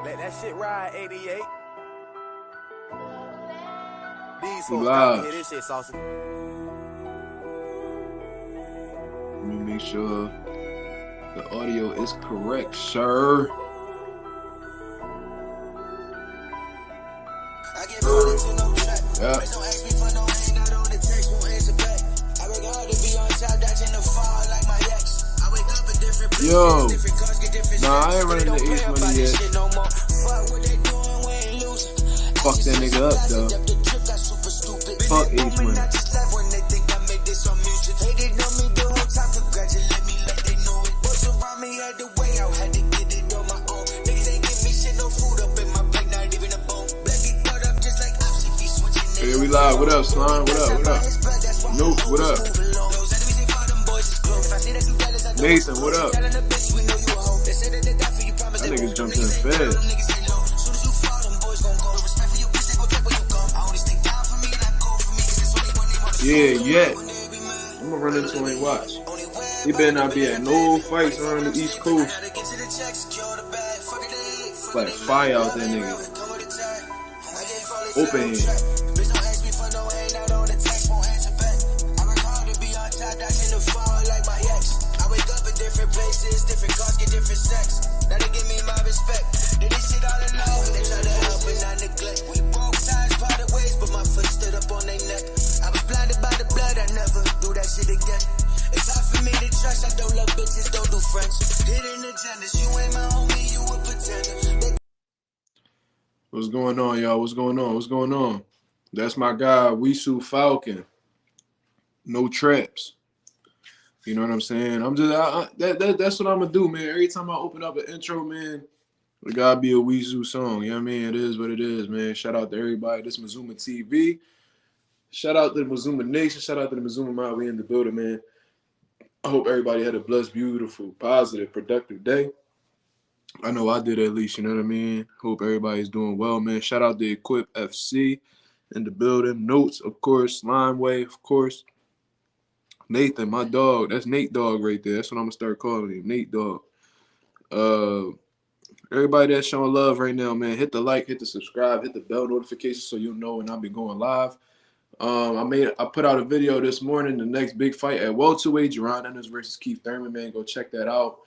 Let that shit ride, 88. These We folks got to live. hear this shit, Saucy. Let me make sure the audio is correct, sir. Yeah. Yo, nah, I ain't running the H money yet. Fuck that nigga up, though. Fuck H money. Hey, we live. What up, Slime? What up? What up? Nope. What up? Mason, what up? That niggas jumped in fast. Yeah. I'm gonna run into him and watch. He better not be at no fights around the East Coast. It's like fire out there, nigga. Open hand. Different cars get different sex. Now they give me my respect. They did shit all alone. They try to help and I neglect. We broke sides, parted ways, but my foot stood up on their neck. I was blinded by the blood, I never do that shit again. It's hard for me to trust. I don't love bitches, don't do friends. Hidden agendas, you ain't my homie, you a pretender. What's going on, y'all? What's going on? That's my guy, Wisu Falcon. No traps. You know what I'm saying? I'm just that's what I'm gonna do, man. Every time I open up an intro, man, it gotta be a Wisu song. You know what I mean? It is what it is, man. Shout out to everybody. This Mazuma TV. Shout out to the Mazuma Nation. Shout out to the Mazuma Mob. We in the building, man. I hope everybody had a blessed, beautiful, positive, productive day. I know I did at least, you know what I mean? Hope everybody's doing well, man. Shout out to Equip FC in the building. Notes, of course. Limeway, of course. Nathan, my dog. That's Nate Dog right there. That's what I'm going to start calling him. Nate Dog. Everybody that's showing love right now, man, hit the like, hit the subscribe, hit the bell notification so you'll know when I'll be going live. I put out a video this morning, the next big fight at welterweight, Jaron Ennis versus Keith Thurman, man. Go check that out.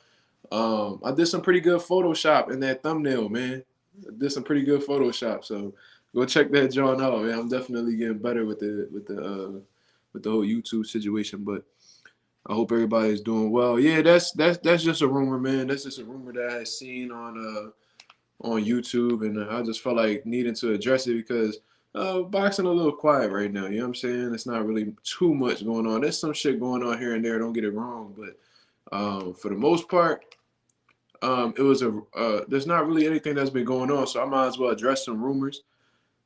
I did some pretty good Photoshop in that thumbnail, man. I did some pretty good Photoshop, so go check that John out, man. I'm definitely getting better with the whole YouTube situation, but I hope everybody's doing well. Yeah, that's just a rumor, man. That's just a rumor that I had seen on YouTube, and I just felt like needing to address it because boxing a little quiet right now. You know what I'm saying? It's not really too much going on. There's some shit going on here and there. Don't get it wrong, but for the most part, it was there's not really anything that's been going on, so I might as well address some rumors.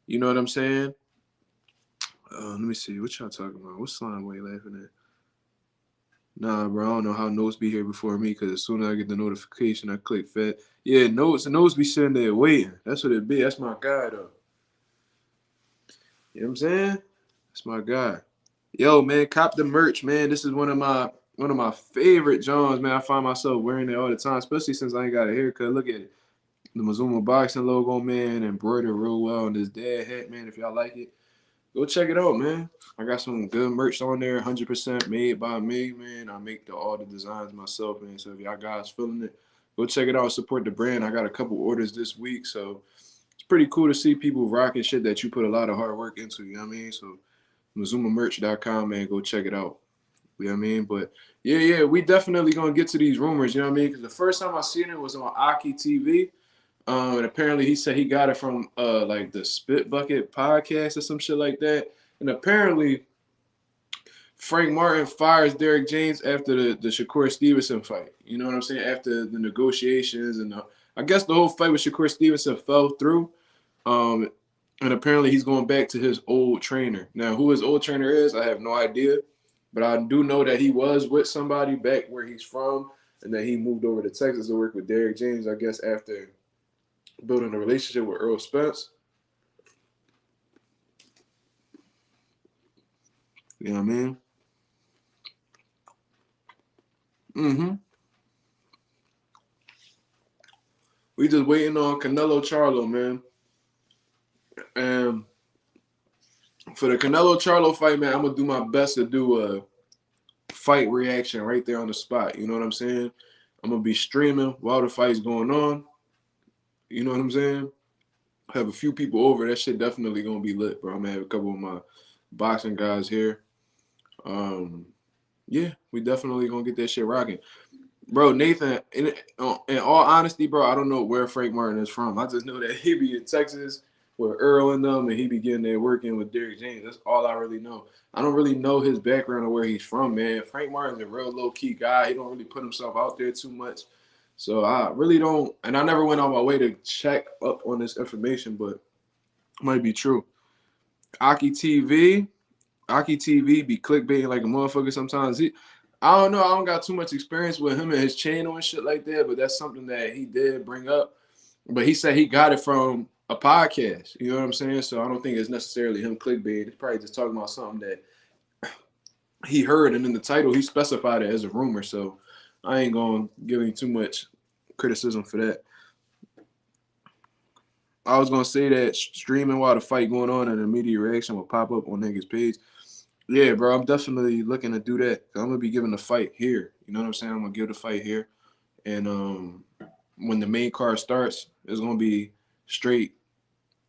You know what I'm saying? Let me see. What y'all talking about? What Slime way laughing at? Nah, bro, I don't know how Notes be here before me because as soon as I get the notification, I click fed. Yeah, Notes be sitting there waiting. That's what it be. That's my guy, though. You know what I'm saying? That's my guy. Yo, man, cop the merch, man. This is one of my favorite Johns, man. I find myself wearing it all the time, especially since I ain't got a haircut. Look at it. The Mazuma boxing logo, man, embroidered real well on this dad hat, man. If y'all like it, go check it out, man. I got some good merch on there, 100% made by me, man. I make all the designs myself, man. So if y'all guys feeling it, go check it out. Support the brand. I got a couple orders this week, so it's pretty cool to see people rocking shit that you put a lot of hard work into. You know what I mean? So MazumaMerch.com, man. Go check it out. You know what I mean? But yeah, we definitely gonna get to these rumors. You know what I mean? Because the first time I seen it was on Aki TV. And apparently he said he got it from like the Spit Bucket podcast or some shit like that. And apparently Frank Martin fires Derrick James after the Shakur Stevenson fight. You know what I'm saying? After the negotiations and I guess the whole fight with Shakur Stevenson fell through. And apparently he's going back to his old trainer. Now, who his old trainer is, I have no idea. But I do know that he was with somebody back where he's from and that he moved over to Texas to work with Derrick James, I guess, after building a relationship with Earl Spence. You know what I mean? We just waiting on Canelo Charlo, man. And for the Canelo Charlo fight, man, I'm gonna do my best to do a fight reaction right there on the spot. You know what I'm saying? I'm gonna be streaming while the fight's going on. You know what I'm saying? Have a few people over. That shit definitely gonna be lit, bro. I'm gonna have a couple of my boxing guys here. Um, yeah, we definitely gonna get that shit rocking. Bro, Nathan, in all honesty, bro, I don't know where Frank Martin is from. I just know that he be in Texas with Earl and them, and he be getting there working with Derrick James. That's all I really know. I don't really know his background or where he's from, man. Frank Martin's a real low-key guy. He don't really put himself out there too much. So I really don't, and I never went on my way to check up on this information, but it might be true. Aki TV be clickbaiting like a motherfucker sometimes. I don't know. I don't got too much experience with him and his channel and shit like that, but that's something that he did bring up. But he said he got it from a podcast. You know what I'm saying? So I don't think it's necessarily him clickbait. He's probably just talking about something that he heard, and in the title he specified it as a rumor. So I ain't gonna give him too much criticism for that. I was gonna say that streaming while the fight going on and immediate reaction will pop up on niggas' page. Yeah, bro, I'm definitely looking to do that. I'm gonna be giving the fight here. You know what I'm saying? I'm gonna give the fight here, and when the main card starts, it's gonna be straight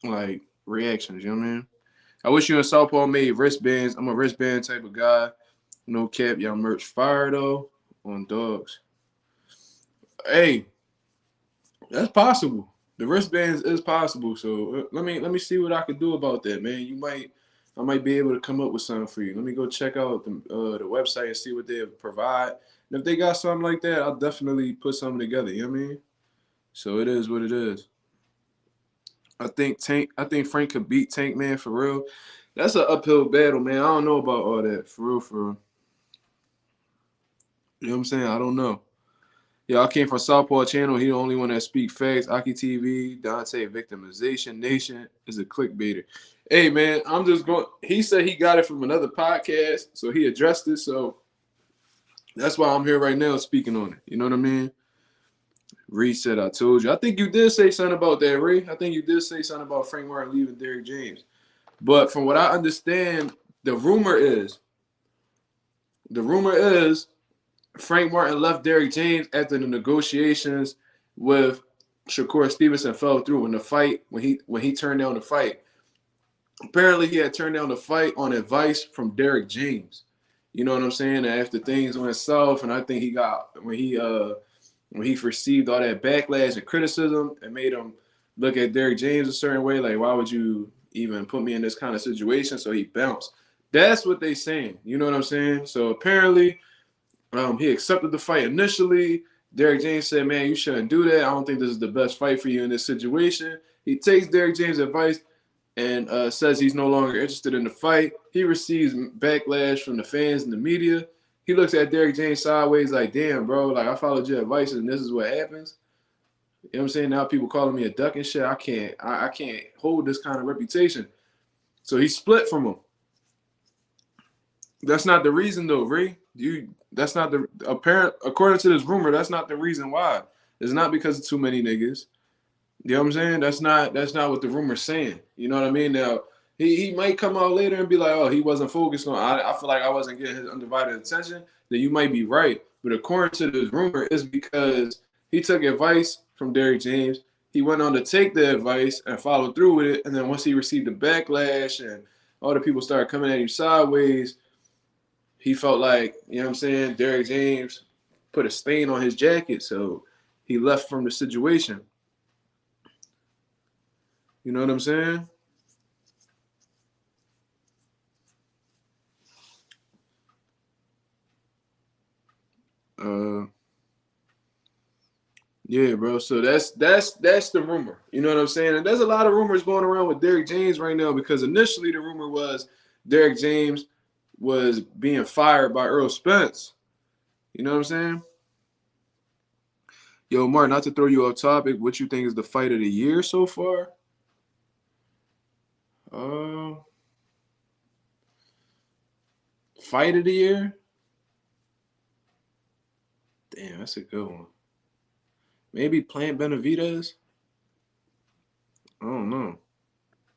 like reactions. You know what I mean? I wish you and Southpaw made wristbands. I'm a wristband type of guy. No cap, y'all merch fire though on dogs. Hey, that's possible. The wristbands is possible. So let me see what I could do about that, man. I might be able to come up with something for you. Let me go check out the website and see what they provide. And if they got something like that, I'll definitely put something together. You know what I mean? So it is what it is. I think Frank could beat Tank, man, for real. That's an uphill battle, man. I don't know about all that. For real, for real. You know what I'm saying? I don't know. Yeah, I came from Southpaw Channel. He the only one that speak facts. Aki TV, Dante Victimization Nation is a clickbaiter. Hey, man, I'm just going. He said he got it from another podcast, so he addressed it. So that's why I'm here right now speaking on it. You know what I mean? Reed said, I told you. I think you did say something about that, Ray. I think you did say something about Frank Martin leaving Derrick James. But from what I understand, the rumor is Frank Martin left Derrick James after the negotiations with Shakur Stevenson fell through in the fight when he turned down the fight. Apparently, he had turned down the fight on advice from Derrick James. You know what I'm saying? And after things went south, and I think he got when he received all that backlash and criticism, it made him look at Derrick James a certain way. Like, why would you even put me in this kind of situation? So he bounced. That's what they saying. You know what I'm saying? So apparently. He accepted the fight initially. Derrick James said, man, you shouldn't do that. I don't think this is the best fight for you in this situation. He takes Derrick James' advice and says he's no longer interested in the fight. He receives backlash from the fans and the media. He looks at Derrick James sideways like, damn, bro, like I followed your advice and this is what happens. You know what I'm saying? Now people calling me a duck and shit. I can't hold this kind of reputation. So he split from him. That's not the reason though, Ray. That's not the apparent. According to this rumor, that's not the reason why. It's not because of too many niggas. You know what I'm saying? That's not what the rumor's saying. You know what I mean? Now he might come out later and be like, oh, he wasn't focused on. I feel like I wasn't getting his undivided attention. Then you might be right. But according to this rumor, it's because he took advice from Derrick James. He went on to take the advice and follow through with it. And then once he received the backlash and all the people started coming at him sideways. He felt like, you know what I'm saying, Derrick James put a stain on his jacket, so he left from the situation. You know what I'm saying? Yeah, bro. So that's the rumor. You know what I'm saying? And there's a lot of rumors going around with Derrick James right now because initially the rumor was Derrick James was being fired by Earl Spence. You know what I'm saying? Yo, Mark, not to throw you off topic, what you think is the fight of the year so far? Fight of the year? Damn, that's a good one. Maybe Plant Benavidez. I don't know.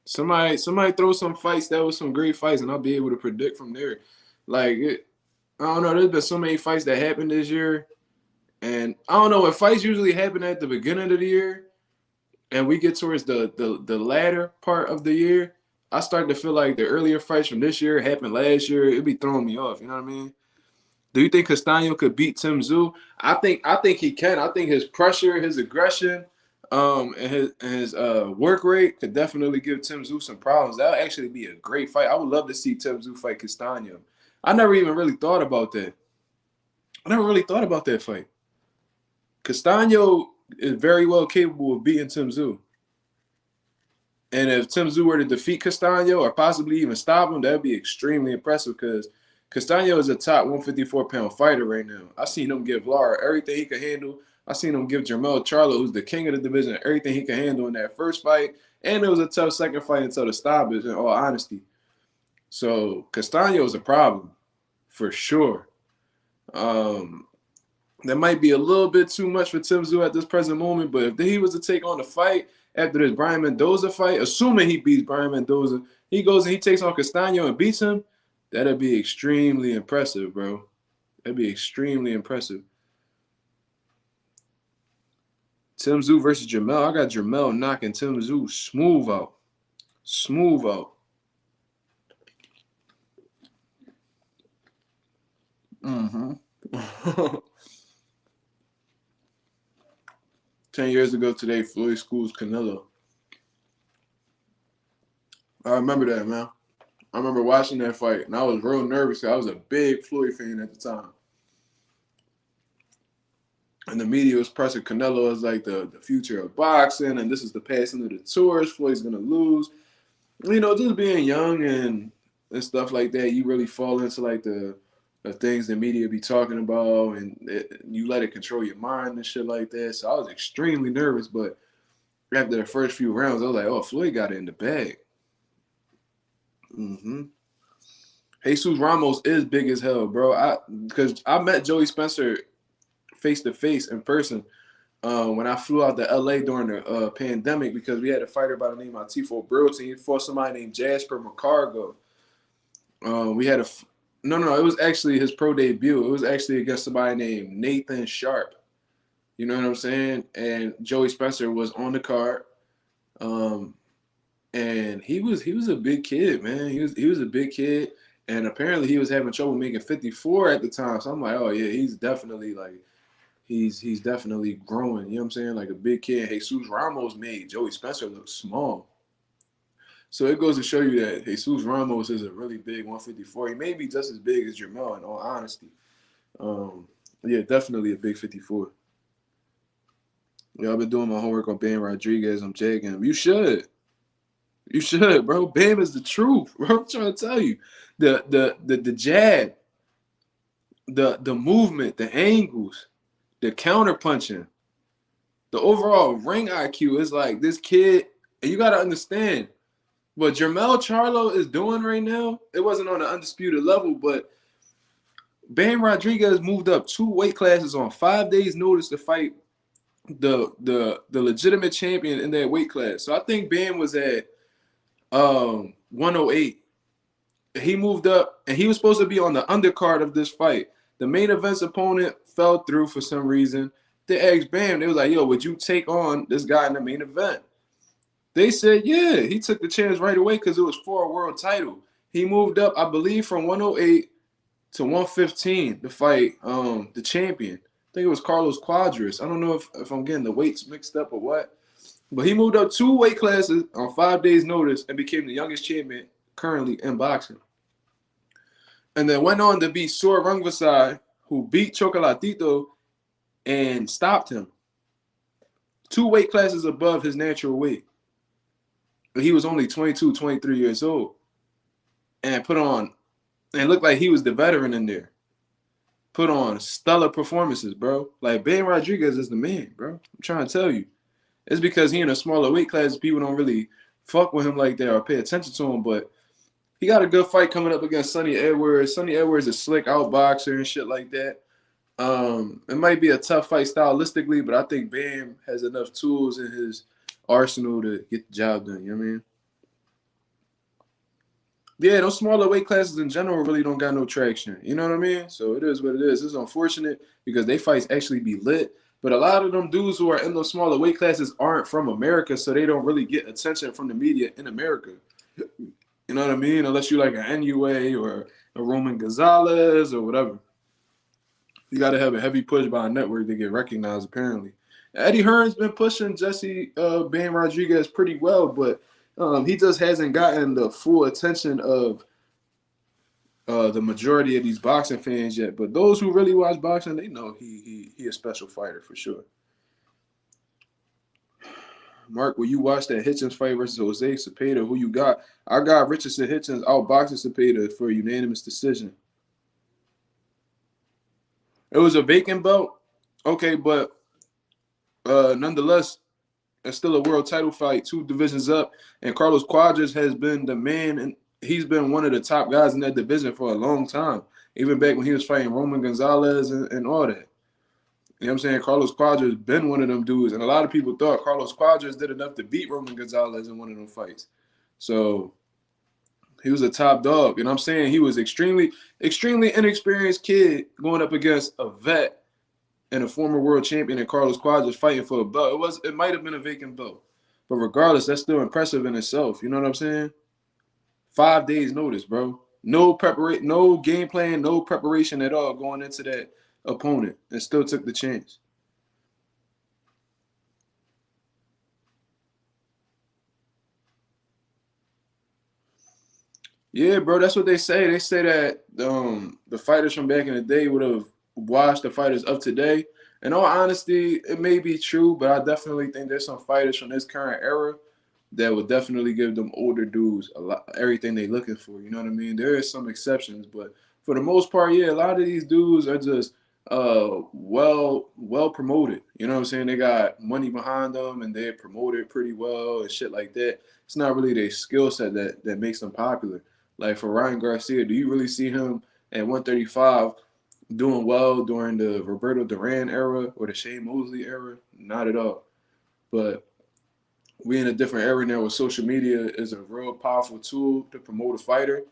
Somebody throw some fights that was some great fights, and I'll be able to predict from there. Like I don't know. There's been so many fights that happened this year, and I don't know. When fights usually happen at the beginning of the year, and we get towards the latter part of the year, I start to feel like the earlier fights from this year happened last year. It'd be throwing me off. You know what I mean? Do you think Castaño could beat Tim Tszyu? I think he can. I think his pressure, his aggression, and his work rate could definitely give Tim Tszyu some problems. That would actually be a great fight. I would love to see Tim Tszyu fight Castaño. I never even really thought about that. I never really thought about that fight. Castaño is very well capable of beating Tim Tszyu. And if Tim Tszyu were to defeat Castaño or possibly even stop him, that would be extremely impressive because Castaño is a top 154-pound fighter right now. I seen him give Lara everything he could handle. I seen him give Jermell Charlo, who's the king of the division, everything he could handle in that first fight. And it was a tough second fight until the stoppage, in all honesty. So Castaño is a problem, for sure. That might be a little bit too much for Tim Tszyu at this present moment, but if he was to take on the fight after this Brian Mendoza fight, assuming he beats Brian Mendoza, he goes and he takes on Castaño and beats him, that'd be extremely impressive, bro. That'd be extremely impressive. Tim Tszyu versus Jermell. I got Jermell knocking Tim Tszyu smooth out. Smooth out. Mm-hmm. 10 years ago today, Floyd schools Canelo. I remember that, man. I remember watching that fight, and I was real nervous. I was a big Floyd fan at the time. And the media was pressing Canelo as like the future of boxing, and this is the passing of the torch. Floyd's going to lose. You know, just being young and stuff like that, you really fall into like the things the media be talking about, and you let it control your mind and shit like that. So I was extremely nervous, but after the first few rounds, I was like, oh, Floyd got it in the bag. Mm-hmm. Jesus Ramos is big as hell, bro. Because I met Joey Spencer face-to-face in person when I flew out to L.A. during the pandemic because we had a fighter by the name of Tifo Brilton. He fought somebody named Jasper McCargo. We had No, it was actually his pro debut. It was actually against somebody named Nathan Sharp. You know what I'm saying? And Joey Spencer was on the card. And he was a big kid, man. He was a big kid. And apparently he was having trouble making 54 at the time. So I'm like, oh yeah, he's definitely like he's definitely growing. You know what I'm saying? Like a big kid. Jesus Ramos made Joey Spencer look small. So it goes to show you that Jesus Ramos is a really big 154. He may be just as big as Jermell, in all honesty. Yeah, definitely a big 54. Yeah, I've been doing my homework on Bam Rodriguez. I'm jagging him. You should. You should, bro. Bam is the truth, bro. I'm trying to tell you. The jab, the movement, the angles, the counter punching, the overall ring IQ is like this kid, and you got to understand what Jermell Charlo is doing right now. It wasn't on an undisputed level, but Bam Rodriguez moved up 2 weight classes on 5 days' notice to fight the legitimate champion in that weight class. So I think Bam was at 108. He moved up, and he was supposed to be on the undercard of this fight. The main event's opponent fell through for some reason. They asked Bam, they was like, yo, would you take on this guy in the main event? They said, yeah. He took the chance right away because it was for a world title. He moved up, I believe, from 108 to 115 to fight the champion. I think it was Carlos Quadras. I don't know if I'm getting the weights mixed up or what. But he moved up 2 weight classes on 5 days' notice and became the youngest champion currently in boxing. And then went on to beat Sor Rungvisai, who beat Chocolatito and stopped him. 2 weight classes above his natural weight. But he was only 22, 23 years old. And looked like he was the veteran in there. Put on stellar performances, bro. Like, Bam Rodriguez is the man, bro. I'm trying to tell you. It's because he in a smaller weight class, people don't really fuck with him like that or pay attention to him. But he got a good fight coming up against Sonny Edwards. Sonny Edwards is a slick outboxer and shit like that. It might be a tough fight stylistically, but I think Bam has enough tools in his arsenal to get the job done. You know what I mean? Yeah, those smaller weight classes in general really don't got no traction. You know what I mean? So it is what it is. It's unfortunate because they fights actually be lit. But a lot of them dudes who are in those smaller weight classes aren't from America, so they don't really get attention from the media in America. You know what I mean? Unless you like an NUA or a Roman Gonzalez or whatever. You got to have a heavy push by a network to get recognized, apparently. Eddie Hearn's been pushing Jesse Bam Rodriguez pretty well, but he just hasn't gotten the full attention of the majority of these boxing fans yet. But those who really watch boxing, they know he a special fighter for sure. Mark, will you watch that Hitchens fight versus Jose Cepeda? Who you got? I got Richardson Hitchens outboxing Cepeda for a unanimous decision. It was a vacant belt, okay, but nonetheless, it's still a world title fight, 2 divisions up, and Carlos Quadras has been the man, and he's been one of the top guys in that division for a long time, even back when he was fighting Roman Gonzalez and all that. You know what I'm saying? Carlos Quadras been one of them dudes, and a lot of people thought Carlos Quadras did enough to beat Roman Gonzalez in one of them fights. So he was a top dog, and I'm saying he was extremely inexperienced kid going up against a vet and a former world champion in Carlos Quadras fighting for a belt. It might have been a vacant belt, but regardless, that's still impressive in itself. You know what I'm saying? 5 days notice, bro. No preparation, no game plan, no preparation at all going into that opponent, and still took the chance. Yeah, bro, that's what they say. They say that the fighters from back in the day would have watched the fighters of today. In all honesty, it may be true, but I definitely think there's some fighters from this current era that would definitely give them older dudes a lot, everything they looking for. You know what I mean? There is some exceptions, but for the most part, yeah, a lot of these dudes are just well promoted. You know what I'm saying? They got money behind them and they're promoted pretty well and shit like that. It's not really their skill set that makes them popular. Like for Ryan Garcia, do you really see him at 135 doing well during the Roberto Duran era or the Shane Mosley era? Not at all. But we in a different era now where social media is a real powerful tool to promote a fighter,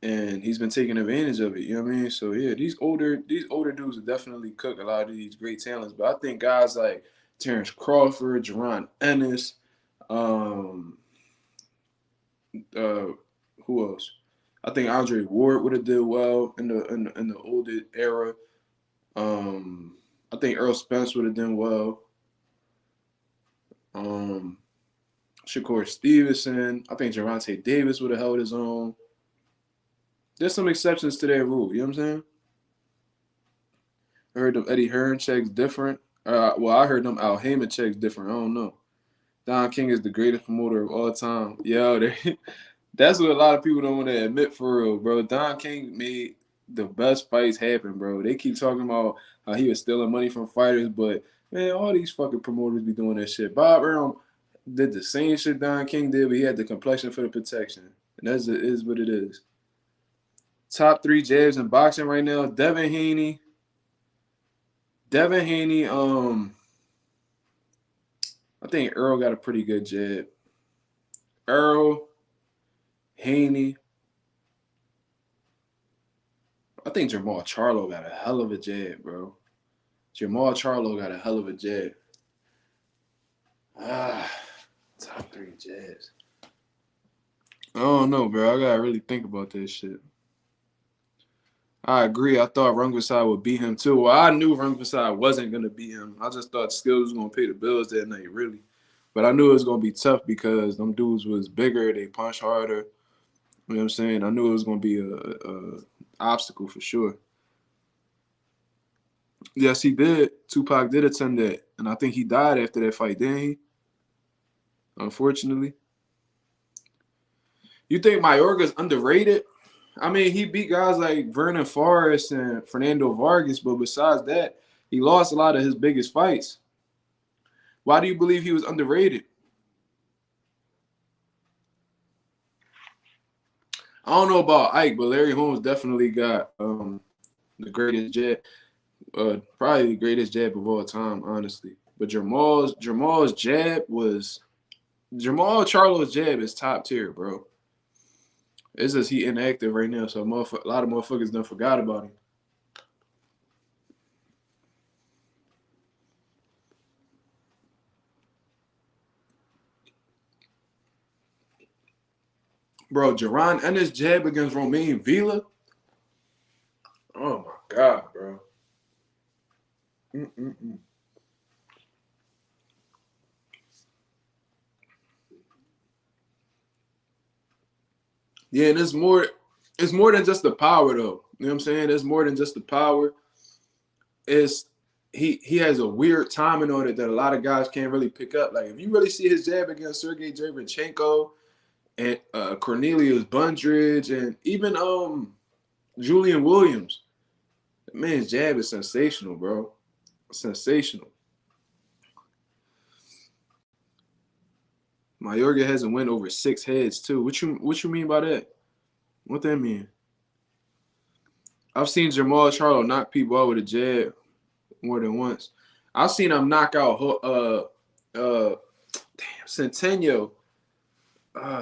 and he's been taking advantage of it. You know what I mean? So yeah, these older dudes will definitely cook a lot of these great talents. But I think guys like Terrence Crawford, Jaron Ennis, who else? I think Andre Ward would have did well in the older era. I think Earl Spence would have done well. Shakur Stevenson. I think Gervonta Davis would have held his own. There's some exceptions to that rule. You know what I'm saying? I heard them Eddie Hearn checks different. Well, I heard them Al Heyman checks different. I don't know. Don King is the greatest promoter of all time. Yo, that's what a lot of people don't want to admit for real, bro. Don King made the best fights happen, bro. They keep talking about how he was stealing money from fighters, but man, all these fucking promoters be doing that shit. Bob Arum did the same shit Don King did, but he had the complexion for the protection. And that is what it is. Top 3 jabs in boxing right now. Devin Haney. I think Earl got a pretty good jab. Earl, Haney. I think Jamal Charlo got a hell of a jab, bro. Jamal Charlo got a hell of a jab. Top 3 jabs. I don't know, bro. I gotta really think about that shit. I agree. I thought Rungvisai would beat him too. Well, I knew Rungvisai wasn't gonna beat him. I just thought Skills was gonna pay the bills that night, really. But I knew it was gonna be tough because them dudes was bigger. They punch harder. You know what I'm saying? I knew it was gonna be a obstacle for sure. Yes, he did. Tupac did attend that, and I think he died after that fight, didn't he? Unfortunately. You think Mayorga's underrated? I mean, he beat guys like Vernon Forrest and Fernando Vargas, but besides that, he lost a lot of his biggest fights. Why do you believe he was underrated? I don't know about Ike, but Larry Holmes definitely got the greatest jab. Probably the greatest jab of all time, honestly. But Jamal's jab was Jamal Charlo's jab is top tier, bro. It's just he inactive right now, so a lot of motherfuckers done forgot about him. Bro, Jaron Ennis jab against Romain Villa. Oh my god, bro. Mm-mm-mm. Yeah, and it's more than just the power though. You know what I'm saying? It's more than just the power. It's he has a weird timing on it that a lot of guys can't really pick up. Like if you really see his jab against Sergey Javchenko and Cornelius Bundridge and even Julian Williams, that man's jab is sensational, bro. Sensational. Mayorga hasn't went over 6 heads too. What you mean by that? What that mean? I've seen Jamal Charlo knock people out with a jab more than once. I've seen him knock out Centennial.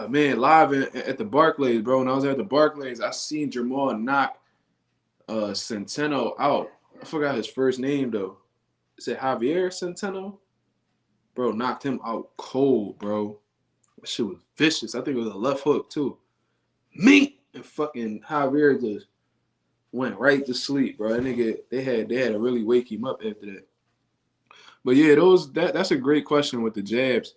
Man, live at the Barclays, bro. When I was at the Barclays, I seen Jamal knock Centeno out. I forgot his first name though. Is it Javier Centeno? Bro, knocked him out cold, bro. That shit was vicious. I think it was a left hook too. Me and fucking Javier just went right to sleep, bro. That nigga, they had to really wake him up after that. But yeah, that's a great question with the jabs.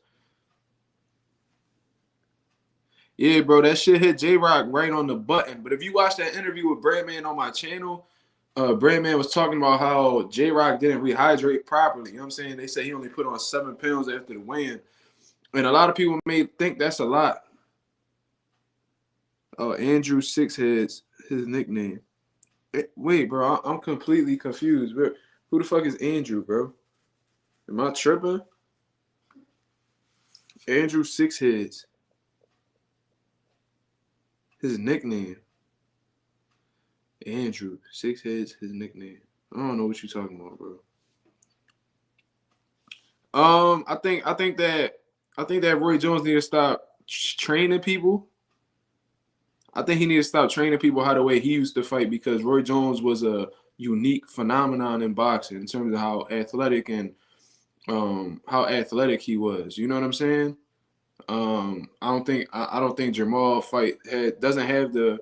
Yeah, bro, that shit hit J-Rock right on the button. But if you watch that interview with Breadman on my channel, Breadman was talking about how J-Rock didn't rehydrate properly. You know what I'm saying? They said he only put on 7 pounds after the weigh-in. And a lot of people may think that's a lot. Andrew Sixheads, his nickname. Wait, bro, I'm completely confused. Bro. Who the fuck is Andrew, bro? Am I tripping? Andrew Sixheads. His nickname. Andrew Sixheads, his nickname. I don't know what you're talking about, bro. I think that Roy Jones need to stop training people. I think he need to stop training people how the way he used to fight because Roy Jones was a unique phenomenon in boxing in terms of how athletic and how athletic he was. You know what I'm saying? I don't think Jamal doesn't have the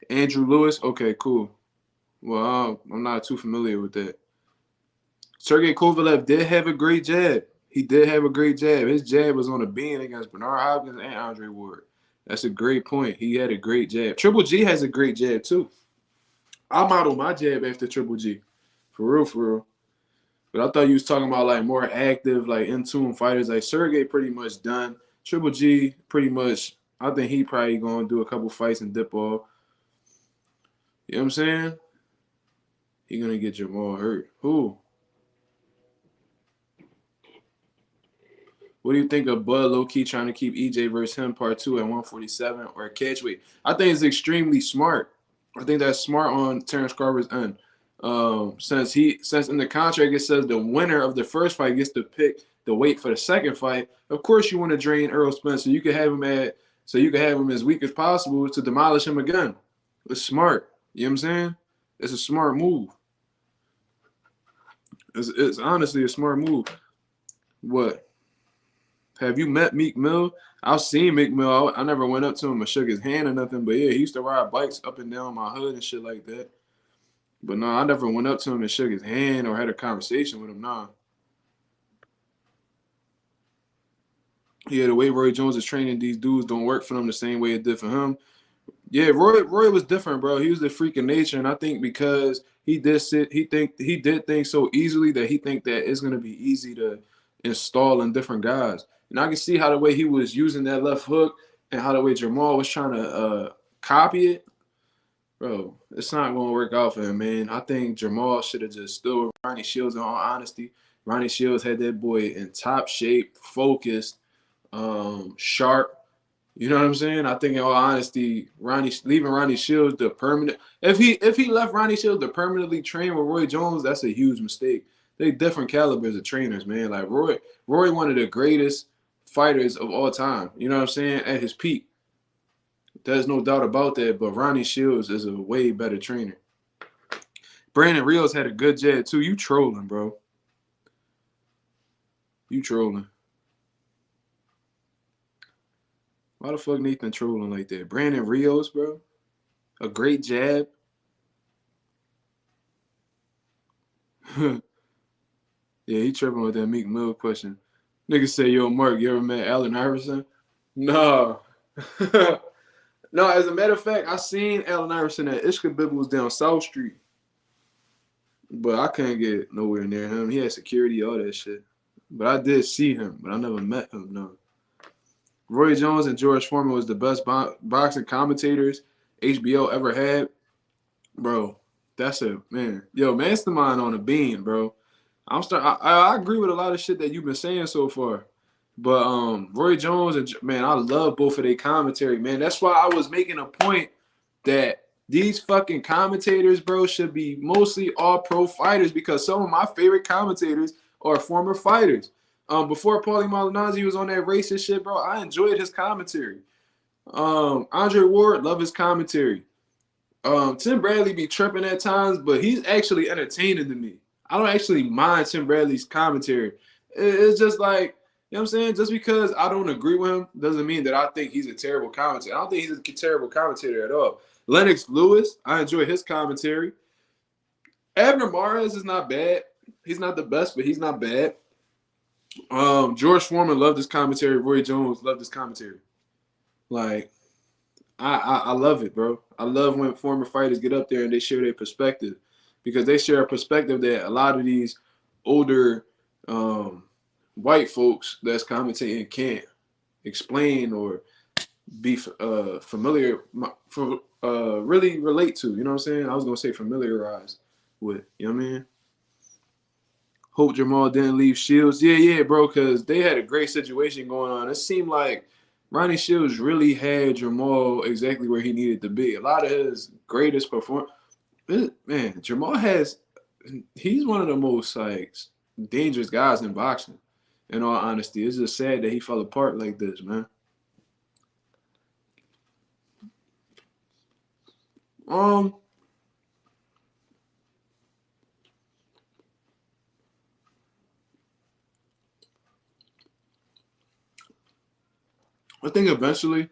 Andrew Lewis. Okay, cool. Well, I'm not too familiar with that. Sergey Kovalev did have a great jab. He did have a great jab. His jab was on a beam against Bernard Hopkins and Andre Ward. That's a great point. He had a great jab. Triple G has a great jab too. I model my jab after Triple G. For real. But I thought you was talking about like more active, like in-tune fighters. Like Sergey pretty much done. Triple G pretty much, I think he probably going to do a couple fights and dip off. You know what I'm saying? He going to get Jamal hurt. Who? What do you think of Bud low-key trying to keep EJ versus him part 2 at 147 or catchweight? I think it's extremely smart. I think that's smart on Terrence Carver's end. Since in the contract it says the winner of the first fight gets to pick the weight for the second fight. Of course you want to drain Errol Spence so you can have him as weak as possible to demolish him again. It's smart. You know what I'm saying? It's a smart move. It's honestly a smart move. What? Have you met Meek Mill? I've seen Meek Mill. I never went up to him and shook his hand or nothing. But yeah, he used to ride bikes up and down my hood and shit like that. But no, I never went up to him and shook his hand or had a conversation with him. Nah. Yeah, the way Roy Jones is training these dudes don't work for them the same way it did for him. Yeah, Roy was different, bro. He was the freak of nature, and I think because he did things so easily that he think that it's gonna be easy to install in different guys. And I can see how the way he was using that left hook and how the way Jamal was trying to copy it. Bro, it's not going to work out for him, man. I think Jamal should have just stood with Ronnie Shields in all honesty. Ronnie Shields had that boy in top shape, focused, sharp. You know what I'm saying? I think in all honesty, leaving Ronnie Shields to permanent if he left Ronnie Shields to permanently train with Roy Jones, that's a huge mistake. They different calibers of trainers, man. Like Roy one of the greatest fighters of all time. You know what I'm saying? At his peak. There's no doubt about that, but Ronnie Shields is a way better trainer. Brandon Rios had a good jab too. You trolling, bro. You trolling. Why the fuck Nathan trolling like that? Brandon Rios, bro. A great jab. Yeah, he tripping with that Meek Mill question. Nigga say, yo, Mark, you ever met Allen Iverson? No. No, as a matter of fact, I seen Allen Iverson at Ishkabibbles down South Street. But I couldn't get nowhere near him. He had security, all that shit. But I did see him, but I never met him, no. Roy Jones and George Foreman was the best boxing commentators HBO ever had. Bro, that's a, man. Yo, Mastermind on a beam, bro. I agree with a lot of shit that you've been saying so far. But Roy Jones and, man, I love both of their commentary, man. That's why I was making a point that these fucking commentators, bro, should be mostly all pro fighters because some of my favorite commentators are former fighters. Before Paulie Malignaggi was on that racist shit, bro, I enjoyed his commentary. Andre Ward, love his commentary. Tim Bradley be tripping at times, but he's actually entertaining to me. I don't actually mind Tim Bradley's commentary. It's just like, you know what I'm saying? Just because I don't agree with him doesn't mean that I think he's a terrible commentator. I don't think he's a terrible commentator at all. Lennox Lewis, I enjoy his commentary. Abner Mares is not bad. He's not the best, but he's not bad. George Foreman loved his commentary. Roy Jones loved his commentary. Like, I love it, bro. I love when former fighters get up there and they share their perspective because they share a perspective that a lot of these older white folks that's commentating can't explain or be familiar, really relate to. You know what I'm saying? I was going to say familiarize with. You know what I mean? Hope Jamal didn't leave Shields. Yeah, bro, because they had a great situation going on. It seemed like Ronnie Shields really had Jamal exactly where he needed to be. A lot of his greatest performance. Man, Jamal he's one of the most, like, dangerous guys in boxing, in all honesty. It's just sad that he fell apart like this, man. I think eventually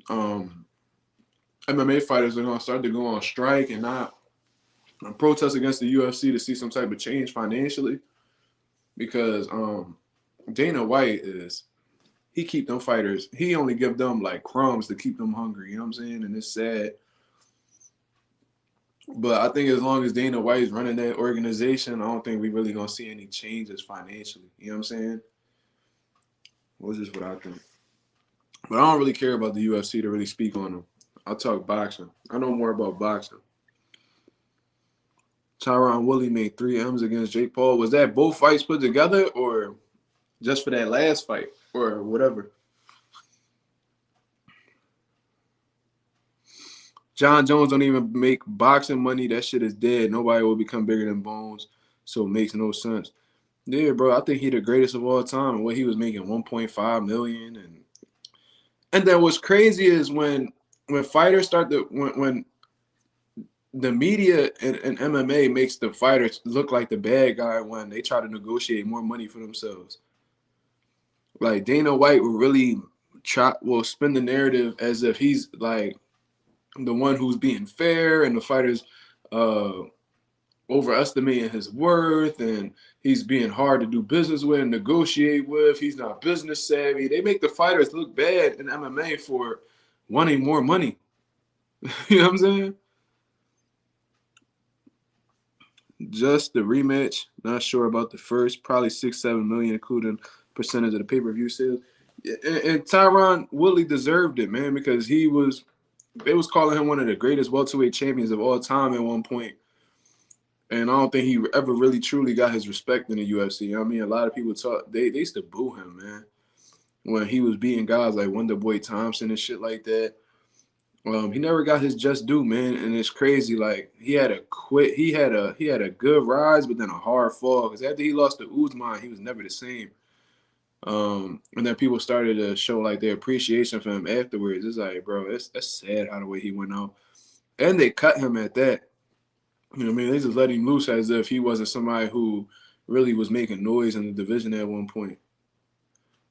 MMA fighters are going to start to go on strike and not protest against the UFC to see some type of change financially because Dana White he keep them fighters, he only give them like crumbs to keep them hungry, you know what I'm saying? And it's sad. But I think as long as Dana White is running that organization, I don't think we really going to see any changes financially, you know what I'm saying? Well, that's just what I think. But I don't really care about the UFC to really speak on them. I'll talk boxing. I know more about boxing. Tyron Woodley made 3 M's against Jake Paul. Was that both fights put together or just for that last fight or whatever? John Jones don't even make boxing money. That shit is dead. Nobody will become bigger than Bones, so it makes no sense. Yeah, bro, I think he the greatest of all time. And what he was making, $1.5 million, and then what's crazy is when fighters start to when the media and MMA makes the fighters look like the bad guy when they try to negotiate more money for themselves. Like Dana White will spin the narrative as if he's like the one who's being fair, and the fighters overestimating his worth, and he's being hard to do business with and negotiate with. He's not business savvy. They make the fighters look bad in MMA for wanting more money. You know what I'm saying? Just the rematch. Not sure about the first. Probably 6-7 million, including percentage of the pay-per-view sales. And Tyron Woodley deserved it, man, because they was calling him one of the greatest welterweight champions of all time at one point. And I don't think he ever really truly got his respect in the UFC. You know what I mean? A lot of people they used to boo him, man. when he was beating guys like Wonder Boy Thompson and shit like that. He never got his just due, man, and it's crazy. Like he had a good rise, but then a hard fall. Because after he lost to Usman, he was never the same. And then people started to show like their appreciation for him afterwards. It's like, bro, that's sad how the way he went out, and they cut him at that. You know what I mean? They just let him loose as if he wasn't somebody who really was making noise in the division at one point.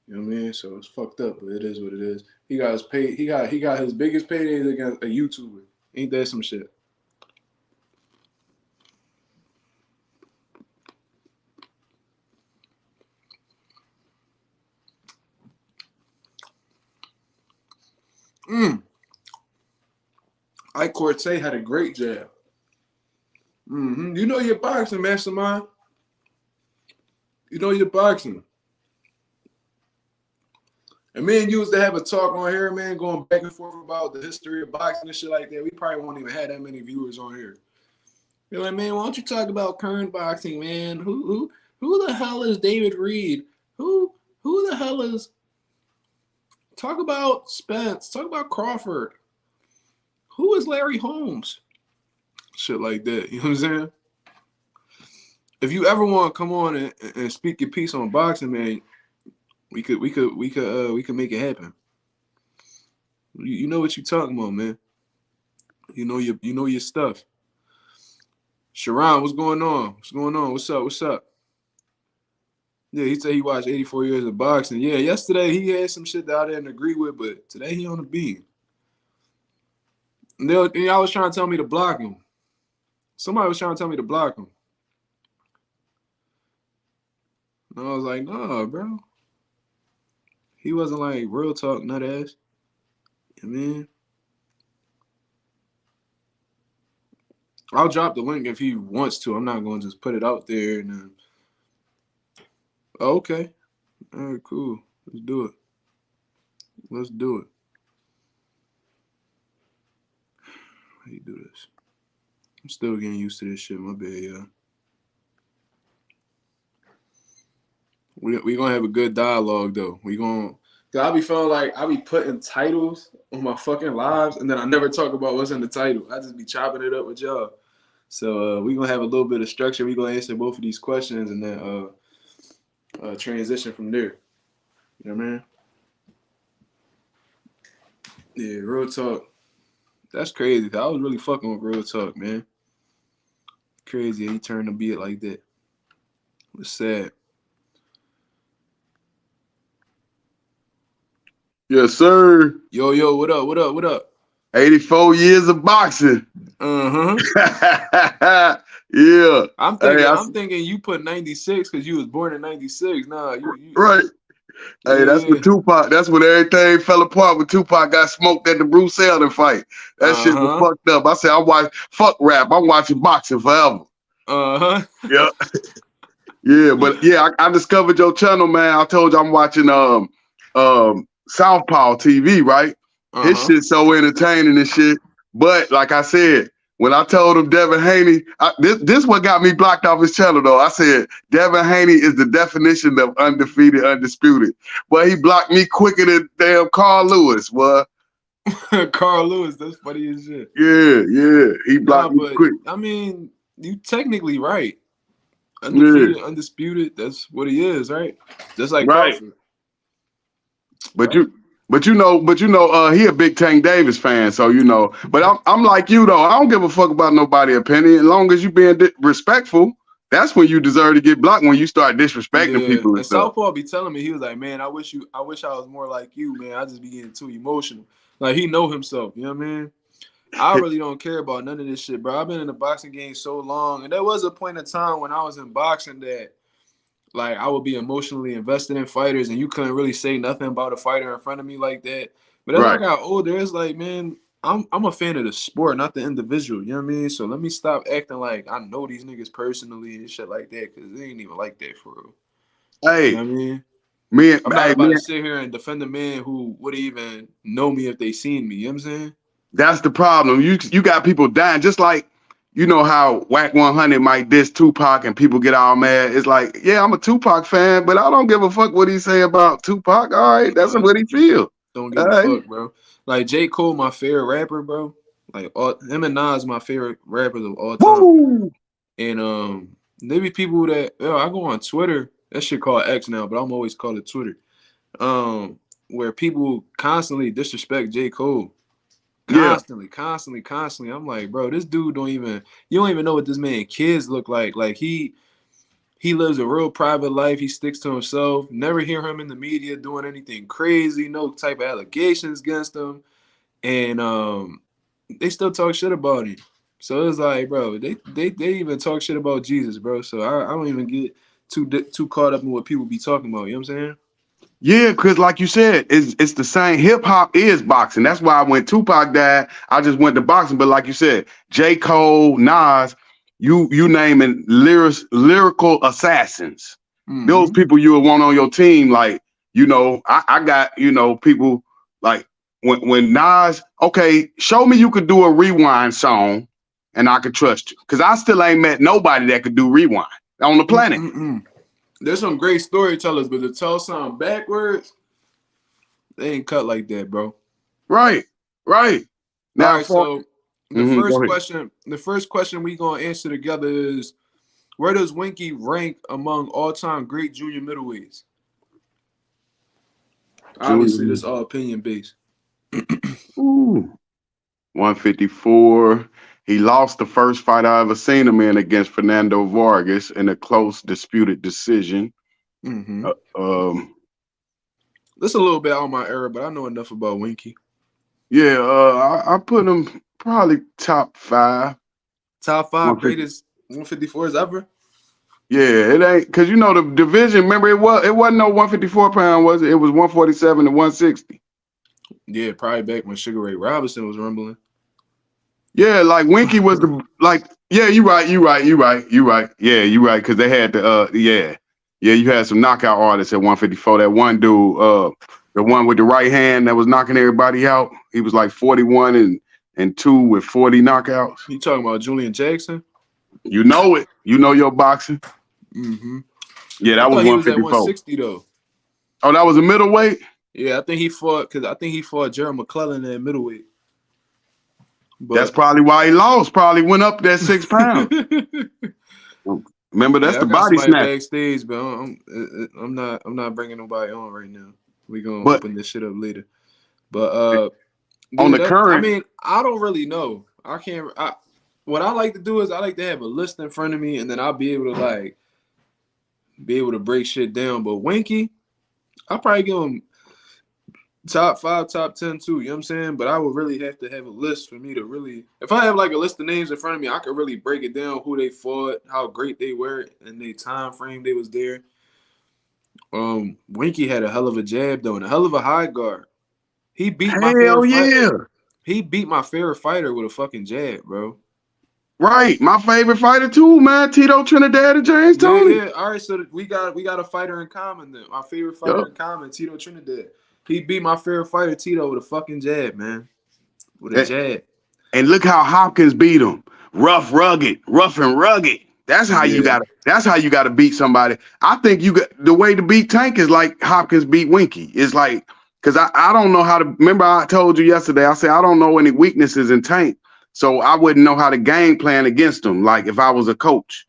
You know what I mean? So it's fucked up, but it is what it is. He got his pay. He got his biggest paydays against a YouTuber. Ain't that some shit? Ike Cortez had a great jab. You know your boxing, Mastermind. You know your boxing. And me and you used to have a talk on here, man, going back and forth about the history of boxing and shit like that. We probably won't even have that many viewers on here. You're like, man, why don't you talk about current boxing, man? Who the hell is David Reed? Who the hell is? Talk about Spence. Talk about Crawford. Who is Larry Holmes? Shit like that. You know what I'm saying? If you ever want to come on and speak your piece on boxing, man, we could make it happen. You know what you talking about, man. You know your stuff. Jaron, what's going on? What's going on? What's up? Yeah, he said he watched 84 years of boxing. Yeah, yesterday he had some shit that I didn't agree with, but today he on the beam. And y'all was trying to tell me to block him. Somebody was trying to tell me to block him. And I was like, nah, bro. He wasn't like real talk, nut ass. You know what I mean? I'll drop the link if he wants to. I'm not going to just put it out there. And then... Oh, okay. All right, cool. Let's do it. How you do this? I'm still getting used to this shit. My bad, y'all. We gonna have a good dialogue though. Cause I be feeling like I be putting titles on my fucking lives, and then I never talk about what's in the title. I just be chopping it up with y'all. So we gonna have a little bit of structure. We gonna answer both of these questions, and then transition from there. You know what I mean? Yeah, real talk. That's crazy. Cause I was really fucking with real talk, man. Crazy. He turned to be it like that. It was sad. Yes, sir. Yo, what up? 84 years of boxing. Uh-huh. Yeah. I'm thinking you put 96 because you was born in 96. Nah, you right. Yeah. Hey, that's when Tupac. That's when everything fell apart when Tupac got smoked at the Bruce Seldon fight. That shit was fucked up. I said, fuck rap. I'm watching boxing forever. Yeah. Yeah, but yeah, I discovered your channel, man. I told you I'm watching Southpaw TV, right? His shit's so entertaining and shit. But like I said, when I told him Devin Haney, this what got me blocked off his channel though. I said Devin Haney is the definition of undefeated, undisputed. But he blocked me quicker than damn Carl Lewis. What? Carl Lewis, that's funny as shit. Yeah. He blocked me quick. I mean, you technically right. Undefeated, undisputed, that's what he is, right? Just like Crawford. But you know, he a big Tank Davis fan, so you know. But I'm like you though. I don't give a fuck about nobody's opinion. As long as you being respectful, that's when you deserve to get blocked. When you start disrespecting people and stuff. Southpaw be telling me, he was like, man, I wish I was more like you, man. I just be getting too emotional. Like he know himself, you know what I mean? I really don't care about none of this shit, bro. I've been in the boxing game so long, and there was a point in time when I was in boxing that, like, I would be emotionally invested in fighters, and you couldn't really say nothing about a fighter in front of me like that. But as I got older, it's like, man, I'm a fan of the sport, not the individual. You know what I mean? So let me stop acting like I know these niggas personally and shit like that, because they ain't even like that for real. Hey, you know what I mean? I'm not about to sit here and defend a man who would even know me if they seen me. You know what I'm saying? That's the problem. You got people dying, just like you know how Whack 100 might diss Tupac and people get all mad. It's like, yeah, I'm a Tupac fan, but I don't give a fuck what he say about Tupac. All right, that's what he feel. Don't All give a right. fuck, bro. Like J. Cole, my favorite rapper, bro. Like him and Nas, my favorite rappers of all time. Woo! And there be people that I go on Twitter. That shit called X now, but I'm always call it Twitter. Where people constantly disrespect J. Cole. Constantly. I'm like, bro, this dude you don't even know what this man kids look like. Like he lives a real private life. He sticks to himself. Never hear him in the media doing anything crazy, no type of allegations against him. And they still talk shit about him. So it's like, bro, they even talk shit about Jesus, bro. So I don't even get too caught up in what people be talking about. You know what I'm saying? Yeah, because like you said, it's the same. Hip hop is boxing. That's why when Tupac died, I just went to boxing. But like you said, J. Cole, Nas, you naming lyrical assassins. Mm-hmm. Those people you would want on your team. Like, you know, I got, you know, people like when Nas, okay, show me you could do a rewind song and I could trust you. Because I still ain't met nobody that could do rewind on the planet. There's some great storytellers, but to tell something backwards, they ain't cut like that, bro. Right. Now, all right, so the first question we gonna answer together is, where does Winky rank among all-time great junior middleweights? Obviously, this all opinion based. 154. He lost the first fight I ever seen him in against Fernando Vargas in a close disputed decision. This is a little bit out of my era, but I know enough about Winky. Yeah, I put him probably top 5. Top 5 greatest 154s ever? Yeah, it ain't, because you know the division, remember it wasn't no 154 pound, was it? It was 147 to 160. Yeah, probably back when Sugar Ray Robinson was rumbling. Yeah, like Winky was yeah, you're right. Yeah, you're right, because they had the you had some knockout artists at 154. That one dude, the one with the right hand that was knocking everybody out, he was like 41 and 2 with 40 knockouts. You talking about Julian Jackson? You know it. You know your boxing. Yeah, that was 154. He was at 160 though. Oh, that was a middleweight? Yeah, I think he fought Jaron McClellan at middleweight. But that's probably why he lost. Probably went up that 6 pounds. Remember, that's the body snatch. Backstage, but I'm not bringing nobody on right now. We gonna open this shit up later. But on the current, I mean, I don't really know. What I like to do is I like to have a list in front of me, and then I'll be able to break shit down. But Winky, I'll probably give him top 5, top 10 too, you know what I'm saying? But I would really have to have a list for me to really, if I have like a list of names in front of me, I could really break it down, who they fought, how great they were, and the time frame they was there. Winky had a hell of a jab though, and a hell of a high guard. He beat my favorite fighter. He beat my favorite fighter with a fucking jab, bro. Right, my favorite fighter too, man. Tito Trinidad and James Toney. Yeah. All right, so we got a fighter in common then. Our favorite fighter in common, Tito Trinidad. He beat my favorite fighter, Tito, with a fucking jab, man. With a jab. And look how Hopkins beat him. Rough and rugged. That's how you gotta beat somebody. I think the way to beat Tank is like Hopkins beat Winky. It's like, because I don't know how to, remember I told you yesterday, I said I don't know any weaknesses in Tank. So I wouldn't know how to game plan against him, like if I was a coach.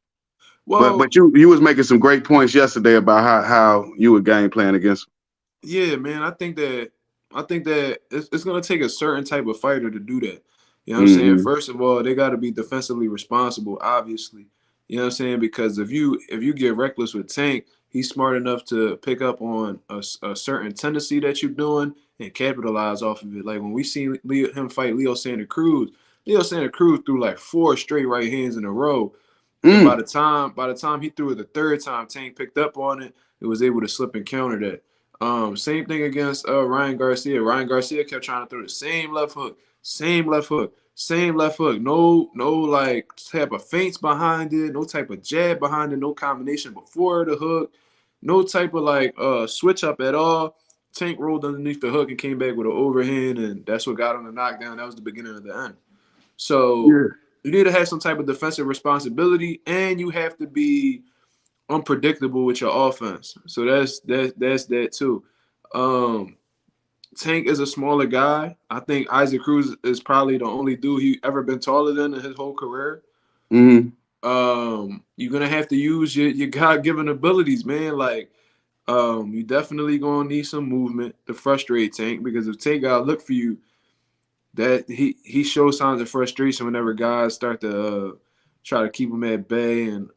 Well, but you was making some great points yesterday about how you would game plan against him. Yeah, man. I think that it's gonna take a certain type of fighter to do that. You know what I'm saying? First of all, they gotta be defensively responsible, obviously. You know what I'm saying? Because if you get reckless with Tank, he's smart enough to pick up on a certain tendency that you're doing and capitalize off of it. Like when we seen him fight Leo Santa Cruz threw like 4 straight right hands in a row. And by the time he threw it the third time, Tank picked up on it and was able to slip and counter that. Same thing against Ryan Garcia. Ryan Garcia kept trying to throw the same left hook. No like type of feints behind it, no type of jab behind it, no combination before the hook, no type of like switch up at all. Tank rolled underneath the hook and came back with an overhand, and that's what got him the knockdown. That was the beginning of the end. So You need to have some type of defensive responsibility, and you have to be unpredictable with your offense. So that's that too. Um, Tank is a smaller guy. I think Isaac Cruz is probably the only dude he ever been taller than in his whole career. Mm-hmm. You're gonna have to use your God given abilities, man. Like, you definitely gonna need some movement to frustrate Tank, because if Tank gotta look for you, that he shows signs of frustration whenever guys start to try to keep him at bay and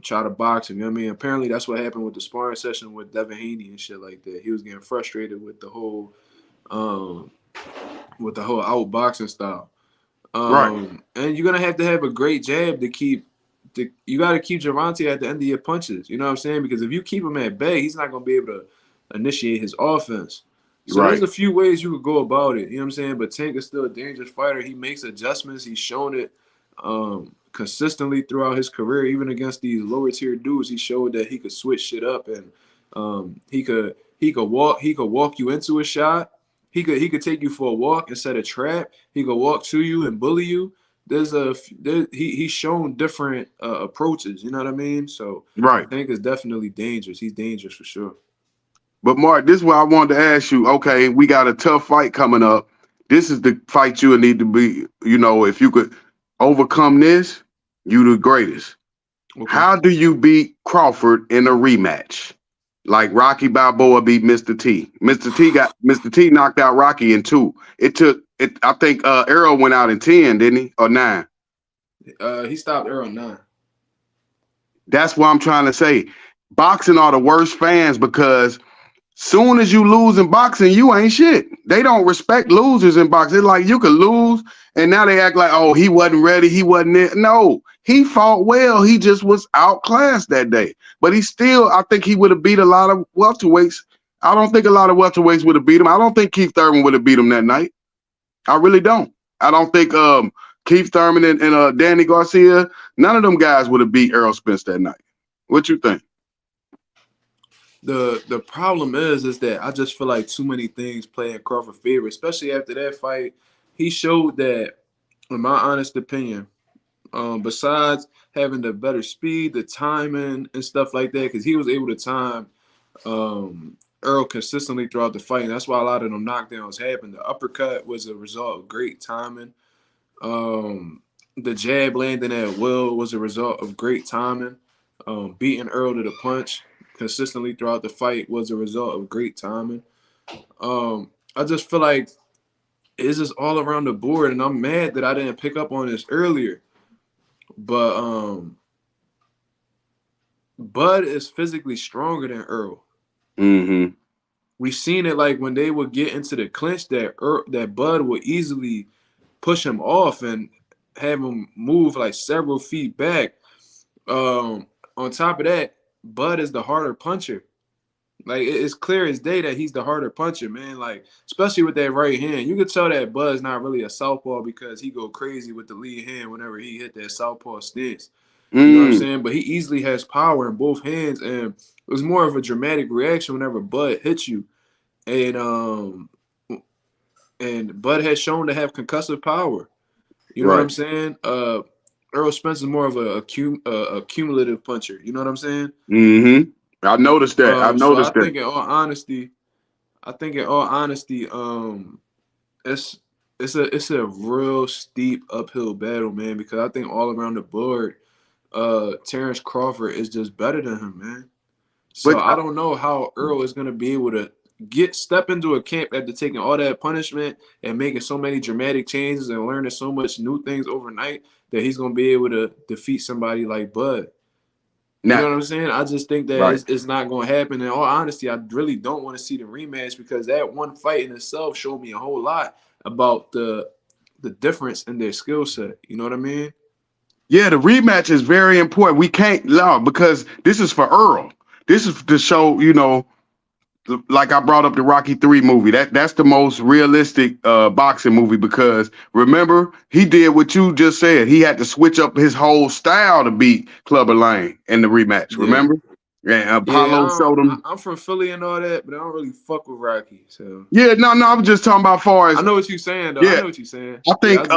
try to box him. You know what I mean? Apparently that's what happened with the sparring session with Devin Haney and shit like that. He was getting frustrated um, with the whole outboxing style. Right. And you're gonna have to have a great jab to keep. You got to keep Javante at the end of your punches. You know what I'm saying? Because if you keep him at bay, he's not gonna be able to initiate his offense. So Right. there's a few ways you could go about it. You know what I'm saying? But Tank is still a dangerous fighter. He makes adjustments. He's shown it consistently throughout his career. Even against these lower tier dudes, he showed that he could switch shit up, and he could walk you into a shot. He could take you for a walk and set a trap. He could walk to you and bully you. He's shown different approaches. You know what I mean? So Right. Tank is definitely dangerous. He's dangerous for sure. But Mark, this is what I wanted to ask you. Okay, we got a tough fight coming up. This is the fight you would need to be, if you could overcome this, you the greatest. Okay. How do you beat Crawford in a rematch? Like Rocky Balboa beat Mr. T. Mr. T knocked out Rocky in 2. I think Errol went out in 10, didn't he? Or 9. He stopped Errol 9. That's what I'm trying to say. Boxing are the worst fans because soon as you lose in boxing, you ain't shit. They don't respect losers in boxing. It's like you could lose, and now they act like, oh, he wasn't ready. He wasn't there. No, he fought well. He just was outclassed that day. But I think he would have beat a lot of welterweights. I don't think a lot of welterweights would have beat him. I don't think Keith Thurman would have beat him that night. I really don't. I don't think Keith Thurman and Danny Garcia, none of them guys would have beat Errol Spence that night. What you think? The problem is that I just feel like too many things play in Crawford's favor, especially after that fight. He showed that, in my honest opinion, besides having the better speed, the timing, and stuff like that, because he was able to time Earl consistently throughout the fight, and that's why a lot of them knockdowns happened. The uppercut was a result of great timing. The jab landing at will was a result of great timing. Beating Earl to the punch consistently throughout the fight was a result of great timing. I just feel like it's just all around the board, and I'm mad that I didn't pick up on this earlier. But Bud is physically stronger than Earl. Mm-hmm. We seen it like when they would get into the clinch that Bud would easily push him off and have him move like several feet back. On top of that, Bud is the harder puncher. Like, it's clear as day that he's the harder puncher, man. Like, especially with that right hand. You could tell that Bud's not really a southpaw because he go crazy with the lead hand whenever he hit that southpaw stance. You know what I'm saying? But he easily has power in both hands, and it was more of a dramatic reaction whenever Bud hits you. And Bud has shown to have concussive power. You know what I'm saying? Earl Spence is more of a cumulative puncher. You know what I'm saying? Mm-hmm. I noticed that. I noticed that. I think in all honesty, it's a real steep uphill battle, man. Because I think all around the board, Terrence Crawford is just better than him, man. So I don't know how Earl is gonna be able to step into a camp after taking all that punishment and making so many dramatic changes and learning so much new things overnight that he's gonna be able to defeat somebody like Bud. You know what I'm saying? I just think that it's not going to happen. In all honesty, I really don't want to see the rematch because that one fight in itself showed me a whole lot about the difference in their skill set. You know what I mean? Yeah, the rematch is very important. We can't allow because this is for Earl. This is to show, like I brought up the Rocky 3 movie. That's the most realistic boxing movie because remember, he did what you just said. He had to switch up his whole style to beat Clubber Lang in the rematch. Remember? And Apollo showed him. I'm from Philly and all that, but I don't really fuck with Rocky. So yeah, no, I was just talking about far as I know what you're saying though. Yeah, I know what you're saying. I think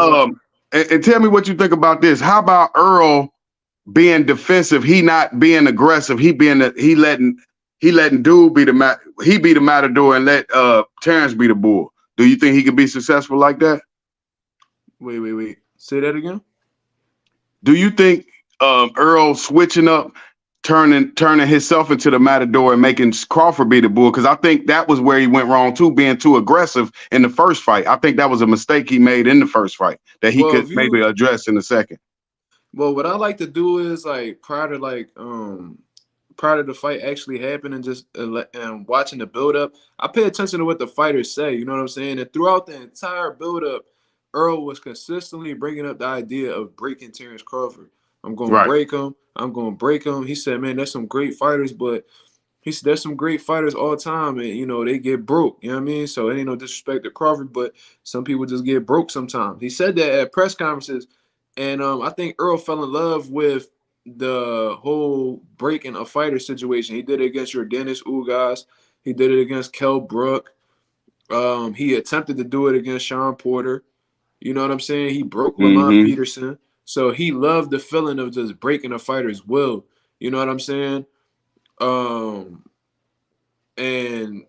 And tell me what you think about this. How about Earl being defensive? He not being aggressive. He letting dude be the matador and let Terrence be the bull. Do you think he could be successful like that? Wait. Say that again. Do you think Earl switching up, turning himself into the matador and making Crawford be the bull? Because I think that was where he went wrong too, being too aggressive in the first fight. I think that was a mistake he made in the first fight that he could maybe address in the second. Well, what I like to do is like prior to the fight actually happening, just and watching the build up, I pay attention to what the fighters say. You know what I'm saying? And throughout the entire build up, Earl was consistently bringing up the idea of breaking Terrence Crawford. I'm going to break him. I'm going to break him. He said, man, there's some great fighters, but he said there's some great fighters all the time, and, you know, they get broke. You know what I mean? So it ain't no disrespect to Crawford, but some people just get broke sometimes. He said that at press conferences, and I think Earl fell in love with the whole breaking a fighter situation. He did it against your Dennis Ugas. He did it against Kell Brook. He attempted to do it against Sean Porter. You know what I'm saying? He broke Lamont Peterson. So he loved the feeling of just breaking a fighter's will. You know what I'm saying? And,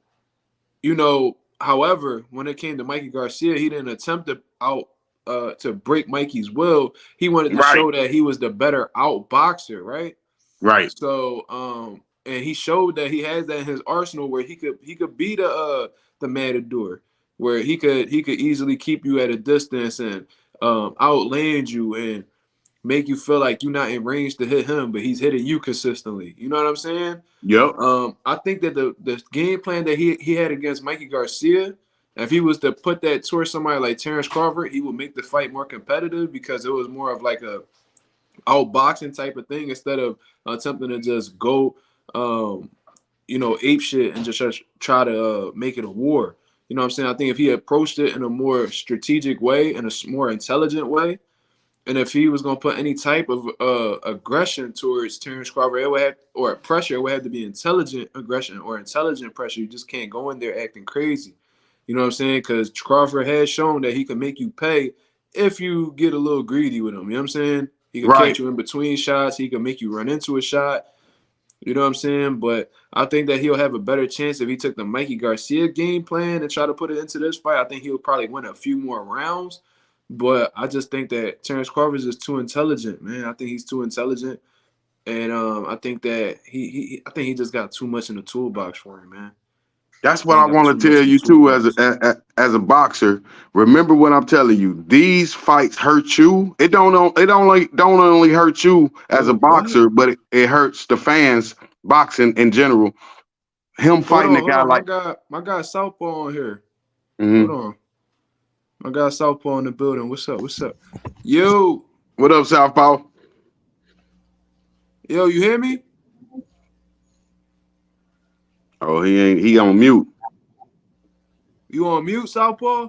you know, however, when it came to Mikey Garcia, he didn't attempt to break Mikey's will. He wanted to show that he was the better outboxer, right? Right. So, and he showed that he has that in his arsenal where he could be the matador, where he could easily keep you at a distance and outland you and make you feel like you're not in range to hit him, but he's hitting you consistently. You know what I'm saying? Yep. I think that the game plan that he had against Mikey Garcia, if he was to put that towards somebody like Terrence Crawford, he would make the fight more competitive because it was more of like a outboxing type of thing instead of attempting to just go, ape shit and just try to make it a war. You know what I'm saying? I think if he approached it in a more strategic way, in a more intelligent way, and if he was going to put any type of aggression towards Terrence Crawford, or pressure, it would have to be intelligent aggression or intelligent pressure. You just can't go in there acting crazy. You know what I'm saying? Because Crawford has shown that he can make you pay if you get a little greedy with him. You know what I'm saying? He can catch you in between shots. He can make you run into a shot. You know what I'm saying? But I think that he'll have a better chance if he took the Mikey Garcia game plan and try to put it into this fight. I think he'll probably win a few more rounds. But I just think that Terrence Crawford is just too intelligent, man. I think he's too intelligent. And I think that he just got too much in the toolbox for him, man. That's what I want to tell you too, as a boxer. Remember what I'm telling you. These fights hurt you. It don't only hurt you as a boxer, but it hurts the fans boxing in general. Him fighting a guy like my guy Southpaw on here. Mm-hmm. Hold on, my guy Southpaw in the building. What's up? Yo, what up, Southpaw? Yo, you hear me? Oh, he on mute. You on mute, Southpaw?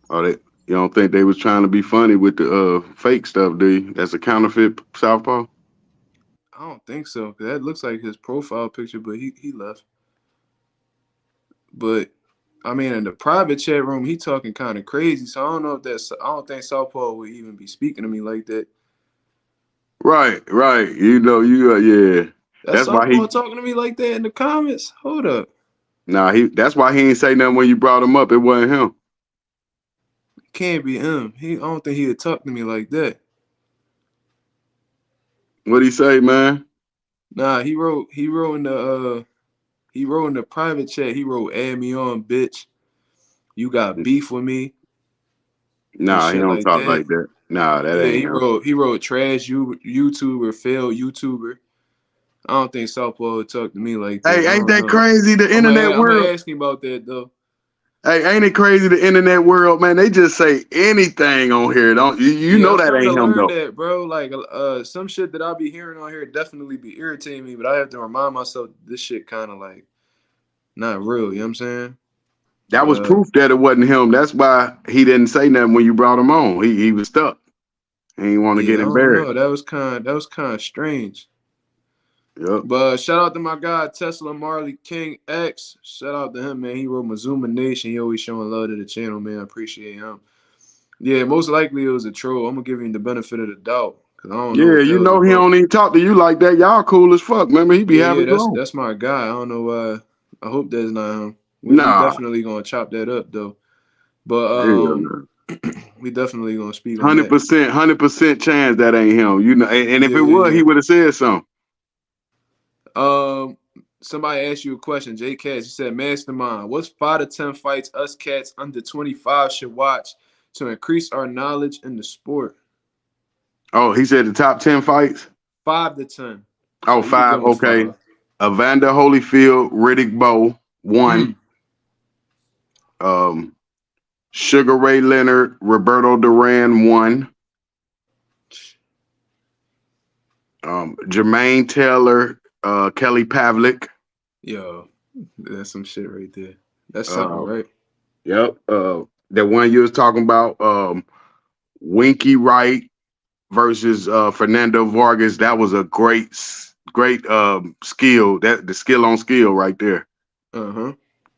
Oh, you don't think they was trying to be funny with the fake stuff, do you? That's a counterfeit, Southpaw? I don't think so. Cause that looks like his profile picture, but he left. But I mean, in the private chat room, he talking kind of crazy. So I don't know if I don't think Southpaw would even be speaking to me like that. Right. You know, yeah. That's why he talking to me like that in the comments. Hold up. Nah, that's why he ain't say nothing when you brought him up. It wasn't him. It can't be him. I don't think he'd talk to me like that. What'd he say, man? Nah, he wrote in the private chat. He wrote, "Add me on, bitch. You got beef with me." Nah, he don't talk like that. Nah, that ain't him. He wrote trash YouTuber, failed YouTuber. I don't think Southpaw would talk to me like that. Hey, ain't that crazy? The internet world. I'm asking about that though. Hey, ain't it crazy? The internet world, man. They just say anything on here. Don't you know that ain't him though? That, bro. Like some shit that I'll be hearing on here definitely be irritating me, but I have to remind myself this shit kind of like not real. You know what I'm saying? That was proof that it wasn't him. That's why he didn't say nothing when you brought him on. He was stuck. He didn't want to get embarrassed. That was kind of strange. Yep. But shout out to my guy Tesla Marley King X. Shout out to him, man. He wrote Mazuma Nation. He always showing love to the channel, man. I appreciate him. Yeah, most likely it was a troll. I'm gonna give him the benefit of the doubt because I don't know Yeah, what that you was know he about. don't even talk to you like that. Y'all cool as fuck. Remember, he be having his own. That's my guy. I don't know why. I hope that's not him. We Nah, definitely gonna chop that up though. But hell no. we definitely gonna speak on that. 100% chance that ain't him. You know, and if it was, he would have said something. Somebody asked you a question, J Cats. He said, Mastermind, what's 5 to 10 fights us cats under 25 should watch to increase our knowledge in the sport? Oh, he said the top 10 fights? 5 to 10. Oh, So 5, okay. 5. Evander Holyfield, Riddick Bowe, 1. Sugar Ray Leonard, Roberto Duran, 1. Jermaine Taylor, Kelly Pavlik. Yo, that's some shit right there. That's something, right? Yep. That one you was talking about, Winky Wright versus Fernando Vargas. That was a great skill. That the skill on skill right there.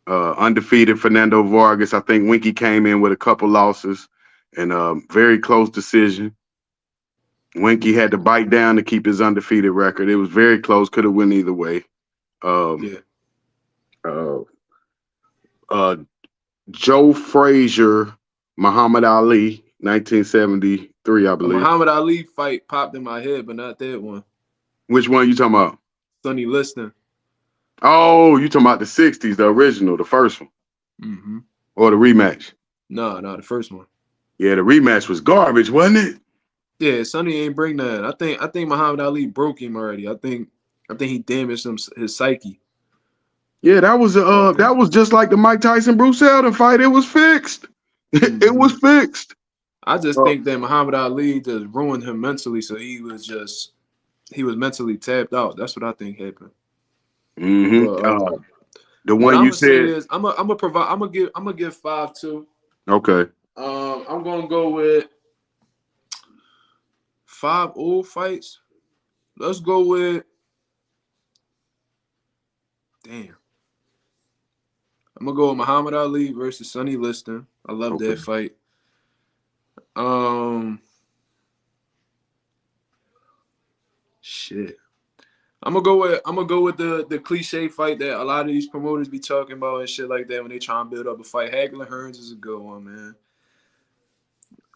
Undefeated Fernando Vargas. I think Winky came in with a couple losses and very close decision. Winky had to bite down to keep his undefeated record. It was very close. Could have went either way. Joe Frazier, Muhammad Ali, 1973, I believe. Muhammad Ali fight popped in my head, but not that one. Which one you talking about? Sonny Liston. Oh, you talking about the 60s, the original, the first one. Or the rematch? No, the first one. Yeah, the rematch was garbage, wasn't it? Yeah, Sonny ain't bring that. I think Muhammad Ali broke him already. I think he damaged his psyche. Yeah, that was just like the Mike Tyson Bruce Seldon fight. It was fixed. It was fixed. I just think that Muhammad Ali just ruined him mentally, so he was mentally tapped out. That's what I think happened. But, the one you said is I'm gonna give 5 too. Okay. I'm gonna go with 5 old fights. Let's go with I'm gonna go with Muhammad Ali versus Sonny Liston. I love that fight. Shit. I'm gonna go with the cliche fight that a lot of these promoters be talking about and shit like that when they try and build up a fight. Hagler Hearns is a good one, man.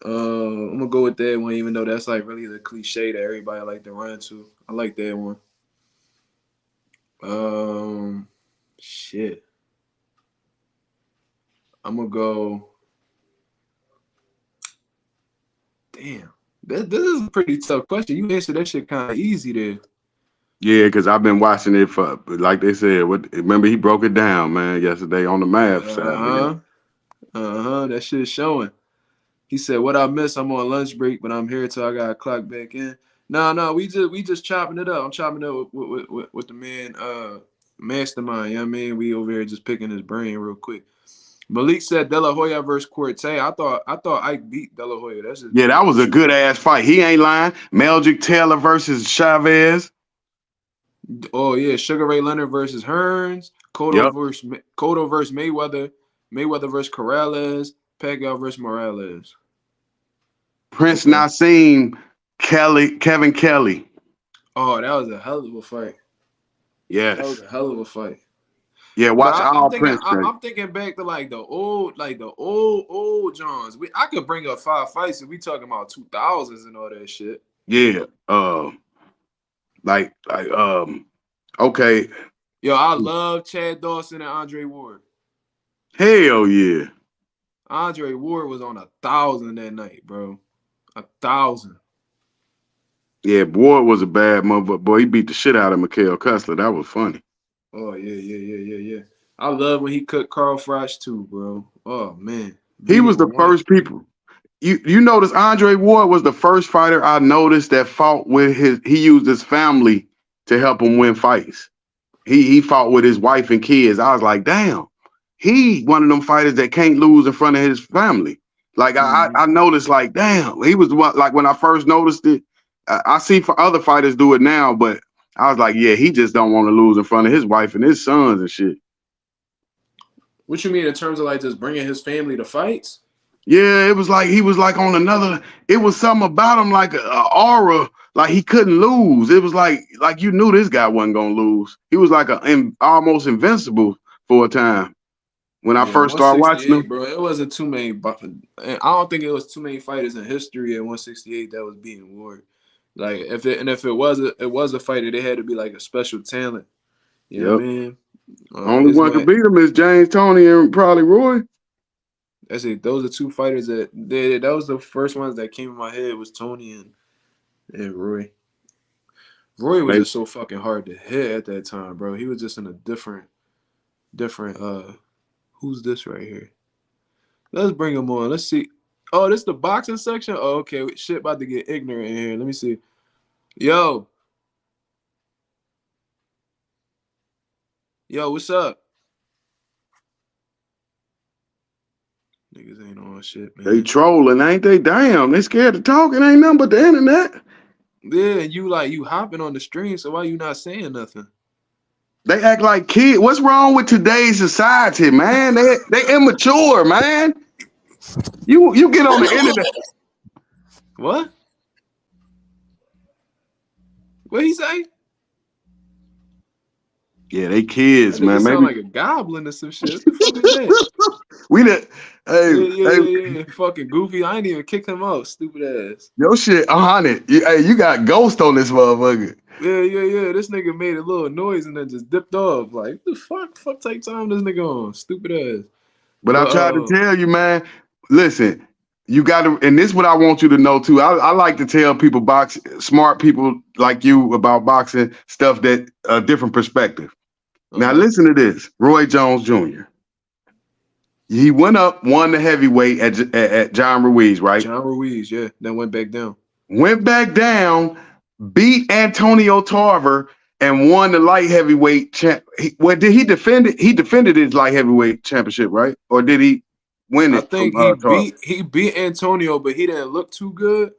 I'm gonna go with that one, even though that's like really the cliche that everybody like to run to. I like that one. Shit. I'm gonna go. Damn, this is a pretty tough question. You answered that shit kind of easy there. Yeah, because I've been watching it for, like they said. Remember, he broke it down, man, yesterday on the math side. That shit's showing. He said, "What I miss? I'm on lunch break, but I'm here till I gotta clock back in." No, we just chopping it up. I'm chopping it up with the man, Mastermind. You know what I mean? We over here just picking his brain real quick. Malik said De La Hoya versus Corte. I thought Ike beat De La Hoya. That was a good ass fight. He ain't lying. Meldrick Taylor versus Chavez. Oh yeah, Sugar Ray Leonard versus Hearns. Cotto versus Mayweather. Mayweather versus Corrales. Pacquiao versus Morales. Prince Nassim, Kevin Kelly. Oh, that was a hell of a fight. Yes, that was a hell of a fight. Yeah, watch all Prince. I'm thinking back to like the old Johns. I could bring up 5 fights if we talking about 2000s and all that shit. Yeah. Okay. Yo, I love Chad Dawson and Andre Ward. Hell yeah. Andre Ward was on 1,000 that night, bro. 1,000. Yeah, Ward was a bad motherfucker. Boy, he beat the shit out of Mikhail Kessler. That was funny. Oh, yeah. I love when he cooked Carl Froch too, bro. Oh, man. He was the first people. You notice Andre Ward was the first fighter I noticed that fought with he used his family to help him win fights. He fought with his wife and kids. I was like, damn, he one of them fighters that can't lose in front of his family. Like I noticed, like, damn, he was the one. Like when I first noticed it, I see for other fighters do it now, but I was like, yeah, he just don't want to lose in front of his wife and his sons and shit. What you mean in terms of like just bringing his family to fights? Yeah, it was like he was like on another. It was something about him like a aura, like he couldn't lose. It was like you knew this guy wasn't gonna lose. He was like almost invincible for a time when I Yeah, first started watching 168, him. bro. It wasn't too many. I don't think it was too many fighters in history at 168 that was beating Ward. Like if it was a fighter, they had to be like a special talent. You know Yep. what I mean? Only It's one could like beat him is James Toney and probably Roy. that's it. Those are two fighters that was the first ones that came in my head was Tony and Roy. Roy was Maybe. just so fucking hard to hit at that time, bro. He was just in a different. Who's this right here? Let's bring him on. Let's see. Oh, this the boxing section? Oh, okay. Shit about to get ignorant in here. Let me see. Yo, what's up? Niggas ain't on shit, man. They trolling, ain't they? Damn, they scared to talk. It ain't nothing but the internet. Yeah, and you hopping on the stream, so why you not saying nothing? They act like kids. What's wrong with today's society, man? They immature, man. You get on the internet. What? What he say? Yeah, they kids, That nigga man. sound Maybe like a goblin or some shit. What the fuck is that? we the hey, Yeah. Fucking goofy. I ain't even kicked him out. Stupid ass. your shit 100. You got ghost on this motherfucker. Yeah. This nigga made a little noise and then just dipped off. Like, the fuck take time this nigga on. Stupid ass. But I tried to tell you, man. Listen, you got to, and this is what I want you to know too. I like to tell people, smart people like you, about boxing stuff that a different perspective. Now listen to this. Roy Jones Jr. He went up, won the heavyweight at John Ruiz, right? John Ruiz, yeah. Then went back down. Went back down, beat Antonio Tarver, and won the light heavyweight champ. Did he defend it? He defended his light heavyweight championship, right? Or did he win it? I think he beat Antonio, but he didn't look too good.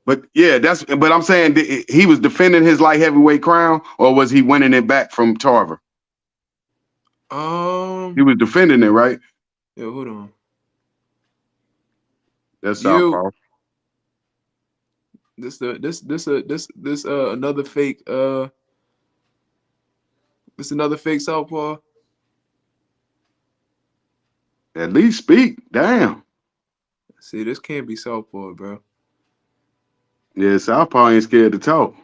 But yeah, but I'm saying he was defending his light heavyweight crown, or was he winning it back from Tarver? He was defending it, right? Yeah, hold on. That's Southpaw. This another fake this another fake Southpaw. At least speak. Damn. See, this can't be Southpaw, bro. Yeah, Southpaw ain't scared to talk.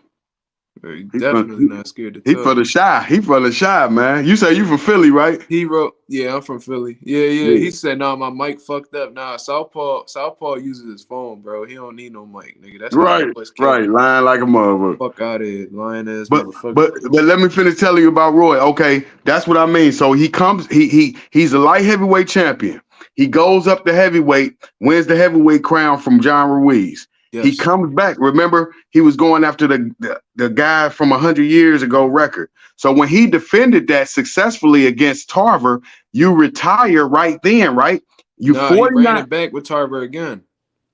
He's definitely not scared to talk. He from the shy. He from the shy, man. You say you from Philly, right? He wrote, yeah, I'm from Philly. Yeah. He said, nah, my mic fucked up. Nah, Southpaw uses his phone, bro. He don't need no mic, nigga. That's right. Lying like a motherfucker. Fuck out of here, lying ass motherfucker. But let me finish telling you about Roy. Okay, that's what I mean. So he comes. He's a light heavyweight champion. He goes up to heavyweight, wins the heavyweight crown from John Ruiz. Yes. He comes back. Remember, he was going after the guy from 100 years ago record. So when he defended that successfully against Tarver, you retire right then, right? He ran it back with Tarver again.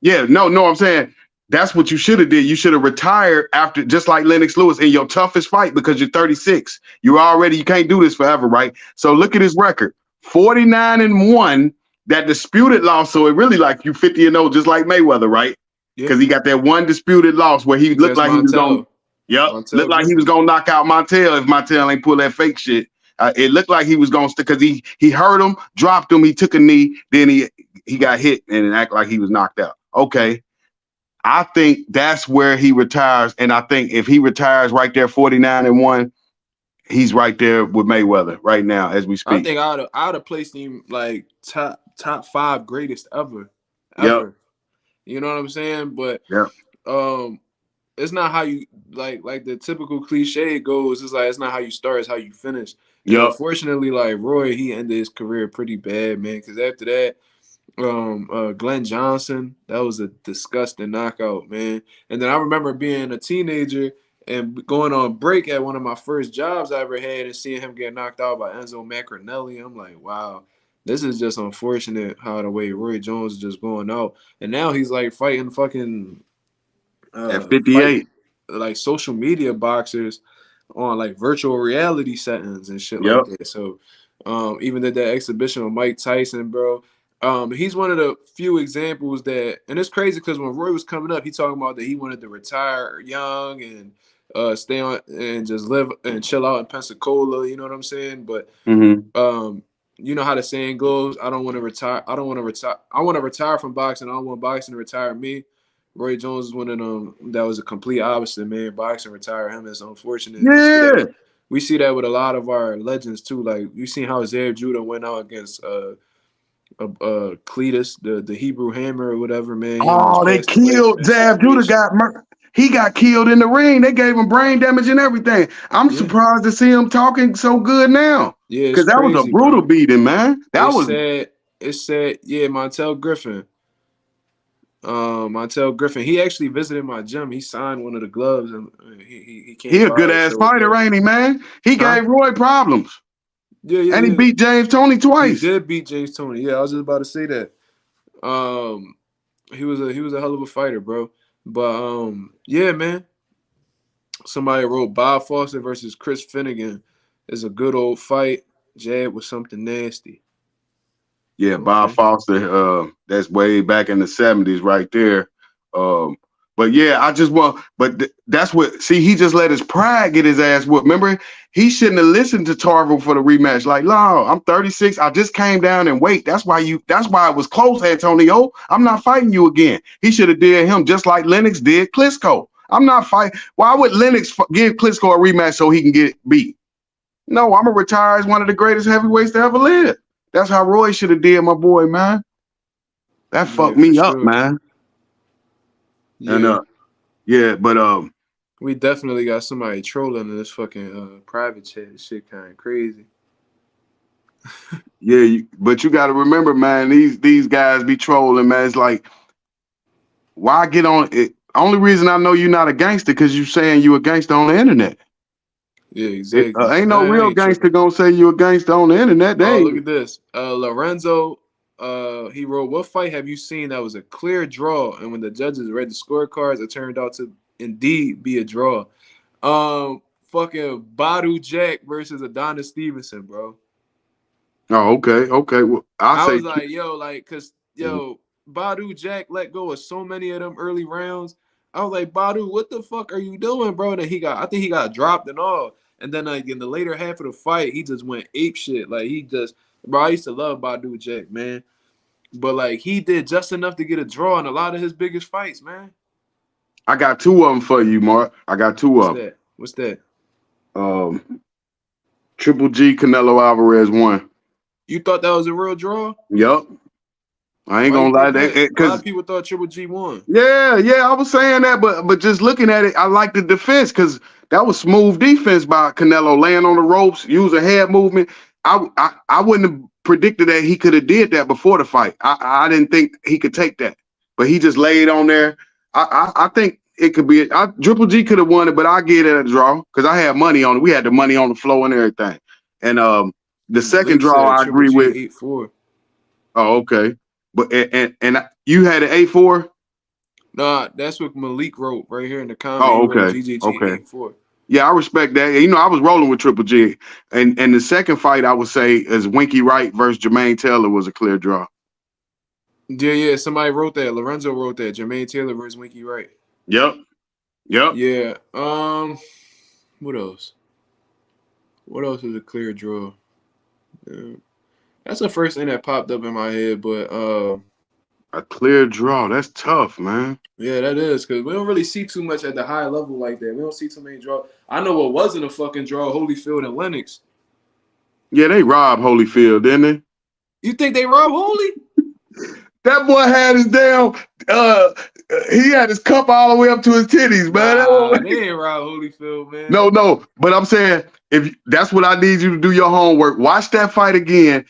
Yeah, no, I'm saying that's what you should have did. You should have retired after, just like Lennox Lewis, in your toughest fight, because you're 36. You can't do this forever, right? So look at his record: 49-1. That disputed loss. So it really like you 50-0, just like Mayweather, right? Because he got that one disputed loss where he looked like he was going. Yep, looked like he was gonna knock out Montel if Montel ain't pull that fake shit. It looked like he was gonna because he hurt him, dropped him, he took a knee, then he got hit and it acted like he was knocked out. Okay, I think that's where he retires, and I think if he retires right there, 49-1, he's right there with Mayweather right now as we speak. I think I would have placed him like top 5 greatest ever. Yep. You know what I'm saying? But yeah, it's not how you like the typical cliche goes. It's like it's not how you start, it's how you finish. Yeah. Unfortunately, like Roy, he ended his career pretty bad, man. Because after that, Glenn Johnson, that was a disgusting knockout, man. And then I remember being a teenager and going on break at one of my first jobs I ever had and seeing him get knocked out by Enzo Macronelli. I'm like, wow. This is just unfortunate how the way Roy Jones is just going out. And now he's like fighting fucking at 58. like social media boxers on like virtual reality settings and shit like Yep. that. So even did that exhibition with Mike Tyson, bro. He's one of the few examples that, and it's crazy because when Roy was coming up, he talking about that he wanted to retire young and stay on and just live and chill out in Pensacola. You know what I'm saying? But you know how the saying goes, I don't want to retire. I want to retire from boxing. I don't want boxing to retire me. Roy Jones is one of them that was a complete opposite, man. Boxing retire him is unfortunate. Yeah. We see that with a lot of our legends too. Like you seen how Zab Judah went out against Cletus, the Hebrew Hammer or whatever, man. He almost Oh, they passed away from killed that Zab Judah. situation. He got killed in the ring. They gave him brain damage and everything. I'm surprised to see him talking so good now. Yeah, because that was a brutal beating, man. It said, yeah, Montel Griffin. Montel Griffin. He actually visited my gym. He signed one of the gloves, and he came. He a good ass fighter, ain't he, man? He gave Roy problems. Yeah, and he beat James Toney twice. He did beat James Toney. Yeah, I was just about to say that. He was a hell of a fighter, bro. But yeah, man. Somebody wrote Bob Foster versus Chris Finnegan is a good old fight. Jab was something nasty. Yeah, okay. Bob Foster, that's way back in the 70s right there. But yeah, I just want, that's what, see, he just let his pride get his ass whooped. Remember, he shouldn't have listened to Tarver for the rematch. Like, no, I'm 36. I just came down and wait. That's why it was close, Antonio. I'm not fighting you again. He should have did him just like Lennox did Klitschko. I'm not fighting. Why would Lennox give Klitschko a rematch so he can get beat? No, I'm going to retire as one of the greatest heavyweights to ever live. That's how Roy should have did my boy, man. That fucked me up, man. Yeah. And but we definitely got somebody trolling in this fucking private chat. This shit kind of crazy. Yeah, but you got to remember, man, these guys be trolling, man. It's like, why get on it? Only reason I know you're not a gangster because you saying you a gangster on the internet. Yeah, exactly. Ain't no real gangster gonna say you a gangster on the internet. Look at this. Lorenzo, he wrote, "What fight have you seen that was a clear draw, and when the judges read the scorecards, it turned out to indeed be a draw?" Fucking Badu Jack versus Adonis Stevenson, bro. Oh, okay. Well, I was like, cause Badu Jack let go of so many of them early rounds. I was like, Badu, what the fuck are you doing, bro? And I think he got dropped and all. And then like in the later half of the fight, he just went ape shit. Like bro, I used to love Badu Jack, man. But like he did just enough to get a draw in a lot of his biggest fights, man. I got two of them for you, Mark. I got two of them. What's that? Triple G Canelo Alvarez won. You thought that was a real draw? Yep. I ain't gonna lie, a lot of people thought Triple G won. Yeah, I was saying that, but just looking at it, I like the defense because that was smooth defense by Canelo, laying on the ropes, using head movement. I wouldn't have predicted that he could have did that before the fight. I didn't think he could take that, but he just laid on there. I think it could be Triple G could have won it, but I get it a draw because I had money on it. We had the money on the floor and everything. And the second draw, I agree with 8-4. Oh, okay. But and you had an 8-4? Nah, that's what Malik wrote right here in the comments. Oh, okay. GGG 8-4. Yeah, I respect that. You know, I was rolling with Triple G. And the second fight, I would say, is Winky Wright versus Jermaine Taylor was a clear draw. Yeah. Somebody wrote that. Lorenzo wrote that. Jermaine Taylor versus Winky Wright. Yep. Yeah. What else? What else is a clear draw? Yeah. That's the first thing that popped up in my head, but a clear draw. That's tough, man. Yeah, that is, because we don't really see too much at the high level like that. We don't see too many draws. I know what wasn't a fucking draw, Holyfield and Lennox. Yeah, they robbed Holyfield, didn't they? You think they robbed Holy? That boy had his damn he had his cup all the way up to his titties, man. Nah, they ain't robbed Holyfield, man. No. But I'm saying, if that's what I need you to do your homework, watch that fight again.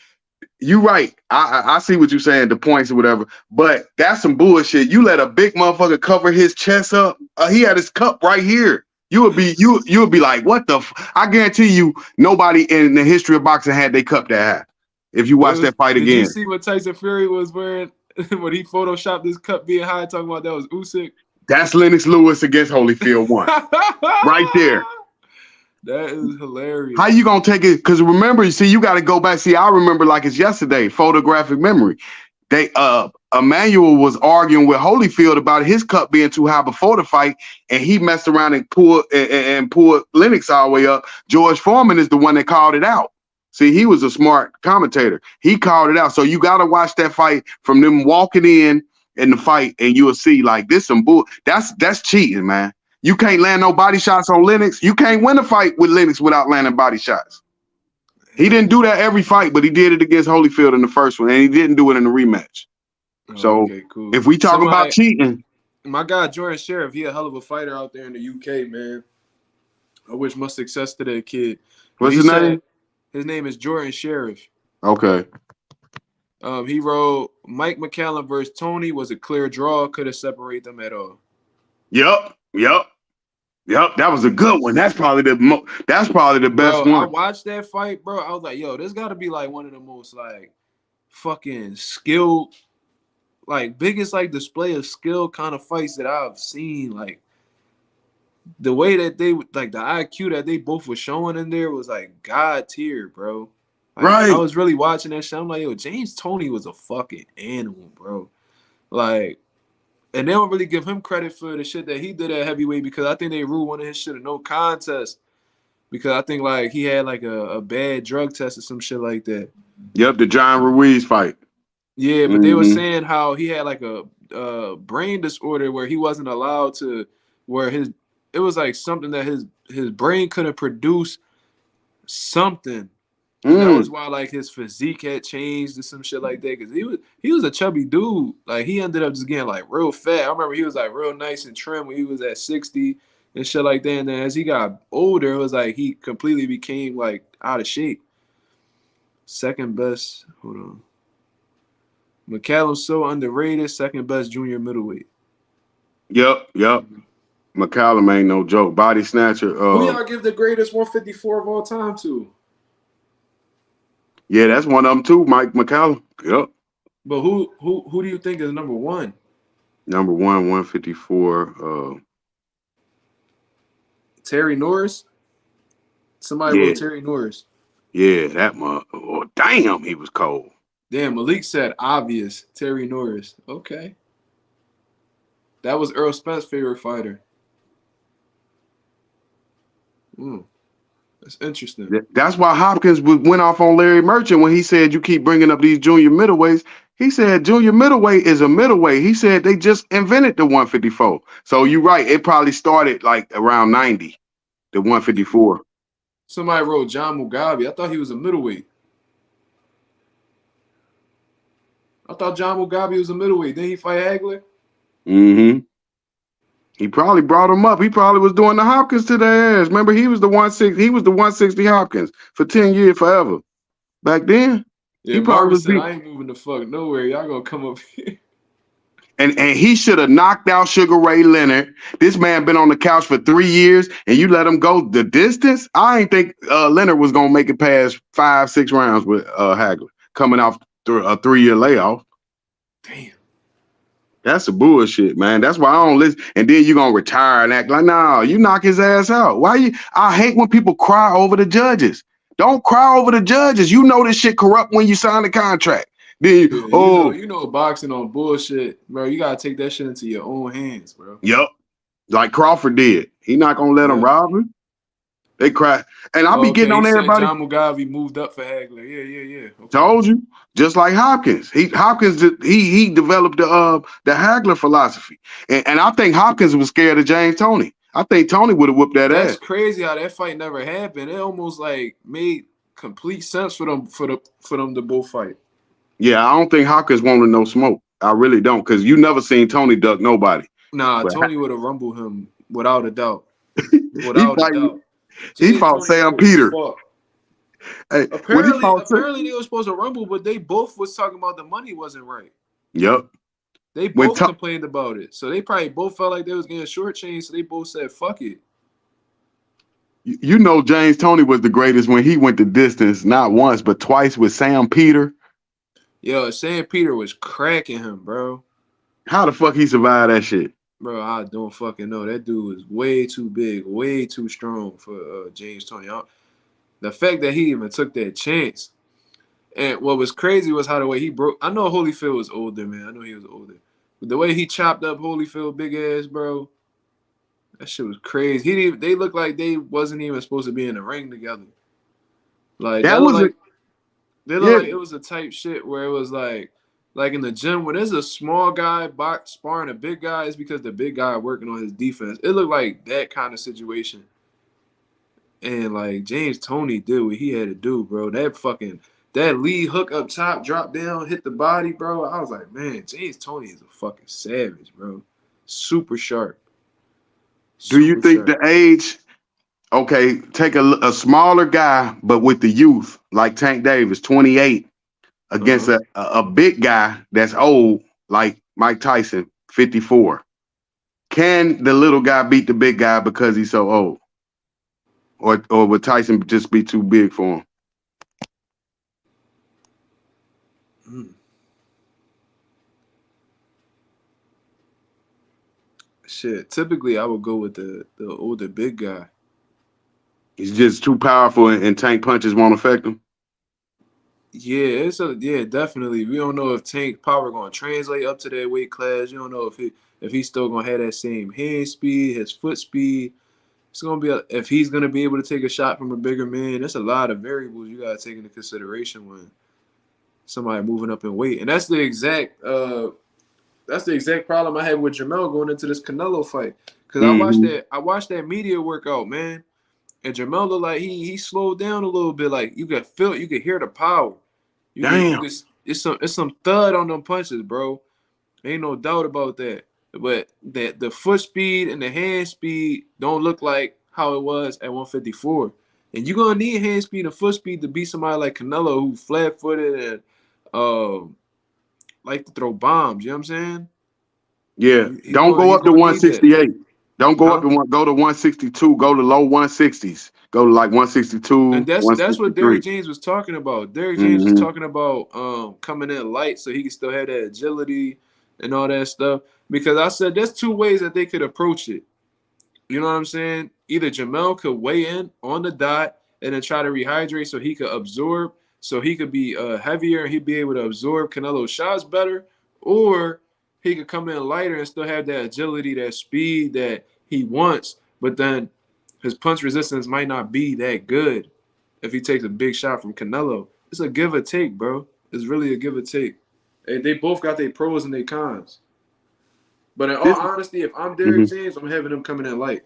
You right. I see what you're saying, the points or whatever, but that's some bullshit. You let a big motherfucker cover his chest up. He had his cup right here. You would be like, what the? I guarantee you, nobody in the history of boxing had their cup that high. If you watch that fight again, did you see what Tyson Fury was wearing when he photoshopped his cup being high? Talking about that was Usyk. That's Lennox Lewis against Holyfield 1. Right there. That is hilarious. How you gonna take it? Because remember, see, you got to go back. See, I remember like it's yesterday. Photographic memory. They Emmanuel was arguing with Holyfield about his cut being too high before the fight, and he messed around and pulled Lennox all the way up. George Foreman is the one that called it out. See, he was a smart commentator. He called it out. So you got to watch that fight from them walking in the fight, and you'll see like this some bull. That's cheating, man. You can't land no body shots on Lennox. You can't win a fight with Lennox without landing body shots. He didn't do that every fight, but he did it against Holyfield in the first one, and he didn't do it in the rematch. So okay, cool. If we talk about cheating, my guy Jordan Sheriff, he a hell of a fighter out there in the UK, man. I wish much success to that kid. What's his name? His name is Jordan Sheriff. Okay. He wrote Mike McCallum versus Tony was a clear draw, could have separated them at all. Yep. That was a good one. That's probably the best one. I watched that fight, bro. I was like, yo, this got to be like one of the most like fucking skilled, like biggest like display of skill kind of fights that I've seen. Like the way that they like the IQ that they both were showing in there was like God tier, bro. Like, right. I was really watching that shit. I'm like, yo, James Toney was a fucking animal, bro. Like. And they don't really give him credit for the shit that he did at heavyweight because I think they ruled one of his shit a no contest because I think like he had like a bad drug test or some shit like that. Yep, the John Ruiz fight. Yeah, but they were saying how he had like a brain disorder where he wasn't allowed to, where it was like something that his brain couldn't produce something. That was why like his physique had changed or some shit like that because he was a chubby dude. Like he ended up just getting like real fat. I remember he was like real nice and trim when he was at 60 and shit like that. And then as he got older, it was like he completely became like out of shape. Second best. Hold on. McCallum's so underrated. Second best junior middleweight. Yep. McCallum ain't no joke. Body snatcher. Who y'all give the greatest 154 of all time to? Yeah, that's one of them too, Mike McCallum. Yep. But who do you think is number one? Number one, 154. Terry Norris? Somebody wrote Terry Norris. Yeah, that mother. Oh, damn, he was cold. Damn, Malik said obvious. Terry Norris. Okay. That was Earl Spence's favorite fighter. That's interesting. That's why Hopkins went off on Larry Merchant when he said you keep bringing up these junior middleweights. He said junior middleweight is a middleweight. He said they just invented the 154. So you're right. It probably started like around 90, the 154. Somebody wrote John Mugabe. I thought he was a middleweight. I thought John Mugabe was a middleweight. Didn't he fight Hagler? Mm-hmm. He probably brought him up. He probably was doing the Hopkins to their ass. Remember, he was the 160. He was the 160 Hopkins for 10 years forever. Back then, yeah, he probably said, I ain't moving the fuck nowhere. Y'all gonna come up here. And he should have knocked out Sugar Ray Leonard. This man been on the couch for 3 years, and you let him go the distance. I ain't think Leonard was gonna make it past 5-6 rounds with Hagler coming off a 3-year layoff. Damn. That's the bullshit, man. That's why I don't listen. And then you gonna retire and act like, nah, you knock his ass out. Why you? I hate when people cry over the judges. Don't cry over the judges. You know this shit corrupt when you sign the contract. Then you know boxing on bullshit, bro. You gotta take that shit into your own hands, bro. Yep. Like Crawford did. He not gonna let him rob him. They cry. And I'll be getting on everybody. John Mugabe moved up for Hagler. Yeah. Okay. Told you. Just like Hopkins. He developed the Hagler philosophy. And I think Hopkins was scared of James Toney. I think Toney would have whooped that ass. That's crazy how that fight never happened. It almost like made complete sense for them to both fight. Yeah, I don't think Hopkins wanted no smoke. I really don't, because you never seen Toney duck nobody. Nah, Toney would have rumbled him without a doubt. Without a doubt. He fought Sam Peter. Hey, apparently they were supposed to rumble, but they both was talking about the money wasn't right. Yep. They both complained about it. So they probably both felt like they was getting shortchanged, so they both said, fuck it. You know James Toney was the greatest when he went the distance, not once, but twice with Sam Peter. Yo, Sam Peter was cracking him, bro. How the fuck he survived that shit? Bro, I don't fucking know. That dude is way too big, way too strong for James Toney. The fact that he even took that chance. And what was crazy was how the way he broke. I know Holyfield was older, man. I know he was older. But the way he chopped up Holyfield big ass, bro, that shit was crazy. They looked like they wasn't even supposed to be in the ring together. Like That that looked was like they looked yeah. like it was a type shit where it was like in the gym when there's a small guy sparring a big guy, it's because the big guy working on his defense. It looked like that kind of situation. And like James Toney did what he had to do, bro. That lead hook up top, drop down, hit the body, bro. I was like, man, James Toney is a fucking savage, bro. Super sharp. Do you Super think the sharp. age? Okay, take a smaller guy, but with the youth, like Tank Davis, 28, against Uh-huh. a big guy that's old, like Mike Tyson, 54. Can the little guy beat the big guy because he's so old? Or would Tyson just be too big for him? Mm. Shit. Typically I would go with the older big guy. He's just too powerful, and Tank punches won't affect him. Yeah, yeah, definitely. We don't know if Tank power gonna translate up to that weight class. You don't know if he's still gonna have that same hand speed, his foot speed. It's gonna be if he's gonna be able to take a shot from a bigger man. There's a lot of variables you gotta take into consideration when somebody moving up in weight, and that's the exact problem I had with Jamel going into this Canelo fight. Cause Mm-hmm. I watched that media workout, man, and Jamel looked like he slowed down a little bit. Like you could hear the power. You Damn. could it's some thud on them punches, bro. Ain't no doubt about that. But that the foot speed and the hand speed don't look like how it was at 154. And you're gonna need hand speed and foot speed to beat somebody like Canelo who flat footed and like to throw bombs, you know what I'm saying? Yeah. Don't go He's up to gonna need that. 168. Don't go up Huh? to go to 162. Go to low 160s. Go to like 162, And that's what 163. Derrick James was talking about. Derrick James was Mm-hmm. talking about coming in light so he can still have that agility and all that stuff. Because I said there's two ways that they could approach it. You know what I'm saying? Either Jamel could weigh in on the dot and then try to rehydrate so he could absorb, so he could be heavier and he'd be able to absorb Canelo's shots better, or he could come in lighter and still have that agility, that speed that he wants, but then his punch resistance might not be that good if he takes a big shot from Canelo. It's a give or take, bro. It's really a give or take. They both got their pros and their cons. But in all This, honesty, if I'm mhm. Derrick James, I'm having him coming in light.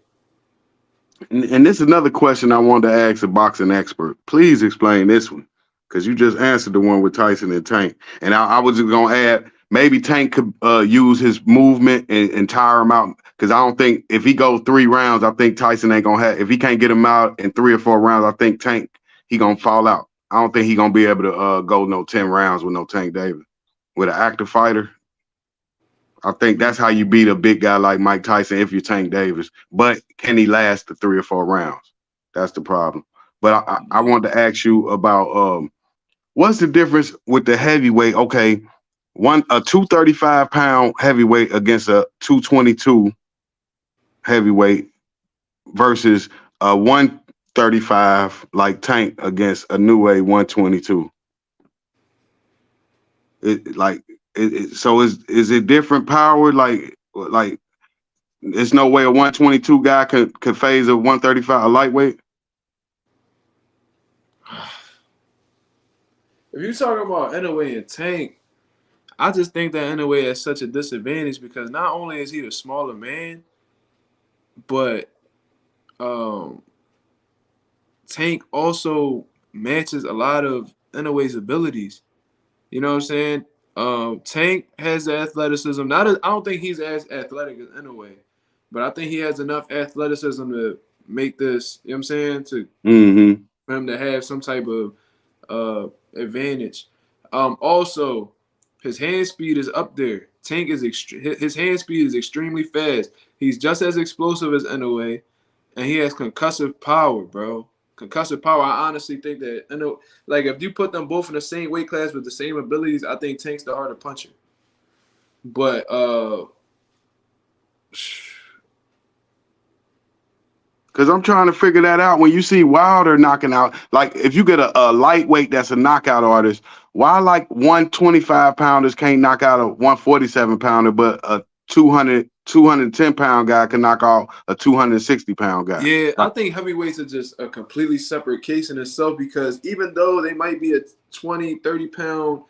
And this is another question I wanted to ask a boxing expert. Please explain this one, because you just answered the one with Tyson and Tank. And I was just gonna add, maybe Tank could use his movement and tire him out. Because I don't think if he goes 3 rounds, I think Tyson ain't gonna have. If he can't get him out in 3 or 4 rounds, I think Tank he gonna fall out. I don't think he gonna be able to go no 10 rounds with no Tank Davis. With an active fighter, I think that's how you beat a big guy like Mike Tyson if you're Tank Davis. But can he last the 3 or 4 rounds? That's the problem. But I Yeah. wanted to ask you about what's the difference with the heavyweight? Okay, a 235-pound heavyweight against a 222 heavyweight versus a 135 like Tank against a new a 122. So is it different power? Like there's no way a 122 guy could phase a 135, a lightweight. If you're talking about Inoue and Tank, I just think that Inoue is such a disadvantage because not only is he the smaller man, but um, Tank also matches a lot of Inoue's abilities. You know what I'm saying? Tank has the athleticism. I don't think he's as athletic as Inoue, but I think he has enough athleticism to make this. You know what I'm saying? Mm-hmm. For him to have some type of advantage. Also, his hand speed is up there. Tank is his hand speed is extremely fast. He's just as explosive as Inoue, and he has concussive power, bro. Concussive power. I honestly think that like if you put them both in the same weight class with the same abilities, I think Tank's the harder puncher. But Because I'm trying to figure that out. When you see Wilder knocking out, like if you get a lightweight that's a knockout artist, why like 125 pounders can't knock out a 147 pounder, but a 210 pound guy can knock out a 260 pound guy? Yeah, Like, I think heavyweights are just a completely separate case in itself because even though they might be a 20, 30 pound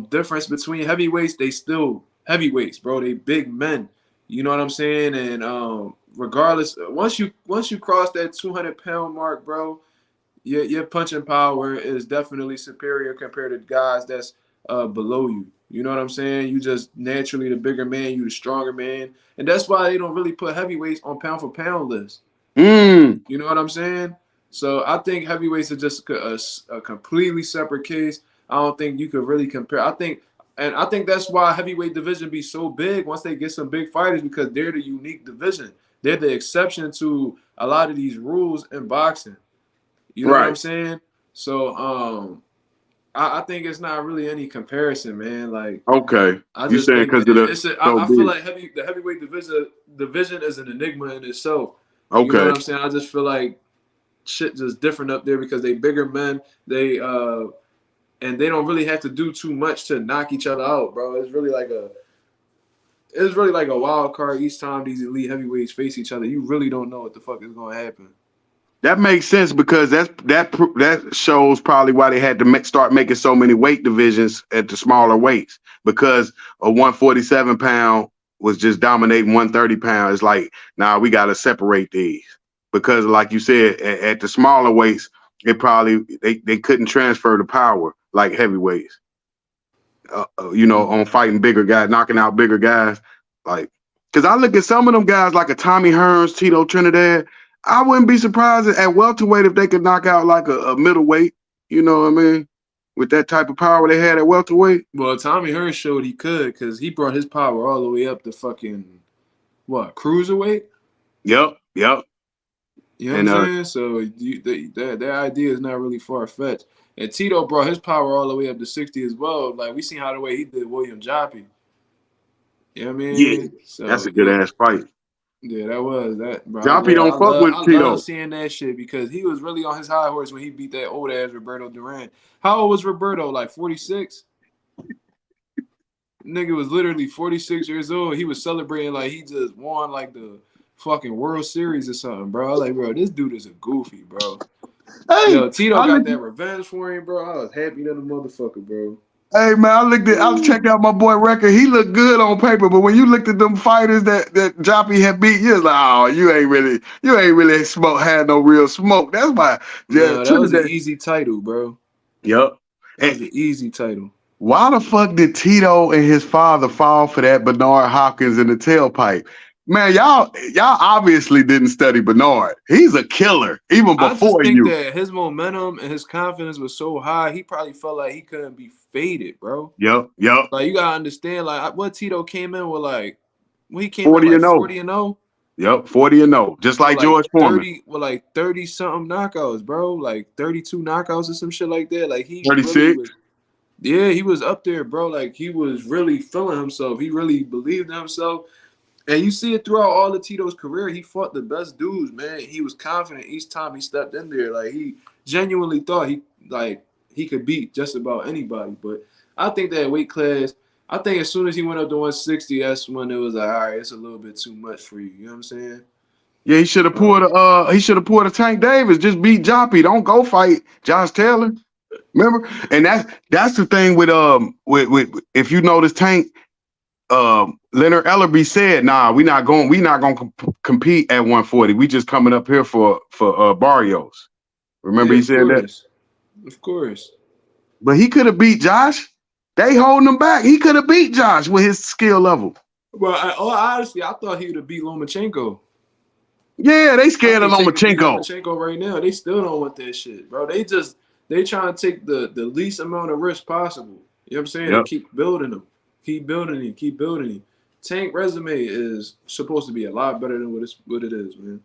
difference between heavyweights, they still heavyweights, bro. They big men. You know what I'm saying? And regardless, once you cross that 200-pound mark, bro, your punching power is definitely superior compared to guys that's below you. You know what I'm saying? You just naturally the bigger man, you the stronger man, and that's why they don't really put heavyweights on pound for pound list. You know what I'm saying? So I think heavyweights are just a completely separate case. I don't think you could really compare. I think that's why heavyweight division be so big once they get some big fighters because they're the unique division. They're the exception to a lot of these rules in boxing. You know what I'm saying? So I think it's not really any comparison, man. Like, okay, I you just saying think because of the I feel like the heavyweight division is an enigma in itself. You know what I'm saying? I just feel like shit just different up there because they bigger men. They and they don't really have to do too much to knock each other out, bro. It's really like a wild card each time these elite heavyweights face each other. You really don't know what the fuck is gonna happen. That makes sense because that shows probably why they had to start making so many weight divisions at the smaller weights because a 147 pound was just dominating 130 pounds. It's like, nah, we got to separate these because, like you said, at the smaller weights, it probably they couldn't transfer the power like heavyweights. On fighting bigger guys, knocking out bigger guys, like because I look at some of them guys like a Tommy Hearns, Tito Trinidad. I wouldn't be surprised at welterweight if they could knock out like a middleweight, you know what I mean? With that type of power they had at welterweight. Well, Tommy Hearns showed he could because he brought his power all the way up to fucking, cruiserweight? Yep. You know what I'm saying? So that idea is not really far-fetched. And Tito brought his power all the way up to 60 as well. Like, we seen how the way he did William Joppy. You know what I mean? Yeah, so, that's a good-ass fight. Yeah, that was that, bro. Joppy don't fuck with Tito. I love seeing that shit because he was really on his high horse when he beat that old ass Roberto Duran. How old was Roberto? Like 46? Nigga was literally 46 years old. He was celebrating like he just won like the fucking World Series or something, bro. I was like, bro, this dude is a goofy, bro. Hey, yo, Tito got that revenge for him, bro. I was happy than a motherfucker, bro. Hey man, I checked out my boy record. He looked good on paper, but when you looked at them fighters that Joppy had beat, you was like, oh, you ain't really had no real smoke. That's why. Yeah, that was an easy title, bro. Yep, that was an easy title. Why the fuck did Tito and his father fall for that Bernard Hopkins in the tailpipe? Man, y'all obviously didn't study Bernard. He's a killer, even before you. I just think that his momentum and his confidence was so high, he probably felt like he couldn't be faded, bro. Yep. Like, you gotta understand, like, what Tito came in with, like, when he came 40 in and 40 and 0. Yep, 40 and 0, just like George Foreman. With like 30 something knockouts, bro. Like 32 knockouts or some shit like that. Like, he 36. Really he was up there, bro. Like, he was really feeling himself. He really believed in himself. And you see it throughout all of Tito's career. He fought the best dudes, man. He was confident each time he stepped in there. Like, he genuinely thought he could beat just about anybody. But I think that weight class, I think as soon as he went up to 160, that's when it was like, all right, it's a little bit too much for you. You know what I'm saying? Yeah, he should have pulled a Tank Davis. Just beat Joppy. Don't go fight Josh Taylor. Remember? And that's the thing with if you notice Tank. Leonard Ellerby said, "Nah, we're not going compete at 140. We just coming up here for Barrios." Remember, he said that. Of course. But he could have beat Josh. They holding him back. He could have beat Josh with his skill level. Well, honestly, I thought he would have beat Lomachenko. Yeah, they scared of Lomachenko. Lomachenko right now, they still don't want that shit, bro. They trying to take the least amount of risk possible. You know what I'm saying? Yep. And keep building them. Keep building him. Tank resume is supposed to be a lot better than what it is, man.